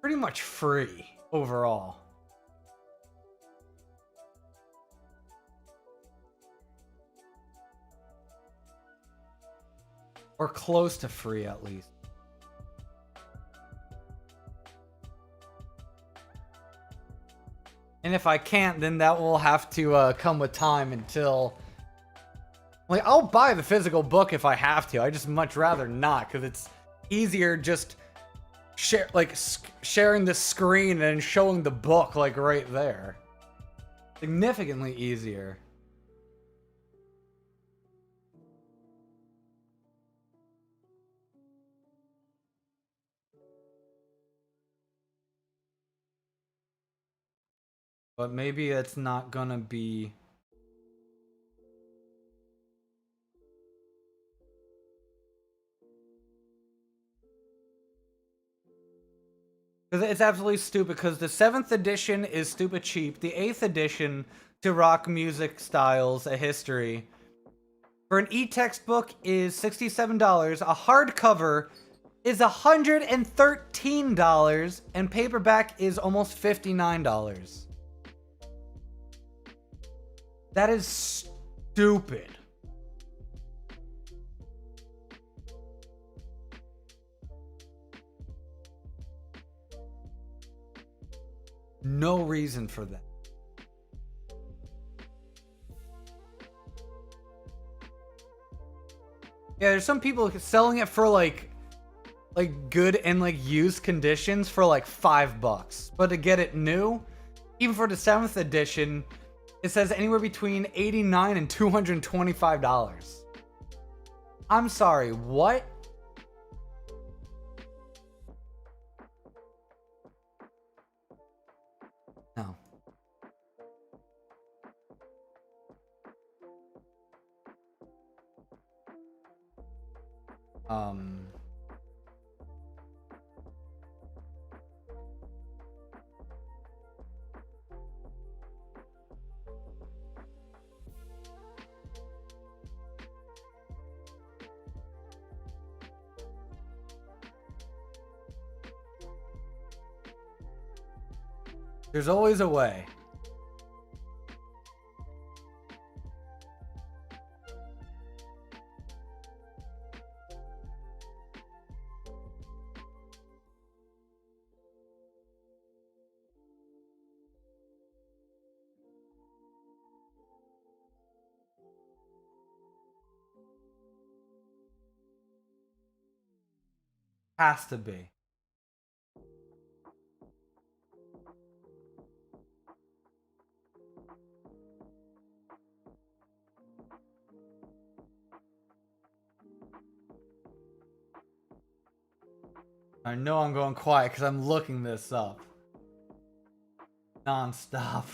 pretty much free overall. Or close to free, at least. And if I can't, then that will have to come with time until... Like, I'll buy the physical book if I have to. I just much rather not, because it's easier just sharing the screen and showing the book, like, right there. Significantly easier. But maybe it's not gonna be... Because it's absolutely stupid, because the 7th edition is stupid cheap. The 8th edition, to rock music styles, a history, for an e-textbook is $67. A hardcover is $113, and paperback is almost $59. That is stupid. No reason for that. Yeah, there's some people selling it for like good and like used conditions for like $5. But to get it new, even for the 7th edition, it says anywhere between $89 and $225. I'm sorry, what? No. There's always a way. Has to be. I know I'm going quiet because I'm looking this up. Non-stop.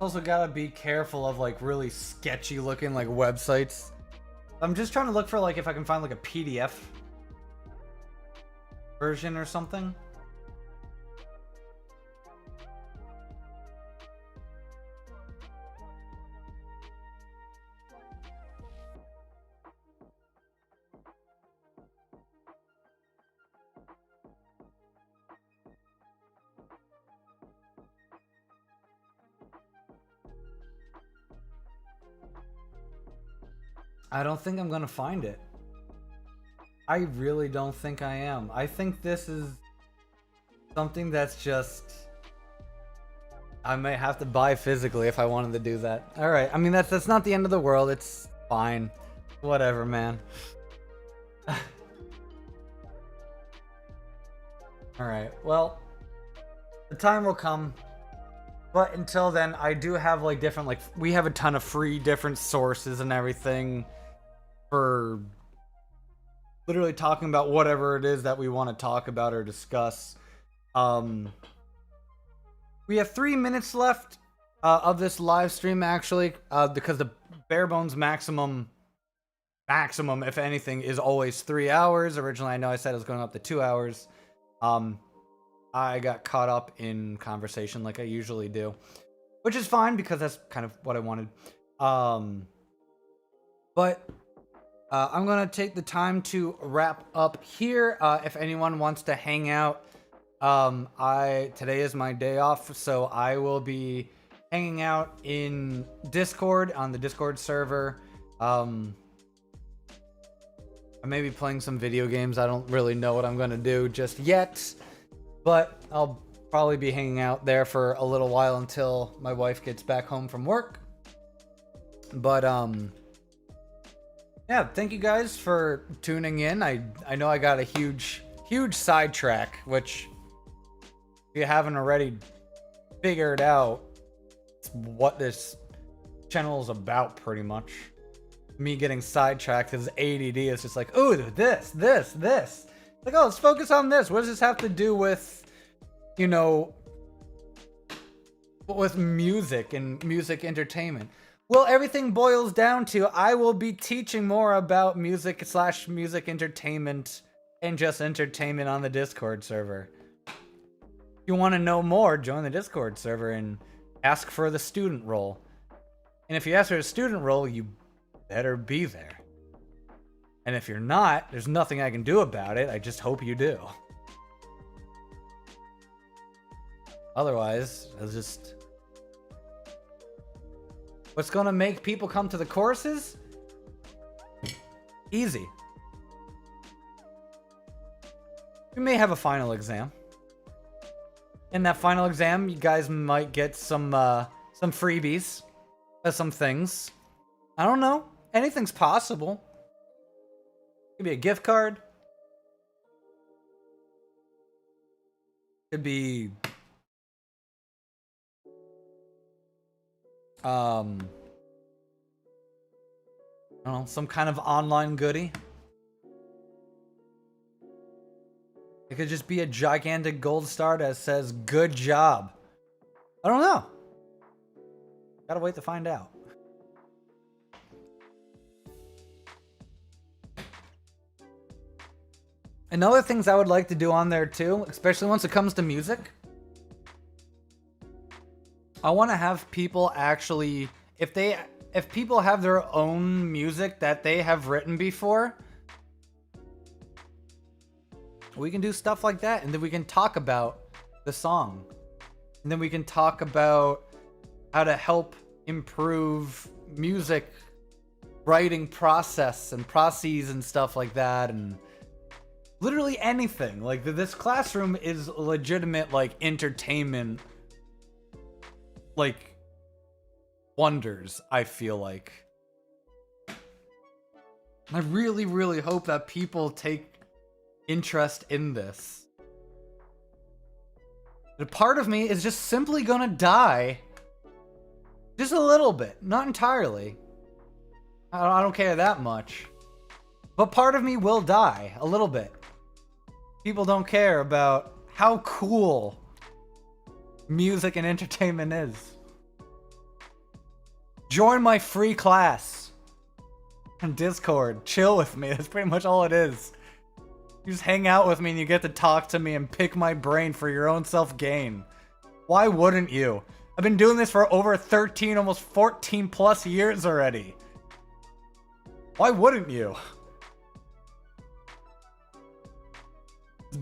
Also gotta be careful of like really sketchy looking like websites. I'm just trying to look for like if I can find like a PDF version or something. I don't think I'm gonna find it. I really don't think I am. I think this is something that's just... I may have to buy physically if I wanted to do that. Alright, I mean that's not the end of the world, it's fine. Whatever, man. Alright, well, the time will come. But until then, I do have like different, like, we have a ton of free different sources and everything for literally talking about whatever it is that we want to talk about or discuss. We have 3 minutes left of this live stream, actually, because the bare bones maximum, if anything, is always 3 hours. Originally, I know I said it was going up to 2 hours. I got caught up in conversation like I usually do, which is fine because that's kind of what I wanted. But I'm going to take the time to wrap up here. If anyone wants to hang out, today is my day off, so I will be hanging out in Discord, on the Discord server. I may be playing some video games. I don't really know what I'm going to do just yet. But I'll probably be hanging out there for a little while until my wife gets back home from work. But, yeah, thank you guys for tuning in. I know I got a huge sidetrack, which, if you haven't already figured out, it's what this channel is about, pretty much. Me getting sidetracked because ADD is just like, ooh, this. Like, oh, let's focus on this. What does this have to do with, you know, with music and music entertainment? Well, everything boils down to I will be teaching more about music/music entertainment and just entertainment on the Discord server. If you want to know more, join the Discord server and ask for the student role. And if you ask for a student role, you better be there. And if you're not, there's nothing I can do about it. I just hope you do. Otherwise, it's just... What's going to make people come to the courses? Easy. We may have a final exam. In that final exam, you guys might get some freebies. Some things. I don't know. Anything's possible. Could be a gift card. Could be I don't know, some kind of online goodie. It could just be a gigantic gold star that says good job. I don't know. Gotta wait to find out. And other things I would like to do on there too, especially once it comes to music, I want to have people actually, if people have their own music that they have written before, We can do stuff like that, and then we can talk about the song. And then we can talk about how to help improve music writing process and processes and stuff like that, and literally anything. Like, this classroom is legitimate, like, entertainment, like, wonders, I feel like. I really, really hope that people take interest in this. A part of me is just simply gonna die. Just a little bit. Not entirely. I don't care that much. But part of me will die. A little bit. People don't care about how cool music and entertainment is. Join my free class on Discord. Chill with me. That's pretty much all it is. You just hang out with me and you get to talk to me and pick my brain for your own self-gain. Why wouldn't you? I've been doing this for over 13, almost 14 plus years already. Why wouldn't you?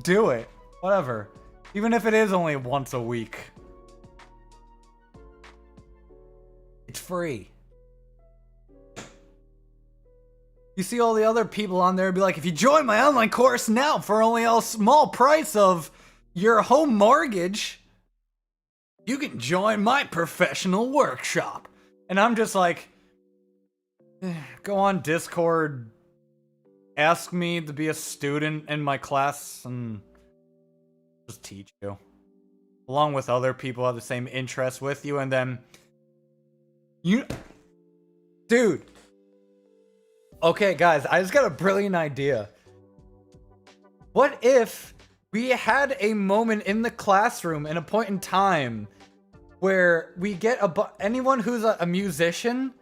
Do it. Whatever. Even if it is only once a week. It's free. You see all the other people on there be like, if you join my online course now for only a small price of your home mortgage, you can join my professional workshop. And I'm just like, go on Discord, ask me to be a student in my class, and just teach you. Along with other people who have the same interests with you, and then you... Dude. Okay, guys, I just got a brilliant idea. What if we had a moment in the classroom in a point in time where we get anyone who's a musician,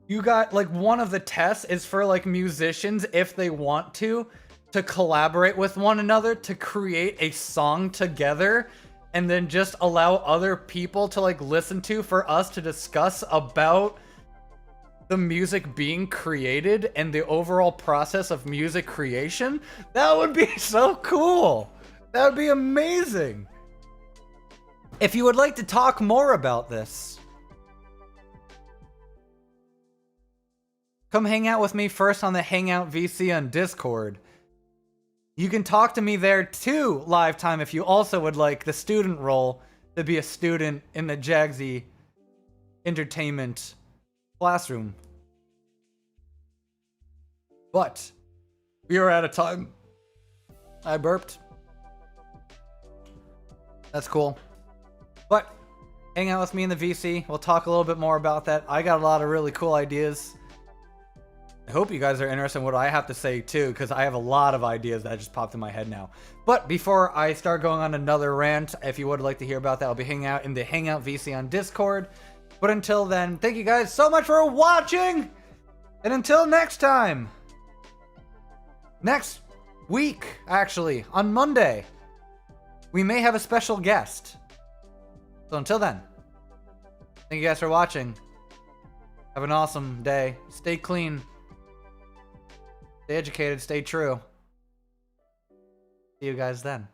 you got, like, one of the tests is for, like, musicians, if they want to collaborate with one another to create a song together, and then just allow other people to, like, listen to for us to discuss about the music being created and the overall process of music creation. That would be so cool. That would be amazing. If you would like to talk more about this, come hang out with me first on the Hangout VC on Discord. You can talk to me there too, live time, if you also would like the student role to be a student in the JAGZSXE entertainment classroom. But we are out of time. I burped. That's cool. But hang out with me in the VC. We'll talk a little bit more about that. I got a lot of really cool ideas. I hope you guys are interested in what I have to say too, because I have a lot of ideas that just popped in my head now. But before I start going on another rant, if you would like to hear about that, I'll be hanging out in the Hangout VC on Discord. But until then, thank you guys so much for watching! And until next time! Next week, actually, on Monday, we may have a special guest. So until then, thank you guys for watching. Have an awesome day. Stay clean. Stay educated. Stay true. See you guys then.